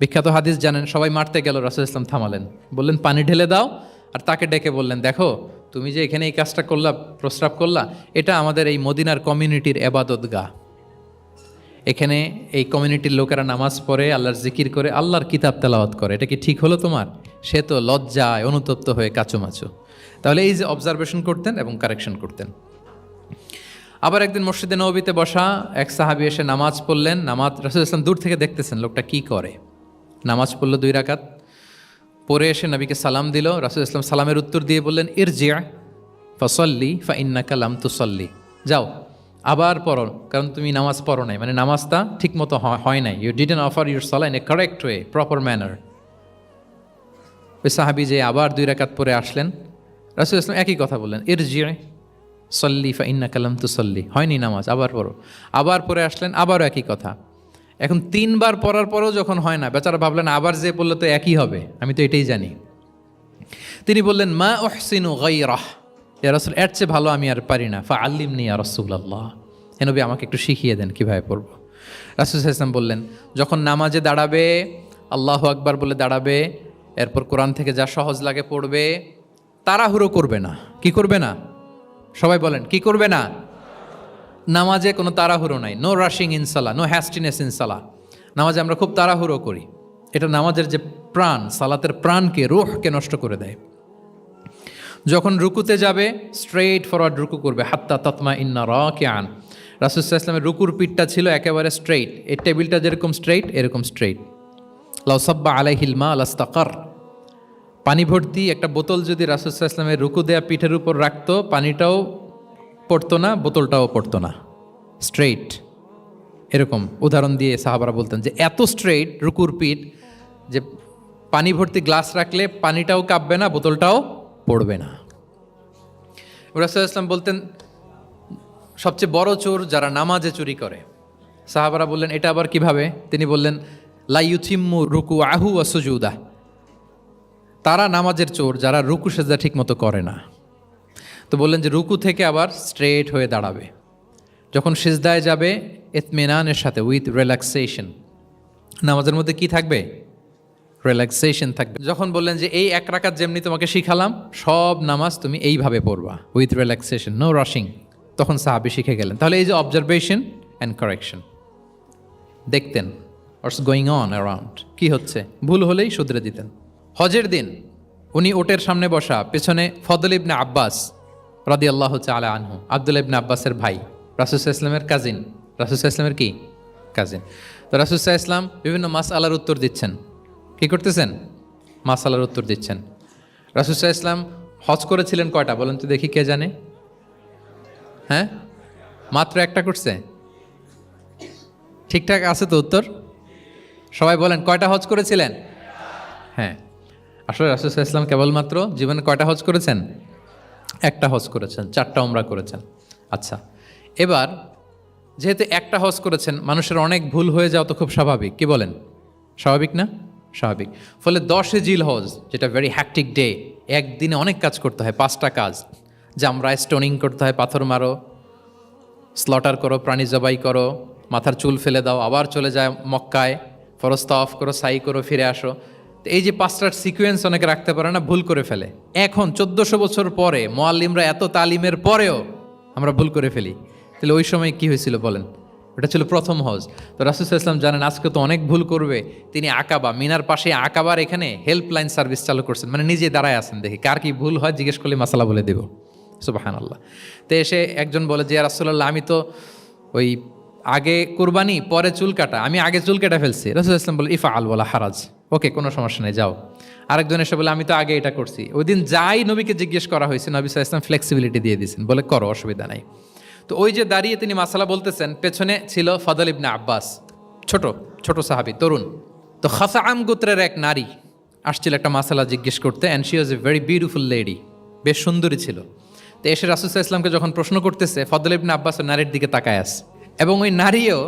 বিখ্যাত হাদিস জানেন, সবাই মারতে গেল, রাসূল সাল্লাল্লাহু আলাইহি ওয়াসাল্লাম থামালেন, বললেন পানি ঢেলে দাও, আর তাকে ডেকে বললেন, দেখো তুমি যে এখানে এই কাজটা করলা, প্রস্রাব করলা, এটা আমাদের এই মদিনার কমিউনিটির ইবাদতগাহ। এখানে এই কমিউনিটির লোকেরা নামাজ পড়ে, আল্লাহর জিকির করে, আল্লাহর কিতাব তেলাওয়াত করে, এটা কি ঠিক হলো তোমার? সে তো লজ্জায় অনুতপ্ত হয়ে কাচুমাচু। তাহলে এই যে অবজারভেশন করতেন এবং কারেকশন করতেন। আবার একদিন মসজিদে নববীতে বসা এক সাহাবী এসে নামাজ পড়লেন। নামাজ রাসূল ইসলাম দূর থেকে দেখতেছেন লোকটা কি করে। নামাজ পড়লো 2 রাকাত, পরে এসে নবীকে সালাম দিল। রাসূল ইসলাম সালামের উত্তর দিয়ে বললেন, ইরজি' ফাসাল্লি ফাইন্নাকা লাম তুসাল্লি, যাও আবার পড়ো, কারণ তুমি নামাজ পড়ো নাই, মানে নামাজটা ঠিক মতো হয় নাই। ইউ ডিডন্ট অফার ইউর সালাহ in a correct way, proper manner. ওই সাহাবী যে আবার 2 রাকাত পরে আসলেন, রাসূল ইসলাম একই কথা বললেন, ইরজি' সল্লি ফাইন্নাকা লাম তুসাল্লি, হয়নি নামাজ, আবার পড়ো। আবার পরে আসলেন, আবারও একই কথা। এখন 3 বার পড়ার পরেও যখন হয় না, বেচারা ভাবলেন আবার যে বললে তো একই হবে, আমি তো এটাই জানি। তিনি বললেন, মা উহসিনু গায়রাহ, ইয়া রাসূল, এর চেয়ে ভালো আমি আর পারি না, ফাআল্লিমনি ইয়া রাসূলুল্লাহ, হে নবী আমাকে একটু শিখিয়ে দেন কিভাবে পড়ব। রাসূল সাল্লাল্লাহু আলাইহি ওয়াসাল্লাম বললেন, যখন নামাজে দাঁড়াবে আল্লাহু আকবার বলে দাঁড়াবে, এরপর কোরআন থেকে যা সহজ লাগে পড়বে, তাড়াহুড়ো করবে না। কি করবে না? সবাই বলেন, কি করবে না? নামাজে কোনো তাড়াহুড়ো নাই, নো রাশিং ইন সালাহ, নো হ্যাস্টিনেস ইন সালাহ। নামাজে আমরা খুব তাড়াহুড়ো করি, এটা নামাজের যে প্রাণ, সালাতের প্রাণকে, রূহকে নষ্ট করে দেয়। যখন রুকুতে যাবে স্ট্রেইট ফরওয়ার্ড রুকু করবে, হাত্তা তাতমা ইন্না রাকিআন। রাসূল সাল্লাল্লাহু আলাইহি ওয়াসাল্লামের রুকুর পিঠটা ছিল একেবারে স্ট্রেইট, এই টেবিলটা যেরকম স্ট্রেইট এরকম স্ট্রেইট। লাউ সাব্বা আলাইহিল মা লাস্তাকার, পানি ভর্তি একটা বোতল যদি রাসূল সাল্লাল্লাহু আলাইহি ওয়াসাল্লামের রুকু দেয়া পিঠের উপর রাখতো, পানিটাও পড়তো না, বোতলটাও পড়তো না, স্ট্রেইট। এরকম উদাহরণ দিয়ে সাহাবারা বলতেন যে এত স্ট্রেইট রুকুর পিঠ যে পানি ভর্তি গ্লাস রাখলে পানিটাও কাঁপবে না, বোতলটাও পড়বে না। রাসূল সাল্লাল্লাহু আলাইহি ওয়াসাল্লাম বলতেন, সবচেয়ে বড় চোর যারা নামাজে চুরি করে। সাহাবারা বললেন, এটা আবার কিভাবে? তিনি বললেন, লা ইউতিম্মু রুকুআহু ওয়া সুজুদাহ, তারা নামাজের চোর যারা রুকু সেজদা ঠিক মতো করে না। তো বললেন যে রুকু থেকে আবার স্ট্রেট হয়ে দাঁড়াবে, যখন সিজদায় যাবে ইতমিনানের সাথে, উইথ রিল্যাক্সেশন। নামাজের মধ্যে কি থাকবে? রিল্যাক্সেশন থাকবে। যখন বললেন যে এই 1 রাকাত যেমনি তোমাকে শিখালাম, সব নামাজ তুমি এইভাবে পড়বা, উইথ রিল্যাক্সেশন, নো রাশিং, তখন সাহাবী শিখে গেলেন। তাহলে এই যে অবজারভেশন অ্যান্ড কারেকশন, দেখতেন হোয়াটস গোয়িং অন অ্যারাউন্ড, কি হচ্ছে, ভুল হলেই শুধরে দিতেন। হজের দিন উনি ওটের সামনে বসা, পেছনে ফদল ইবনে আব্বাস রাদিয়াল্লাহু তাআলা আনহু, আব্দুল্লাহ ইবনে আব্বাসের ভাই, রাসূল সাল্লাল্লাহু আলাইহি ওয়াসাল্লামের কাজিন, রাসূল সাল্লাল্লাহু আলাইহি ওয়াসাল্লামের কি কাজিন। তো রাসূল সাল্লাল্লাহু আলাইহি ওয়াসাল্লাম বিভিন্ন মাসআলার উত্তর দিচ্ছেন। কি করতেছেন? মাসআলার উত্তর দিচ্ছেন। রাসূল সাল্লাল্লাহু আলাইহি ওয়াসাল্লাম হজ করেছিলেন কয়টা বলেন তো দেখি, কে জানে? হ্যাঁ, মাত্র একটা করছে। ঠিকঠাক আছে তো উত্তর? সবাই বলেন, কয়টা হজ করেছিলেন? হ্যাঁ, আসলে রাসূল সাল্লাল্লাহু আলাইহি ওয়াসাল্লাম কেবলমাত্র জীবনে কয়টা হজ করেছেন? একটা হজ করেছেন, 4টা উমরা করেছেন। আচ্ছা, এবার যেহেতু একটা হজ করেছেন, মানুষের অনেক ভুল হয়ে যাওয়া তো খুব স্বাভাবিক, কি বলেন? স্বাভাবিক না? স্বাভাবিক। ফলে 10 জিল হজ, যেটা ভেরি হ্যাকটিক ডে, একদিনে অনেক কাজ করতে হয়, 5টা কাজ। জামরায় স্টোনিং করতে হয়, পাথর মারো, স্লটার করো, প্রাণী জবাই করো, মাথার চুল ফেলে দাও, আবার চলে যায় মক্কায়, ফরজ তাওয়াফ করো, সাই করো, ফিরে আসো। তো এই যে 5টার সিকোয়েন্স অনেকে রাখতে পারে না, ভুল করে ফেলে। এখন 1400 বছর পরে মুআল্লিমরা এত তালিমের পরেও আমরা ভুল করে ফেলি। তাহলে ওই সময় কি হয়েছিল বলেন? ওটা ছিল প্রথম হজ। তো রাসূল সাল্লাল্লাহু আলাইহি ওয়াসাল্লাম জানেন আজকে তো অনেক ভুল করবে, তিনি আকাবা, মিনার পাশে আকাবার এখানে হেল্পলাইন সার্ভিস চালু করছেন, মানে নিজে দাঁড়ায় আছেন, দেখি কার কি ভুল হয় জিজ্ঞেস করলে মাসালা বলে দেব। সুবহানাল্লাহ। তো এসে একজন বলে যে, ইয়া রাসূলুল্লাহ, আমি তো ওই আগে কুরবানি পরে চুল কাটা, আমি আগে চুল কেটে ফেলছি। রাসূল সাল্লাল্লাহু আলাইহি ওয়াসাল্লাম বলে, ইফআল ওয়ালা হারাজ, ওকে, কোনো সমস্যা নেই, যাও। আরেকজন এসে বলে, আমি তো আগে এটা করছি। ওই দিন যাই নবীকে জিজ্ঞেস করা হয়েছে, নবী সাল্লাল্লাহু আলাইহি ওয়াসাল্লাম ফ্লেক্সিবিলিটি দিয়ে দিয়েছেন, বলে করো, অসুবিধা নাই। তো ওই যে দাঁড়িয়ে তিনি মাসালা বলতেছেন, পেছনে ছিল ফদল ইবনে আব্বাস, ছোট ছোট সাহাবী, তরুণ। তো খাসাআম গোত্রের এক নারী আসছিল একটা মাসালা জিজ্ঞেস করতে, and she was a very beautiful lady, বেশ সুন্দরী ছিল। তো এসে রাসূল সাল্লাল্লাহু আলাইহি ওয়াসাল্লামকে যখন প্রশ্ন করতেছে, ফদল ইবনে আব্বাস ওই নারীর দিকে তাকায় আছে, এবং ওই নারীও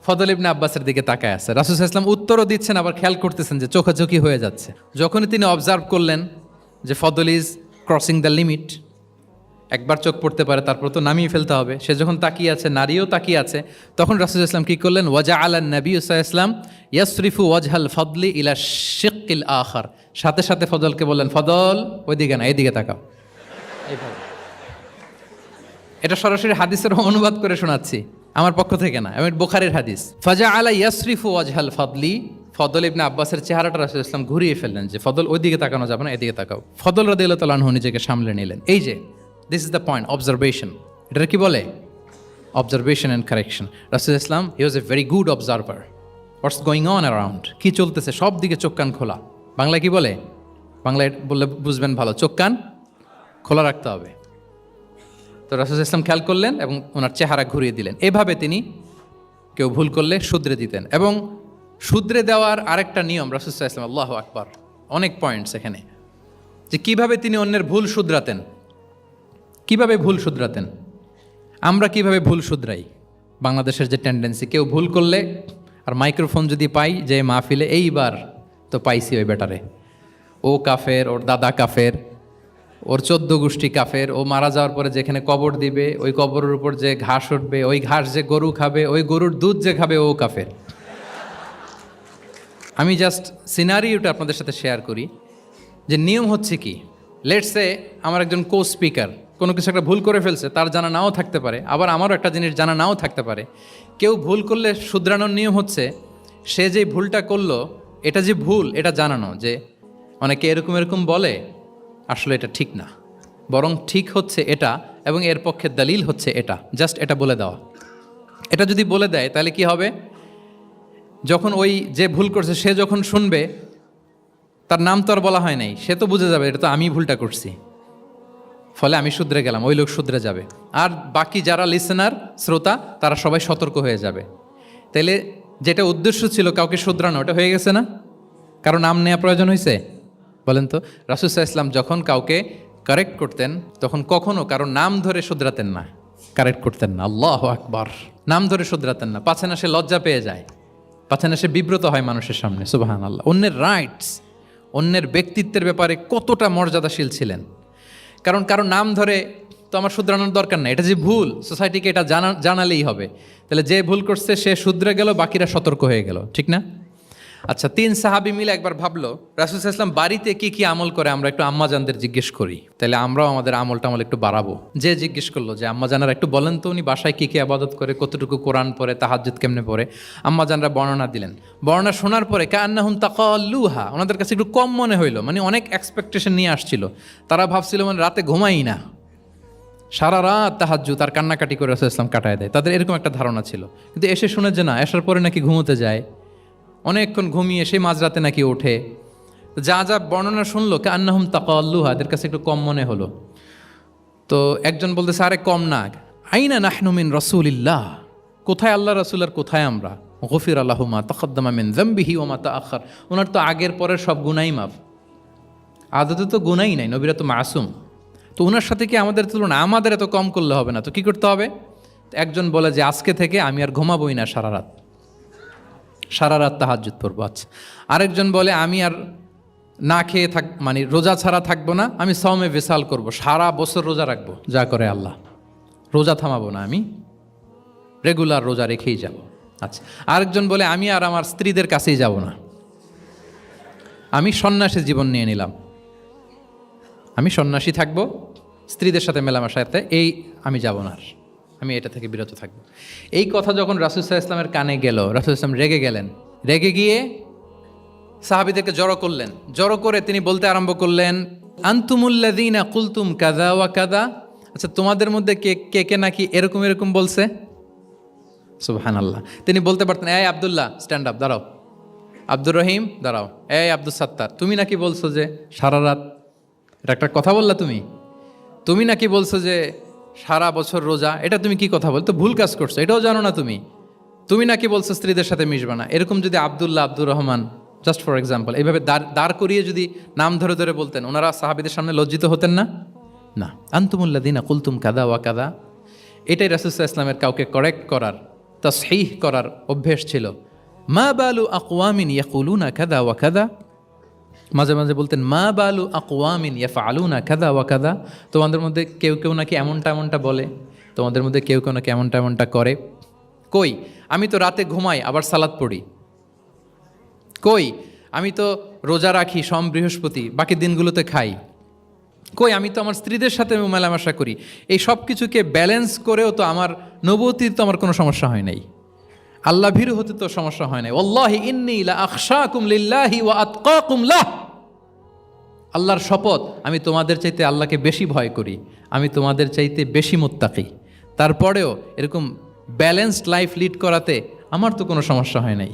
ফদল ইবনে আব্বাসের দিকে তাকায় আছে। রাসূল সাল্লাল্লাহু আলাইহি ওয়াসাল্লাম উত্তরও দিচ্ছেন, আবার খেয়াল করতেছেন যে চোখাচোখি হয়ে যাচ্ছে। যখনই তিনি অবজার্ভ করলেন যে ফদল ইজ ক্রসিং দ্য লিমিট, একবার চোখ পড়তে পারে, তারপর তো নামিয়ে ফেলতে হবে, সে যখন তাকিয়ে আছে, নারীও তাকিয়ে আছে, তখন রাসূল সাল্লাল্লাহু আলাইহি ওয়াসাল্লাম কী করলেন? ওয়াজআলান নবী সাল্লাল্লাহু আলাইহি ওয়াসাল্লাম ইয়াসরিফু ওয়াজহাল ফদলি ইলা শিক্কিল আখার, সাথে সাথে ফদলকে বললেন, ফদল ওইদিকে না, এইদিকে তাকাও, এইভাবে। এটা সরাসরি হাদিসের অনুবাদ করে শোনাচ্ছি, আমার পক্ষ থেকে না, এবং বুখারীর হাদিস। ফাজআলা ইয়াসরিফু ওয়াজহাল ফদলি, ফদল ইবনে আব্বাসের চেহারাটা রাসূল সাল্লাল্লাহু আলাইহি ওয়াসাল্লাম ঘুরিয়ে ফেললেন যে ফদল ওইদিকে তাকানো যাবে না, এদিকে তাকাও। ফদল রাদিয়াল্লাহু তাআলা আনহু নিজেকে সামলে নিলেন। এই যে this is the point, observation. এটা কি বলে? Observation and correction. রাসূল ইসলাম he was a very good observer. What's going on around, কী চলতেছে সব দিকে চোখ কান খোলা। বাংলায় কি বলে? বাংলায় বললে বুঝবেন ভালো, চোখ কান খোলা রাখতে হবে। তো রাসূল ইসলাম খেয়াল করলেন এবং ওনার চেহারা ঘুরিয়ে দিলেন। এভাবে তিনি কেউ ভুল করলে শুধরে দিতেন। এবং শুধরে দেওয়ার আরেকটা নিয়ম রাসূল ইসলাম, আল্লাহু আকবার, অনেক পয়েন্টস এখানে, যে কিভাবে তিনি অন্যের ভুল শুধরাতেন। কিভাবে ভুল শুধরাতেন? আমরা কিভাবে ভুল শুধরাই? বাংলাদেশের যে টেন্ডেন্সি, কেউ ভুল করলে আর মাইক্রোফোন যদি পাই যে মাহফিলে, এইবার তো পাইছি ওই বেটারে, ও কাফের, ওর দাদা কাফের, ওর 14 গোষ্ঠী কাফের, ও মারা যাওয়ার পরে যেখানে কবর দিবে ওই কবরের উপর যে ঘাস উঠবে, ওই ঘাস যে গরু খাবে, ওই গরুর দুধ যে খাবে ও কাফের। আমি জাস্ট সিনারিওটা আপনাদের সাথে শেয়ার করি যে নিয়ম হচ্ছে কি। লেটস সে আমার একজন কো স্পিকার কোনো কিছু একটা ভুল করে ফেলছে, তার জানা নাও থাকতে পারে, আবার আমারও একটা জিনিস জানা নাও থাকতে পারে। কেউ ভুল করলে শুধরানোর নিয়ম হচ্ছে সে যে ভুলটা করলো এটা যে ভুল এটা জানানো, যে অনেকে এরকম এরকম বলে, আসলে এটা ঠিক না, বরং ঠিক হচ্ছে এটা এবং এর পক্ষে দলিল হচ্ছে এটা, জাস্ট এটা বলে দেওয়া। এটা যদি বলে দেয় তাহলে কি হবে, যখন ওই যে ভুল করছে সে যখন শুনবে, তার নাম তো আর বলা হয় নাই, সে তো বুঝে যাবে এটা তো আমি ভুলটা করছি, ফলে আমি শুধরে গেলাম, ওই লোক শুধরে যাবে। আর বাকি যারা লিসেনার, শ্রোতা, তারা সবাই সতর্ক হয়ে যাবে। তাইলে যেটা উদ্দেশ্য ছিল কাউকে শুধরানো, ওটা হয়ে গেছে না? কারো নাম নেওয়া প্রয়োজন হয়েছে? বলেন তো। রাসূল সাল্লাল্লাহু আলাইহি ওয়াসাল্লাম যখন কাউকে কারেক্ট করতেন তখন কখনো কারো নাম ধরে শুধরাতেন না, কারেক্ট করতেন না। আল্লাহু আকবার। নাম ধরে শুধরাতেন না, পাছে না সে লজ্জা পেয়ে যায়, পাছে না সে বিব্রত হয় মানুষের সামনে। সুবহানাল্লাহ। অন্যের রাইটস, অন্যের ব্যক্তিত্বের ব্যাপারে কতটা মর্যাদাশীল ছিলেন। কারণ কারো নাম ধরে তো আমার শুধরানোর দরকার নেই, এটা যে ভুল সোসাইটিকে এটা জানালেই হবে। তাহলে যে ভুল করছে সে শুধরে গেল, বাকিরা সতর্ক হয়ে গেল, ঠিক না? আচ্ছা, 3 সাহাবী মিলে একবার ভাবলো রাসূল সাল্লাল্লাহু আলাইহি ওয়াসাল্লাম বাড়িতে কি কি আমল করে, আমরা একটু আম্মাজানদের জিজ্ঞেস করি, তাহলে আমরাও আমাদের আমল একটু বাড়াবো। যে জিজ্ঞেস করলো যে আম্মাজানরা একটু বলেন তো উনি বাসায় কি কি ইবাদত করে, কতটুকু কোরআন পড়ে, তাহাজ্জুদ কেমনে পড়ে। আম্মাজানরা বর্ণনা দিলেন। বর্ণনা শোনার পরে কান্নাহুম তাকাল্লুহা, ওনাদের কাছে একটু কম মনে হইলো, মানে অনেক এক্সপেকটেশন নিয়ে আসছিল। তারা ভাবছিল মানে রাতে ঘুমাই না, সারা রাত তাহাজ্জুদ আর কান্নাকাটি করে রাসূল ইসলাম কাটায় দেয়, তাদের এরকম একটা ধারণা ছিল। কিন্তু এসে শুনে যে না, আসার পরে নাকি ঘুমোতে যায়, অনেকক্ষণ ঘুমিয়ে সেই মাঝরাতে নাকি ওঠে। যা যা বর্ণনা শুনলো কান্নাহুম তাকাল্লুহা, এদের কাছে একটু কম মনে হলো। তো একজন বলতেছে, আরে কম না, আইনা নাহনু মিন রাসূলিল্লাহ, কোথায় আল্লাহ রাসূল আর কোথায় আমরা। গফির লাহু মা তাকাদ্দামা মিন যামবিহি ওয়া মা তাআখার, ওনার তো আগের পরের সব গুনাহই মাফ। আদতে তো গুনাহই নাই, নবীরা তো মাসুম। তো ওনার সাথে কি আমাদের তুলনা, আমাদের এত কম করলে হবে না, তো কি করতে হবে? একজন বলে যে আজকে থেকে আমি আর ঘুমাবোই না সারা রাত তাহাজ্জুদ পড়বো। আচ্ছা, আরেকজন বলে আমি আর না খেয়ে মানে রোজা ছাড়া থাকবো না, আমি সাওমে ভিসাল করব, সারা বছর রোজা রাখবো, যা করে আল্লাহ, রোজা থামাবো না, আমি রেগুলার রোজা রেখেই যাব। আচ্ছা, আরেকজন বলে আমি আর আমার স্ত্রীদের কাছেই যাব না, আমি সন্ন্যাসী জীবন নিয়ে নিলাম, আমি সন্ন্যাসী থাকবো, স্ত্রীদের সাথে মেলামেশাতে এই আমি যাব না, আমি এটা থেকে বিরত থাকবো। এই কথা যখন রাসূল সাল্লাল্লাহু আলাইহি ওয়াসাল্লামের কানে গেল, রাসূল সাল্লাল্লাহু আলাইহি ওয়াসাল্লাম রেগে গেলেন। রেগে গিয়ে সাহাবীদেরকে জড়ো করলেন। জড়ো করে তিনি বলতে আরম্ভ করলেন, আনতুমুল্লাযীনা কুলতুম কাযা ওয়া কাযা, আচ্ছা তোমাদের মধ্যে কে কে নাকি এরকম এরকম বলছে। সুবহানাল্লাহ। তিনি বলতে পারতেন, এই আব্দুল্লাহ স্ট্যান্ড আপ, দাঁড়াও, আব্দুর রহিম দাঁড়াও, এই আব্দুল সাত্তার তুমি নাকি বলছো যে সারা রাত, এটা একটা কথা বললা তুমি নাকি বলছো যে সারা বছর রোজা, এটা তুমি কি কথা বলতো, ভুল কাজ করছো, এটাও জানো না তুমি নাকি বলছো স্ত্রীদের সাথে মিশবা না। এরকম যদি Abdullah, Abdur Rahman, just for example, এইভাবে দাঁড় করিয়ে যদি নাম ধরে ধরে বলতেন, ওনারা সাহাবীদের সামনে লজ্জিত হতেন না? না। আনতুমুল্লাযীনা কুলতুম কাযা ওয়া কাযা, এটাই রাসূল সাল্লাল্লাহু আলাইহি ওয়াসাল্লামের কাউকে কারেক্ট করার, তাসহিহ করার অভ্যেস ছিল। মা বালু আকওয়ামিন ইয়াকুলুনা কাযা ওয়া কাযা, মাঝে মাঝে বলতেন মা বালু আকওয়ামিন ইয়াফআলুনা কাযা ওয়া কাযা, তোমাদের মধ্যে কেউ কেউ নাকি এমনটা বলে, তোমাদের মধ্যে কেউ কেউ নাকি এমনটা করে। কই আমি তো রাতে ঘুমাই আবার সালাত পড়ি, কই আমি তো রোজা রাখি সোম বৃহস্পতি, বাকি দিনগুলোতে খাই, কই আমি তো আমার স্ত্রীদের সাথে মেলামেশা করি, এই সব কিছুকে ব্যালেন্স করেও তো আমার নবুয়তির তো আমার কোনো সমস্যা হয় নাই, আল্লাহ ভীরু হতে তো সমস্যা হয় নাই। ওয়াল্লাহি ইন্নী লা আখশাকুম লিল্লাহি ওয়া আতকাকুম লাহ, আল্লাহর শপথ আমি তোমাদের চাইতে আল্লাহকে বেশি ভয় করি, আমি তোমাদের চাইতে বেশি মুত্তাকি। তারপরেও এরকম ব্যালেন্সড লাইফ লিড করাতে আমার তো কোনো সমস্যা হয় নাই,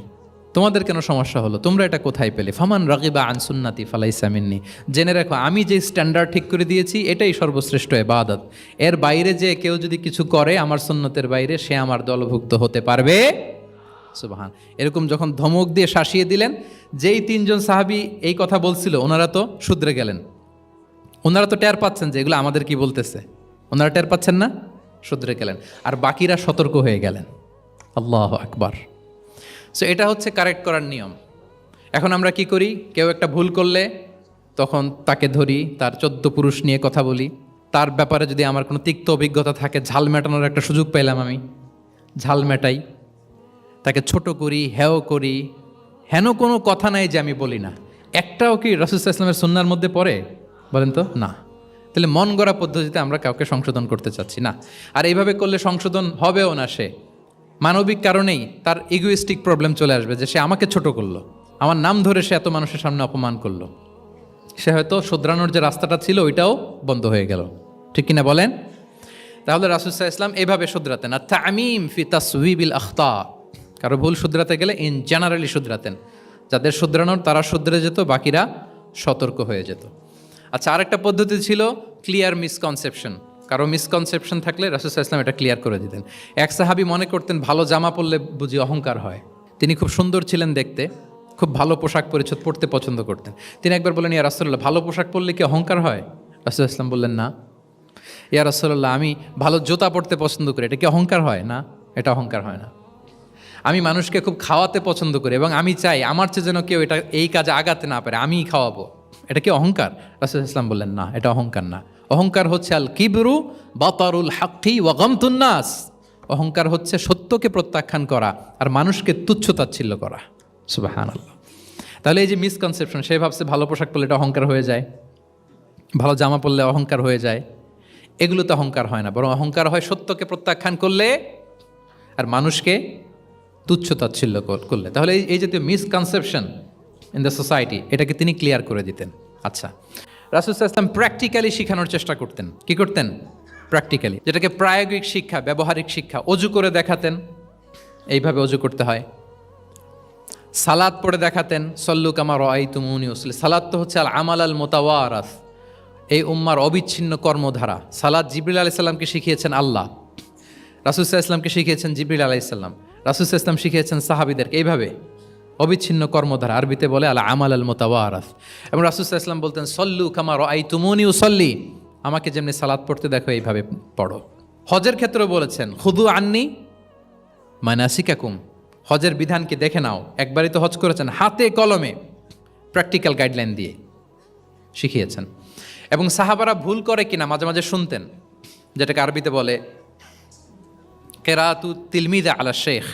তোমাদের কেন সমস্যা হলো, তোমরা এটা কোথায় পেলে? ফামান রাগিবা আন সুন্নাতি ফালাইসা মিন্নি। জেনে রাখো, আমি যে স্ট্যান্ডার্ড ঠিক করে দিয়েছি এটাই সর্বশ্রেষ্ঠ ইবাদত। এর বাইরে যে কেউ যদি কিছু করে আমার সুন্নতের বাইরে, সে আমার দলভুক্ত হতে পারবে। সুবহান। এরকম যখন ধমক দিয়ে শাসিয়ে দিলেন, যেই তিনজন সাহাবী এই কথা বলছিল ওনারা তো শুধরে গেলেন। ওনারা তো টের পাচ্ছেন যে এগুলো আমাদের কি বলতেছে, ওনারা টের পাচ্ছেন না, শুধরে গেলেন। আর বাকিরা সতর্ক হয়ে গেলেন। আল্লাহু আকবার। সো এটা হচ্ছে কারেক্ট করার নিয়ম। এখন আমরা কি করি, কেউ একটা ভুল করলে তখন তাকে ধরি, তার 14 পুরুষ নিয়ে কথা বলি, তার ব্যাপারে যদি আমার কোনো তিক্ত অভিজ্ঞতা থাকে, ঝাল মেটানোর একটা সুযোগ পেলাম, আমি ঝাল মেটাই, তাকে ছোট করি, হেয় করি। হেন কোনো কথা নাই যে আমি বলি না। একটাও কি রাসূল সাল্লাল্লাহু আলাইহি ওয়াসাল্লামের সুন্নাহর মধ্যে পড়ে? বলেন তো না। তাহলে মন গড়া পদ্ধতিতে আমরা কাউকে সংশোধন করতে চাচ্ছি না। আর এইভাবে করলে সংশোধন হবেও না। সে মানবিক কারণেই তার ইগোইস্টিক প্রবলেম চলে আসবে যে সে আমাকে ছোট করলো, আমার নাম ধরে সে এত মানুষের সামনে অপমান করলো। সে হয়তো শুধরানোর যে রাস্তাটা ছিল ওইটাও বন্ধ হয়ে গেল। ঠিক কিনা বলেন? তাহলে রাসূল সাল্লাল্লাহু আলাইহি ওয়াসাল্লাম এভাবে শুধরাতেন। আর তামিম ফি তাসওয়িবিল আখতা, কারো ভুল শুধরাতে গেলে ইন জেনারেলি শুধরাতেন। যাদের শুধরানোর তারা শুধরে যেত, বাকিরা সতর্ক হয়ে যেত। আচ্ছা, আরেকটা পদ্ধতি ছিল ক্লিয়ার মিসকনসেপশন। কারো মিসকনসেপশন থাকলে রাসূল সাল্লাল্লাহু আলাইহি ওয়াসাল্লাম এটা ক্লিয়ার করে দিতেন। এক সাহাবী মনে করতেন ভালো জামা পরলে বুঝি অহংকার হয়। তিনি খুব সুন্দর ছিলেন দেখতে, খুব ভালো পোশাক পরিচ্ছদ পরতে পছন্দ করতেন। তিনি একবার বললেন, ইয়া রাসূলুল্লাহ, ভালো পোশাক পরলে কি অহংকার হয়? রাসূল সাল্লাল্লাহু আলাইহি ওয়াসাল্লাম বললেন, না। ইয়া রাসূলুল্লাহ, আমি ভালো জুতা পরতে পছন্দ করি, এটা কি অহংকার হয়? না, এটা অহংকার হয় না। আমি মানুষকে খুব খাওয়াতে পছন্দ করি এবং আমি চাই আমার চেয়ে যেন কেউ এটা এই কাজে আগাতে না পারে, আমিই খাওয়াবো, এটা কি অহংকার? রাসূল সাল্লাল্লাহু আলাইহি ওয়াসাল্লাম বললেন, না, এটা অহংকার না। অহংকার হচ্ছে আল কিবরু বাতারুল হাক্কি ওয়া গামতুন নাস। অহংকার হচ্ছে সত্যকে প্রত্যাখ্যান করা আর মানুষকে তুচ্ছ-তাচ্ছিল্য করা। সুবহানাল্লাহ। তাহলে এই যে মিসকনসেপশন, সে ভাবছে ভালো পোশাক পরলে এটা অহংকার হয়ে যায়, ভালো জামা পরলে অহংকার হয়ে যায়। এগুলোতে অহংকার হয় না, বরং অহংকার হয় সত্যকে প্রত্যাখ্যান করলে আর মানুষকে তুচ্ছ-তাচ্ছিল্য করলে। তাহলে এই জাতীয় মিসকনসেপশন ইন দ্য সোসাইটি, এটাকে তিনি ক্লিয়ার করে দিতেন। আচ্ছা, রাসূল সাল্লাল্লাহু আলাইহি ওয়াসাল্লাম প্র্যাকটিক্যালি শেখানোর চেষ্টা করতেন। কি করতেন? প্র্যাকটিক্যালি, যেটাকে প্রায়োগিক শিক্ষা, ব্যবহারিক শিক্ষা। অজু করে দেখাতেন, এইভাবে অজু করতে হয়। সালাত পড়ে দেখাতেন, সল্লু কামা রাআইতুমুনি উসাল্লি। সালাত তো হচ্ছে আল আমাল আল মুতাওয়ারাস, এই উম্মার অবিচ্ছিন্ন কর্মধারা। সালাত জিবরিল আলাইহিস সালামকে শিখিয়েছেন আল্লাহ, রাসূল সাল্লাল্লাহু আলাইহি ওয়াসাল্লামকে শিখিয়েছেন জিবরিল আলাইহিস সালাম, রাসূল সাল্লাল্লাহু আলাইহি ওয়াসাল্লাম শিখিয়েছেন সাহাবীদেরকে। এইভাবে অবিচ্ছিন্ন কর্মধারা, আরবিতে বলে আল আমাল আল মুতাওয়ারাস। এবং রাসূল সাল্লাল্লাহু আলাইহি ওয়াসাল্লাম বলতেন, সল্লু কামা রাআইতুমুনি উসাল্লি, আমাকে যেমনি সালাত পড়তে দেখো এইভাবে পড়ো। হজের ক্ষেত্রেও বলেছেন, খুদু আন্নি মানাসিকাকুম, হজের বিধানকে দেখে নাও। একবারই তো হজ করেছেন, হাতে কলমে প্র্যাকটিক্যাল গাইডলাইন দিয়ে শিখিয়েছেন। এবং সাহাবারা ভুল করে কিনা মাঝে মাঝে শুনতেন, যেটাকে আরবিতে বলে কেরাতু তিলমিদা আলা শেখ।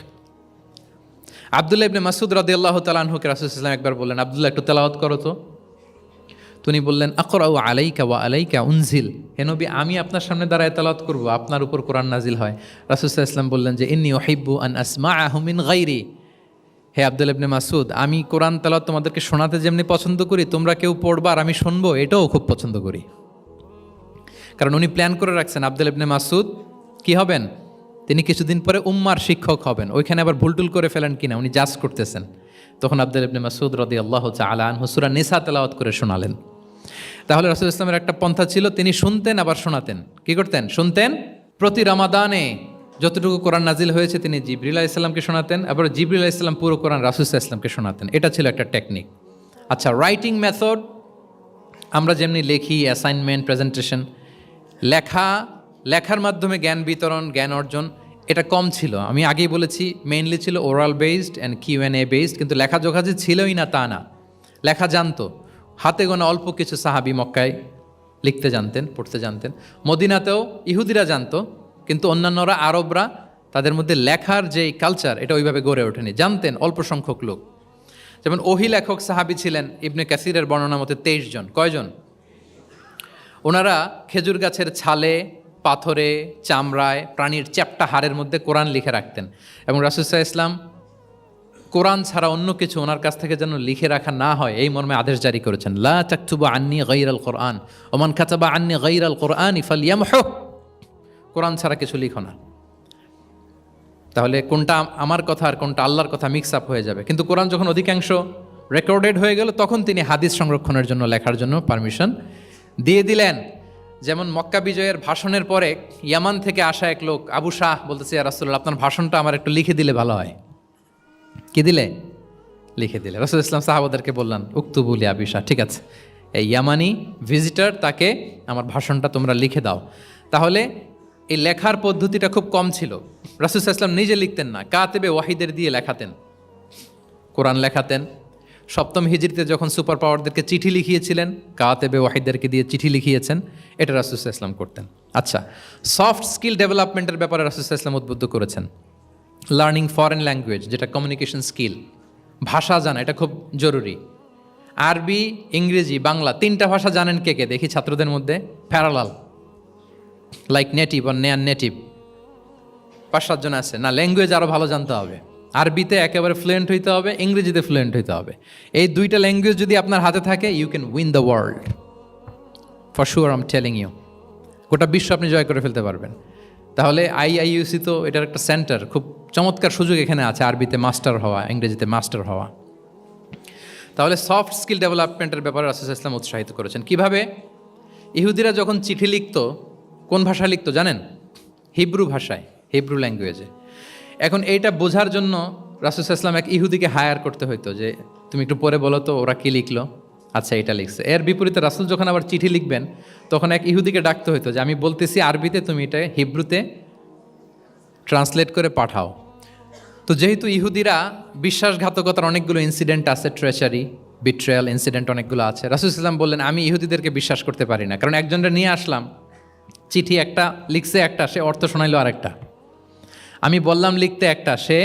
আব্দুল্লাহ ইবনে মাসউদ রাদিয়াল্লাহু তাআলা আনহুকে রাসূল সাল্লাল্লাহু আলাইহি ওয়াসাল্লাম একবার বললেন, আব্দুল্লাহ একটু তেলাওয়াত করো তো। তিনি বললেন, আকরাউ আলাইকা ওয়া আলাইকা উনজিল, হে নবী, আমি আপনার সামনে দাঁড়ায় তেলাওয়াত করব, আপনার উপর কোরআন নাজিল হয়। রাসূল সাল্লাল্লাহু আলাইহি ওয়াসাল্লাম বললেন যে ইন্নী উহিব্বু আন আসমাআহু মিন গায়রি, হে আব্দুল্লাহ ইবনে মাসউদ, আমি কোরআন তেলাওয়াত তোমাদেরকে শোনাতে যেমনি পছন্দ করি, তোমরা কেউ পড়বা আর আমি শুনবো, এটাও খুব পছন্দ করি। কারণ উনি প্ল্যান করে রাখছেন আব্দুল্লাহ ইবনে মাসউদ কি হবেন, তিনি কিছুদিন পরে উম্মার শিক্ষক হবেন। ওইখানে আবার ভুলটুল করে ফেলেন কিনা উনি জাজ করতেছেন। তখন আব্দুল্লাহ ইবনে মাসউদ রাদিয়াল্লাহু তাআলা আনহু সূরা নিসা তেলাওয়াত করে শোনালেন। তাহলে রাসূল ইসলামের একটা পন্থা ছিল, তিনি শুনতেন আবার শোনাতেন। কি করতেন? শুনতেন। প্রতি রমাদানে যতটুকু কোরআন নাজিল হয়েছে তিনি জিবরিল আলাইহিস সালামকে শোনাতেন, আবার জিবরিল আলাইহিস সালাম পুরো কোরআন রাসূল সাল্লাল্লাহু আলাইহি ওয়াসাল্লামকে শোনাতেন। এটা ছিল একটা টেকনিক। আচ্ছা, রাইটিং মেথড, আমরা যেমনি লেখি, অ্যাসাইনমেন্ট, প্রেজেন্টেশন, লেখার মাধ্যমে জ্ঞান বিতরণ, জ্ঞান অর্জন, এটা কম ছিল। আমি আগেই বলেছি, মেইনলি ছিল oral based and QnA based. কিন্তু লেখাজোখা যে ছিলই না তা না, লেখা জানতো। হাতে গোনা অল্প কিছু সাহাবী মক্কায় লিখতে জানতেন, পড়তে জানতেন। মদিনাতেও ইহুদিরা জানতো, কিন্তু অন্যান্যরা, আরবরা, তাদের মধ্যে লেখার যে কালচার, এটা ওইভাবে গড়ে ওঠেনি। জানতেন অল্প সংখ্যক লোক। যেমন ওহী লেখক সাহাবী ছিলেন ইবনে কাসিরের বর্ণনা মতে 23 জন। কয়জন? ওনারা খেজুর গাছের ছালে, পাথরে, চামড়ায়, প্রাণীর চ্যাপ্টা হাড়ের মধ্যে কোরআন লিখে রাখতেন। এবং রাসূল সাল্লাল্লাহু আলাইহি ওয়াসাল্লাম কোরআন ছাড়া অন্য কিছু ওনার কাছ থেকে যেন লিখে রাখা না হয়, এই মর্মে আদেশ জারি করেছেন, লা তাকতুবু আন্নি গায়রাল কোরআন ওয়া মান কাতাবা আন্নি গায়রাল কোরআনি ফালইয়ামহু। কোরআন ছাড়া কিছু লিখো না। তাহলে কোনটা আমার কথা আর কোনটা আল্লাহর কথা মিক্স আপ হয়ে যাবে। কিন্তু কোরআন যখন অধিকাংশ রেকর্ডেড হয়ে গেল, তখন তিনি হাদিস সংরক্ষণের জন্য, লেখার জন্য পারমিশন দিয়ে দিলেন। যেমন মক্কা বিজয়ের ভাষণের পরে ইয়ামান থেকে আসা এক লোক আবু শাহ বলতেছে, ইয়া রাসূলুল্লাহ, আপনার ভাষণটা আমার একটু লিখে দিলে ভালো হয়। কি দিলে? লিখে দিলে। রাসূল ইসলাম সাহাবাদেরকে বললেন, উক্তুবু লি আবি শাহ, ঠিক আছে, এই ইয়ামানি ভিজিটর, তাকে আমার ভাষণটা তোমরা লিখে দাও। তাহলে এই লেখার পদ্ধতিটা খুব কম ছিল। রাসূল ইসলাম নিজে লিখতেন না, কাতেবে ওয়াহিদের দিয়ে লেখাতেন, কোরআন লেখাতেন। সপ্তম হিজরিতে যখন সুপার পাওয়ারদেরকে চিঠি লিখিয়েছিলেন, কাতেবে ওয়াহিদদেরকে দিয়ে চিঠি লিখিয়েছেন, এটা রাসূল ইসলাম করতেন। আচ্ছা, সফট স্কিল ডেভেলপমেন্টের ব্যাপারে রাসূল ইসলাম উদ্বুদ্ধ করেছেন। লার্নিং ফরেন ল্যাঙ্গুয়েজ, যেটা কমিউনিকেশন স্কিল, ভাষা জানা, এটা খুব জরুরি। আরবি, ইংরেজি, বাংলা, 3টা ভাষা জানেন কে কে? দেখি ছাত্রদের মধ্যে প্যারালাল, লাইক নেটিভ আর নেয়ার নেটিভ, 5-7 জন আছে না? ল্যাঙ্গুয়েজ আরও ভালো জানতে হবে। আরবিতে একেবারে ফ্লুয়েন্ট হইতে হবে, ইংরেজিতে ফ্লুয়েন্ট হইতে হবে। এই 2টা ল্যাঙ্গুয়েজ যদি আপনার হাতে থাকে, you can win the world for sure, I am telling you. গোটা বিশ্ব আপনি জয় করে ফেলতে পারবেন। তাহলে আইআইইউসি তো এটার একটা সেন্টার, খুব চমৎকার সুযোগ এখানে আছে আরবিতে মাস্টার হওয়া, ইংরেজিতে মাস্টার হওয়া। তাহলে সফট স্কিল ডেভেলপমেন্টের ব্যাপারে রাসূল ইসলাম উৎসাহিত করেছেন। কিভাবে? ইহুদিরা যখন চিঠি লিখত, কোন ভাষায় লিখত জানেন? হিব্রু ভাষায়, হিব্রু ল্যাঙ্গুয়েজে। এখন এইটা বোঝার জন্য রাসূল ইসলাম এক ইহুদিকে হায়ার করতে হইতো, যে তুমি একটু পরে বলো তো ওরা কি লিখলো। আচ্ছা, এটা লিখছে। এর বিপরীতে রাসূল যখন আবার চিঠি লিখবেন, তখন এক ইহুদিকে ডাকতে হইতো যে আমি বলতেছি আরবিতে, তুমি এটা হিব্রুতে ট্রান্সলেট করে পাঠাও। তো যেহেতু ইহুদিরা বিশ্বাসঘাতকতার অনেকগুলো ইনসিডেন্ট আছে, ট্রেচারি, বিট্রেয়াল ইনসিডেন্ট অনেকগুলো আছে, রাসূল ইসলাম বললেন আমি ইহুদিদেরকে বিশ্বাস করতে পারি না। কারণ একজনটা নিয়ে আসলাম, চিঠি একটা লিখছে একটা, সে অর্থ শোনাইলো আরেকটা। আমি বললাম লিখতে একটা, সে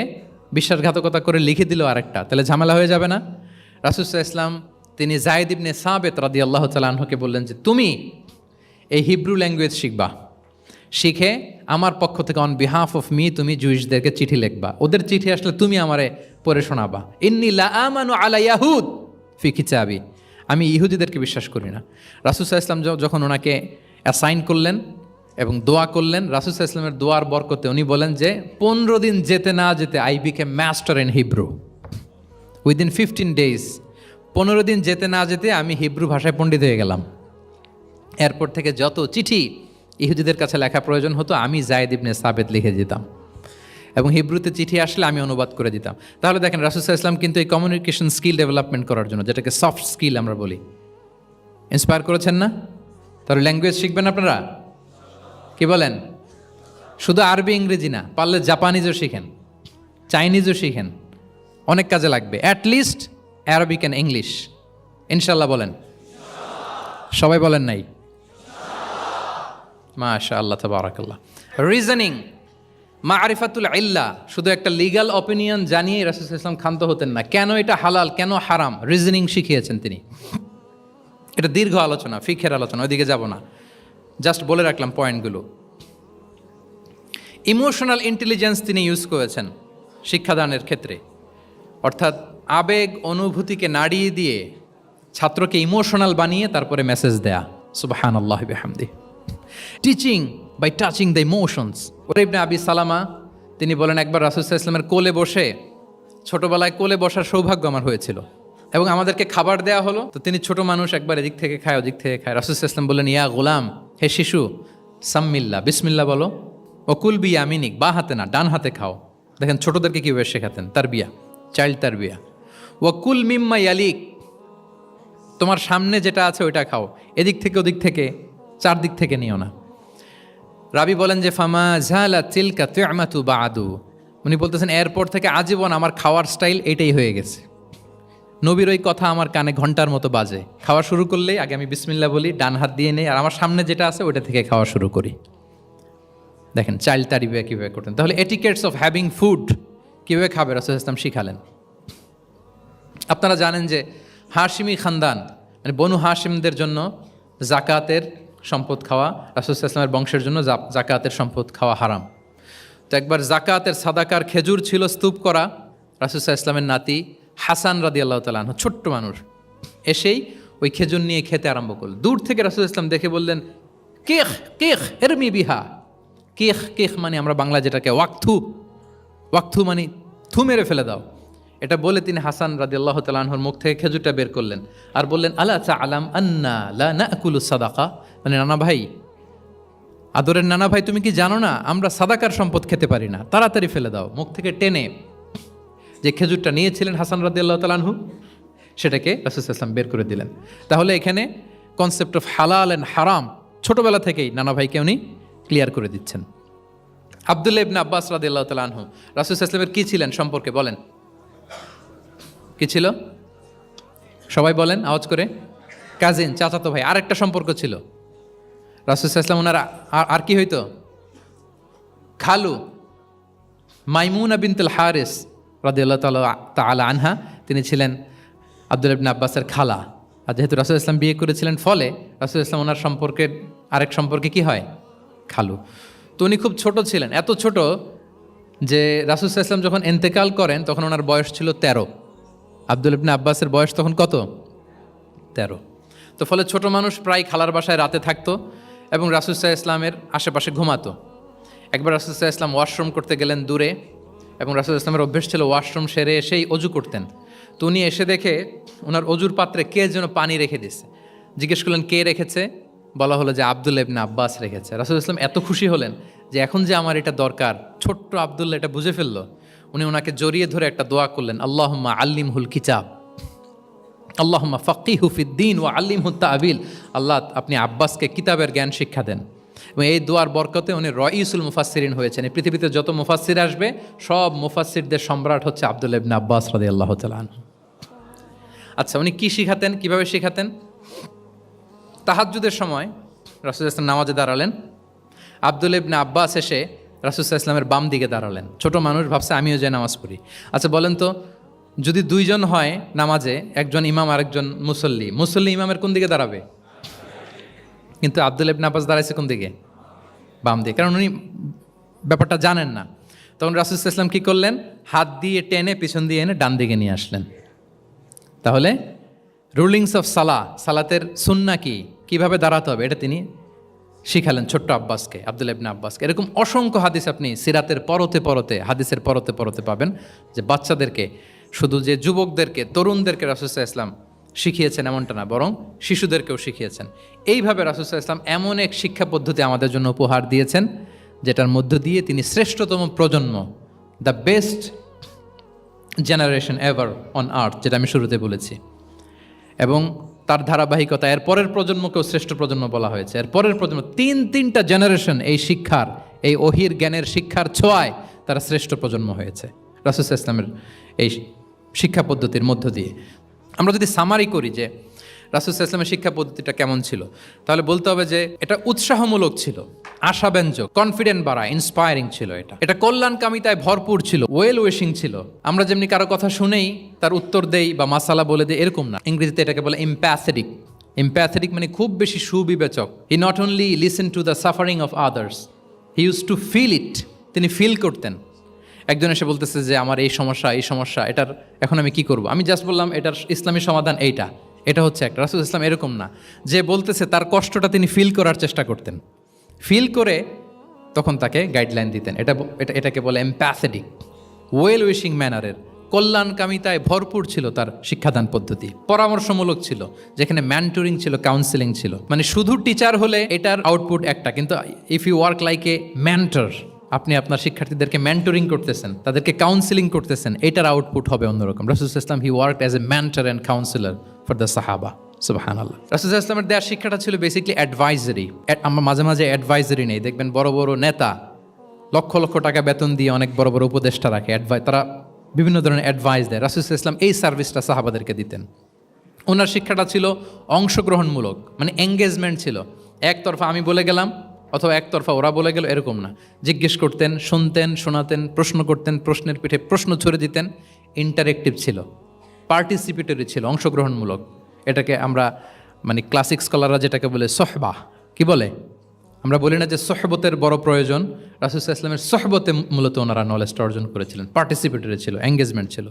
বিশ্বাসঘাতকতা করে লিখে দিল আরেকটা, তাহলে ঝামেলা হয়ে যাবে না? রাসূল ইসলাম তিনি যায়েদ ইবনে সাবিত রাদিয়াল্লাহু তাআলা আনহুকে বললেন যে তুমি এই হিব্রু ল্যাঙ্গুয়েজ শিখবা, শিখে আমার পক্ষ থেকে অন বিহাফ অফ মি তুমি জুইশদেরকে চিঠি লিখবা। ওদের চিঠি আসলে তুমি আমারে পড়ে শোনাবা। ইন্নী লা আমানু আলা ইয়াহুদ ফি কিতাবি, আমি ইহুদিদেরকে বিশ্বাস করি না। রাসূল ইসলাম যখন ওনাকে অ্যাসাইন করলেন এবং দোয়া করলেন, রাসূল ইসলামের দোয়ার বরকতে উনি বলেন যে 15 দিন যেতে না যেতে I became master in Hebrew within 15 days. 15 দিন যেতে না যেতে আমি হিব্রু ভাষায় পণ্ডিত হয়ে গেলাম। এরপর থেকে যত চিঠি ইহুদিদের কাছে লেখা প্রয়োজন হতো, আমি যায়েদ ইবনে সাবিত লিখে দিতাম, এবং হিব্রুতে চিঠি আসলে আমি অনুবাদ করে দিতাম। তাহলে দেখেন রাসূল ইসলাম কিন্তু এই কমিউনিকেশন স্কিল ডেভেলপমেন্ট করার জন্য, যেটাকে সফট স্কিল আমরা বলি, ইন্সপায়ার করেছেন না? তাহলে ল্যাঙ্গুয়েজ শিখবেন আপনারা, কি বলেন? শুধু আরবি ইংরেজি না, পারলে জাপানিজও শিখেন, চাইনিজও শিখেন, অনেক কাজে লাগবে। অ্যাটলিস্ট অ্যারাবিক অ্যান্ড ইংলিশ, ইনশাল্লাহ বলেন। সবাই বলেন নাই? মাশাআল্লাহ, তাবারাকাল্লাহ। রিজনিং, মারিফাতুল ইল্লা, শুধু একটা লিগ্যাল অপিনিয়ন জানিয়ে রাসূল সাল্লাল্লাহু আলাইহি ওয়াসাল্লাম ক্ষান্ত হতেন না। কেন এটা হালাল, কেন হারাম, রিজনিং শিখিয়েছেন তিনি। এটা দীর্ঘ আলোচনা, ফিকহের আলোচনা, ওইদিকে যাব না, জাস্ট বলে রাখলাম পয়েন্টগুলো। ইমোশনাল ইন্টেলিজেন্স তিনি ইউজ করেছেন শিক্ষাদানের ক্ষেত্রে, অর্থাৎ আবেগ অনুভূতিকে নাড়িয়ে দিয়ে ছাত্রকে ইমোশনাল বানিয়ে তারপরে মেসেজ দেয়া। সুবহানাল্লাহি ওয়া বিহামদিহি। Teaching by touching the emotions. ইবনে আবি সালামা তিনি বলেন, একবার রাসূল সাল্লাল্লাহু আলাইহি ওয়াসাল্লামের কোলে বসে, ছোটবেলায় কোলে বসার সৌভাগ্য আমার হয়েছিল, এবং আমাদেরকে খাবার দেয়া হলো। তো তিনি ছোট মানুষ, একবার এদিক থেকে খায় ওদিক থেকে খায়। রাসূল সাল্লাল্লাহু আলাইহি ওয়াসাল্লাম বললেন, ইয়া গোলাম, হে শিশু, সাম্মিল্লাহ, বিসমিল্লাহ বলো, ও কুল বি ইয়ামিনিক, বা হাতে না ডান হাতে খাও। দেখেন ছোটদেরকে কীভাবে শেখাতেন, তারবিয়া, চাইল্ড তারবিয়া। ও কুল মিম্মা ইয়ালিক, তোমার সামনে যেটা আছে ওইটা খাও, এদিক থেকে ওদিক থেকে চারদিক থেকে নিও না। রাবি বলেন যে ফামা ঝালা তিলকা তু'মাতু বাদু, উনি বলতেছেন এরপর থেকে আজীবন আমার খাওয়ার স্টাইল এটাই হয়ে গেছে। নবীর ওই কথা আমার কানে ঘন্টার মতো বাজে। খাওয়া শুরু করলেই আগে আমি বিসমিল্লাহ বলি, ডান হাত দিয়ে নেই, আর আমার সামনে যেটা আছে ওইটা থেকে খাওয়া শুরু করি। দেখেন চাইল্ড তারিফে কীভাবে করতেন। তাহলে এটিকেটস অফ হ্যাভিং ফুড কীভাবে খাবে রাসূল ইসলাম শিখালেন। আপনারা জানেন যে হাশিমি খানদান, মানে বনু হাশিমদের জন্য জাকাতের সম্পদ খাওয়া, রাসূল ইসলামের বংশের জন্য জাকাতের সম্পদ খাওয়া হারাম। তো একবার জাকাতের সাদাকার খেজুর ছিল স্তূপ করা, রাসূল ইসলামের নাতি হাসান রাদিয়াল্লাহু তাআলা আনহু, ছোট্ট মানুষ, এসেই ওই খেজুর নিয়ে খেতে আরম্ভ করল। দূর থেকে রাসূল ইসলাম দেখে বললেন, কেখ কেখ এরমি বিহা, কেখ কেখ মানে আমরা বাংলা যেটাকে ওয়াক্থু, ওয়াক্থু মানে থু মেরে ফেলে দাও। এটা বলে তিনি হাসান রাদিয়াল্লাহু তাআলা আনহুর মুখ থেকে খেজুরটা বের করলেন আর বললেন, আলা তা'লাম আন্না লা নাকুলু সাদাকা, মানে নানা ভাই, আদরের নানা ভাই, তুমি কি জানো না আমরা সাদাকার সম্পদ খেতে পারি না, তাড়াতাড়ি ফেলে দাও। মুখ থেকে টেনে যে খেজুরটা নিয়েছিলেন হাসান রাদিয়াল্লাহু তাআলা আনহু, সেটাকে রাসূল সাল্লাল্লাহু আলাইহি ওয়াসাল্লাম বের করে দিলেন। তাহলে এখানে কনসেপ্ট অফ হালাল অ্যান্ড হারাম ছোটবেলা থেকেই নানা ভাইকে উনি ক্লিয়ার করে দিচ্ছেন। আব্দুল্লাহ ইবনে আব্বাস রাদিয়াল্লাহু তাআলা আনহু রাসূল সাল্লাল্লাহু আলাইহি ওয়াসাল্লামের কি ছিলেন সম্পর্কে বলেন, কি ছিল? সবাই বলেন আওয়াজ করে। কাজিন, চাচাতো ভাই। আরেকটা সম্পর্ক ছিল রাসূল সাল্লাল্লাহু আলাইহি ওয়াসাল্লাম ওনার আর কি হইতো? খালু মাইমুনা বিনতুল হারিস রাদিয়াল্লাহু তাআলা আনহা, তিনি ছিলেন আব্দুল্লাহ ইবনে আব্বাসের খালা। আর যেহেতু রাসূল সাল্লাল্লাহু আলাইহি ওয়াসাল্লাম বিয়ে করেছিলেন, ফলে রাসূল সাল্লাল্লাহু আলাইহি ওয়াসাল্লাম ওনার সম্পর্কের আরেক সম্পর্কে কি হয়? খালু। তো উনি খুব ছোট ছিলেন, এত ছোট যে রাসূল সাল্লাল্লাহু আলাইহি ওয়াসাল্লাম যখন ইন্তেকাল করেন তখন ওনার বয়স ছিল 13। আব্দুল্লাহ ইবনে আব্বাসের বয়স তখন কত? 13। তো ফলে ছোট মানুষ প্রায় খালার বাসায় রাতে থাকতো এবং রাসূল সাল্লাল্লাহু আলাইহি ওয়াসাল্লামের আশেপাশে ঘুমাতো। একবার রাসূল সাল্লাল্লাহু আলাইহি ওয়াসাল্লাম ওয়াশরুম করতে গেলেন দূরে, এবং রাসূল সাল্লাল্লাহু আলাইহি ওয়াসাল্লামের অভ্যেস ছিল ওয়াশরুম সেরে এসেই অজু করতেন। তো উনি এসে দেখে ওনার অজুর পাত্রে কে যেন পানি রেখে দিয়েছে। জিজ্ঞেস করলেন কে রেখেছে? বলা হলো যে আব্দুল্লাহ ইবনে আব্বাস রেখেছে। রাসূল সাল্লাল্লাহু আলাইহি ওয়াসাল্লাম এত খুশি হলেন যে এখন যে আমার এটা দরকার, ছোট্ট আব্দুল্লাহ এটা বুঝে ফেললো। উনি ওনাকে জড়িয়ে ধরে একটা দোয়া করলেন, আল্লাহুম্মা আল্লিমহুল কিতাব, আল্লাহুম্মা ফাক্কিহু ফিদ্দীন ওয়া আল্লিমহুত তা'বীল। আল্লাহ, আপনি আব্বাসকে কিতাবের জ্ঞান শিক্ষা দেন। এবং এই দোয়ার বরকতে উনি রাইসুল মুফাসসিরিন হয়েছেন। এই পৃথিবীতে যত মুফাসসির আসবে সব মুফাসসিরদের সম্রাট হচ্ছে আব্দুল্লাহ ইবনে আব্বাস রাদিয়াল্লাহু তাআলা আনহু। আচ্ছা, উনি কি শিখাতেন, কিভাবে শিখাতেন? তাহাজ্জুদের সময় রাসূল সাল্লাল্লাহু আলাইহি ওয়াসাল্লাম নামাজে দাঁড়ালেন, আব্দুল্লাহ ইবনে আব্বাস এসে রাসূল সাল্লাল্লাহু আলাইহি ওয়াসাল্লামের বাম দিকে দাঁড়ালেন। ছোট মানুষ ভাবছে আমিও যাই নামাজ পড়ি। আচ্ছা বলেন তো, যদি দুইজন হয় নামাজে, একজন ইমাম আর একজন মুসল্লি, মুসল্লি ইমামের কোন দিকে দাঁড়াবে? কিন্তু আব্দুল্লাহ ইবনে আব্বাস দাঁড়াইছে কোন দিকে? বাম দিকে, কারণ উনি ব্যাপারটা জানেন না। তখন রাসূল সাল্লাল্লাহু আলাইহি ওয়াসাল্লাম কি করলেন? হাত দিয়ে টেনে পিছন দিয়ে এনে ডান দিকে নিয়ে আসলেন। তাহলে রুলিংস অফ সালাতের সুন্নাহ কি, কিভাবে দাঁড়াতে হবে, এটা তিনি শিখালেন ছোট্ট আব্বাসকে, আব্দুল্লাহ ইবনে আব্বাসকে। এরকম অসংখ্য হাদিস আপনি সিরাতের পরতে পরতে, হাদিসের পরতে পরতে পাবেন, যে বাচ্চাদেরকে, শুধু যে যুবকদেরকে, তরুণদেরকে রাসূল সাল্লাল্লাহু আলাইহি ওয়াসাল্লাম শিখিয়েছেন এমনটা না, বরং শিশুদেরকেও শিখিয়েছেন। এইভাবে রাসূল সাল্লাল্লাহু আলাইহি ওয়াসাল্লাম এমন এক শিক্ষা পদ্ধতি আমাদের জন্য উপহার দিয়েছেন, যেটার মধ্য দিয়ে তিনি শ্রেষ্ঠতম প্রজন্ম, the best generation ever on আর্থ, যেটা আমি শুরুতে বলেছি, এবং তার ধারাবাহিকতা এর পরের প্রজন্মকেও শ্রেষ্ঠ প্রজন্ম বলা হয়েছে। এর পরের প্রজন্ম, তিনটা জেনারেশন এই শিক্ষার, এই ওহির জ্ঞানের শিক্ষার ছোঁয়ায় তারা শ্রেষ্ঠ প্রজন্ম হয়েছে রাসূল সাল্লাল্লাহু আলাইহি ওয়াসাল্লামের এই শিক্ষা পদ্ধতির মধ্য দিয়ে। আমরা যদি সামারি করি যে রাসূল সাল্লাল্লাহু আলাইহি ওয়াসাল্লামের শিক্ষা পদ্ধতিটা কেমন ছিল, তাহলে বলতে হবে যে এটা উৎসাহমূলক ছিল, আশাব্যঞ্জক, কনফিডেন্ট বাড়া, ইন্সপায়ারিং ছিল। এটা কল্যাণকামিতায় ভরপুর ছিল, ওয়েল উইশিং ছিল। আমরা যেমনি কারো কথা শুনেই তার উত্তর দেই বা মাসালা বলে দেই, এরকম না। ইংরেজিতে এটাকে বলে এমপ্যাথেটিক। এমপ্যাথেটিক মানে খুব বেশি সুবিবেচক। He not only listen to the suffering of others, he use to feel it. তিনি ফিল করতেন। একজন এসে বলতেছে যে আমার এই সমস্যা, এটার এখন আমি কি করব? আমি জাস্ট বললাম এটার ইসলামী সমাধান এইটা, এটা হচ্ছে একটা। রাসূল ইসলাম এরকম না, যে বলতেছে তার কষ্টটা তিনি ফিল করার চেষ্টা করতেন, ফিল করে তখন তাকে গাইডলাইন দিতেন। এটাকে বলে এমপ্যাথেটিক, ওয়েল উইশিং ম্যানারের, কল্যাণকামিতায় ভরপুর ছিল তার শিক্ষাদান পদ্ধতি। পরামর্শমূলক ছিল, যেখানে ম্যান্টরিং ছিল, কাউন্সেলিং ছিল। মানে শুধু টিচার হলে এটার আউটপুট একটা, কিন্তু if you work like a mentor, আপনি আপনার শিক্ষার্থীদেরকে মেন্টরিং করতেছেন, তাদেরকে কাউন্সেলিং করতেছেন, এটার আউটপুট হবে অন্যরকম। রাসূল সাল্লাল্লাহু আলাইহি ওয়াসাল্লাম হি worked as a mentor and councillor for the সাহাবা। সুবহানাল্লাহ। রাসূল সাল্লাল্লাহু আলাইহি ওয়াসাল্লামের দেওয়ার শিক্ষাটা ছিল বেসিক্যালি অ্যাডভাইজারি। আমরা মাঝে মাঝে অ্যাডভাইজারি নেই, দেখবেন বড় বড় নেতা লক্ষ লক্ষ টাকা বেতন দিয়ে অনেক বড় বড় উপদেষ্টা রাখে, তারা বিভিন্ন ধরনের অ্যাডভাইস দেয়। রাসূল সাল্লাল্লাহু আলাইহি ওয়াসাল্লাম এই সার্ভিসটা সাহাবাদেরকে দিতেন। ওনার শিক্ষাটা ছিল অংশগ্রহণমূলক, মানে এঙ্গেজমেন্ট ছিল। একতরফা আমি বলে গেলাম অথবা একতরফা ওরা বলে গেল, এরকম না। জিজ্ঞেস করতেন, শুনতেন, শোনাতেন, প্রশ্ন করতেন, প্রশ্নের পিঠে প্রশ্ন ছুড়ে দিতেন। ইন্টারেক্টিভ ছিল, পার্টিসিপেটরি ছিল, অংশগ্রহণমূলক। এটাকে আমরা মানে ক্লাসিক স্কলাররা যেটাকে বলে সোহবাহ, কি বলে? আমরা বলি না যে সোহবতের বড় প্রয়োজন? রাসূল সাল্লাল্লাহু আলাইহি ওয়াসাল্লামের সোহবতে মূলত ওনারা নলেজটা অর্জন করেছিলেন। পার্টিসিপেটরি ছিল, এঙ্গেজমেন্ট ছিল।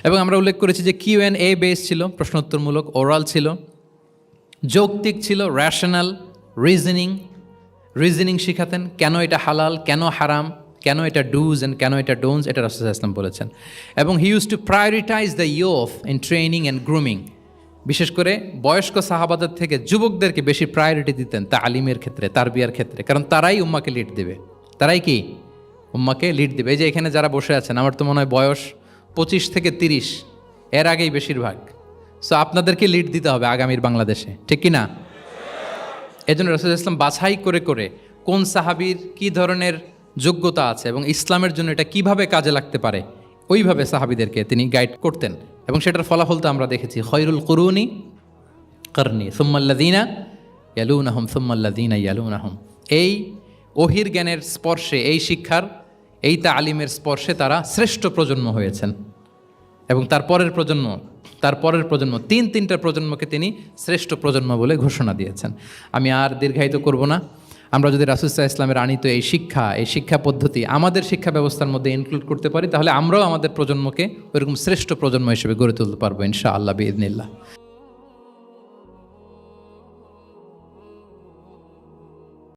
এবং আমরা উল্লেখ করেছি যে Q&A বেস ছিল, প্রশ্নোত্তরমূলক, ওরাল ছিল, যৌক্তিক ছিল, র্যাশনাল, রিজনিং, রিজনিং শিখাতেন, কেন এটা হালাল, কেন হারাম, কেন এটা ডুজ অ্যান্ড কেন এটা ডোন্টস, এটা রাসূল সাল্লাল্লাহু আলাইহি ওয়াসাল্লাম বলেছেন। এবং হি use two prioritise the youth in training and grooming. বিশেষ করে বয়স্ক সাহাবাদের থেকে যুবকদেরকে বেশি প্রায়োরিটি দিতেন তালিমের ক্ষেত্রে, তারবিয়ার ক্ষেত্রে, কারণ তারাই উম্মাকে লিড দেবে। তারাই কি উম্মাকে লিড দেবে। এই যে এখানে যারা বসে আছেন, আমার তো মনে হয় বয়স 25 থেকে 30, এর আগেই বেশিরভাগ। সো আপনাদেরকে লিড দিতে হবে আগামীর বাংলাদেশে, ঠিক কি না? এই জন্য রাসূল সাল্লাল্লাহু আলাইহি ওয়াসাল্লাম বাছাই করে করে কোন সাহাবীর কী ধরনের যোগ্যতা আছে এবং ইসলামের জন্য এটা কিভাবে কাজে লাগতে পারে, ওইভাবে সাহাবীদেরকে তিনি গাইড করতেন। এবং সেটার ফলাফল তো আমরা দেখেছি, খয়রুল কুরুনি করনি সুম্মাল্লাযীনা ইয়ালুনাহুম সুম্মাল্লাযীনা ইয়ালুনাহুম। এই ওহির জ্ঞানের স্পর্শে, এই শিক্ষার, এই তালিমের স্পর্শে তারা শ্রেষ্ঠ প্রজন্ম হয়েছেন। এবং তার পরের প্রজন্ম, তিনটা প্রজন্মকে তিনি শ্রেষ্ঠ প্রজন্ম বলে ঘোষণা দিয়েছেন। আমি আর দীর্ঘায়িত করব না। আমরা যদি রাসূল সাল্লাল্লাহু আলাইহি ওয়াসাল্লামের আনিত এই শিক্ষা পদ্ধতি আমাদের শিক্ষা ব্যবস্থার মধ্যে ইনক্লুড করতে পারি, তাহলে আমরাও আমাদের প্রজন্মকে ওইরকম শ্রেষ্ঠ প্রজন্ম হিসেবে গড়ে তুলতে পারবো ইনশাআল্লাহ বিইذنিল্লাহ।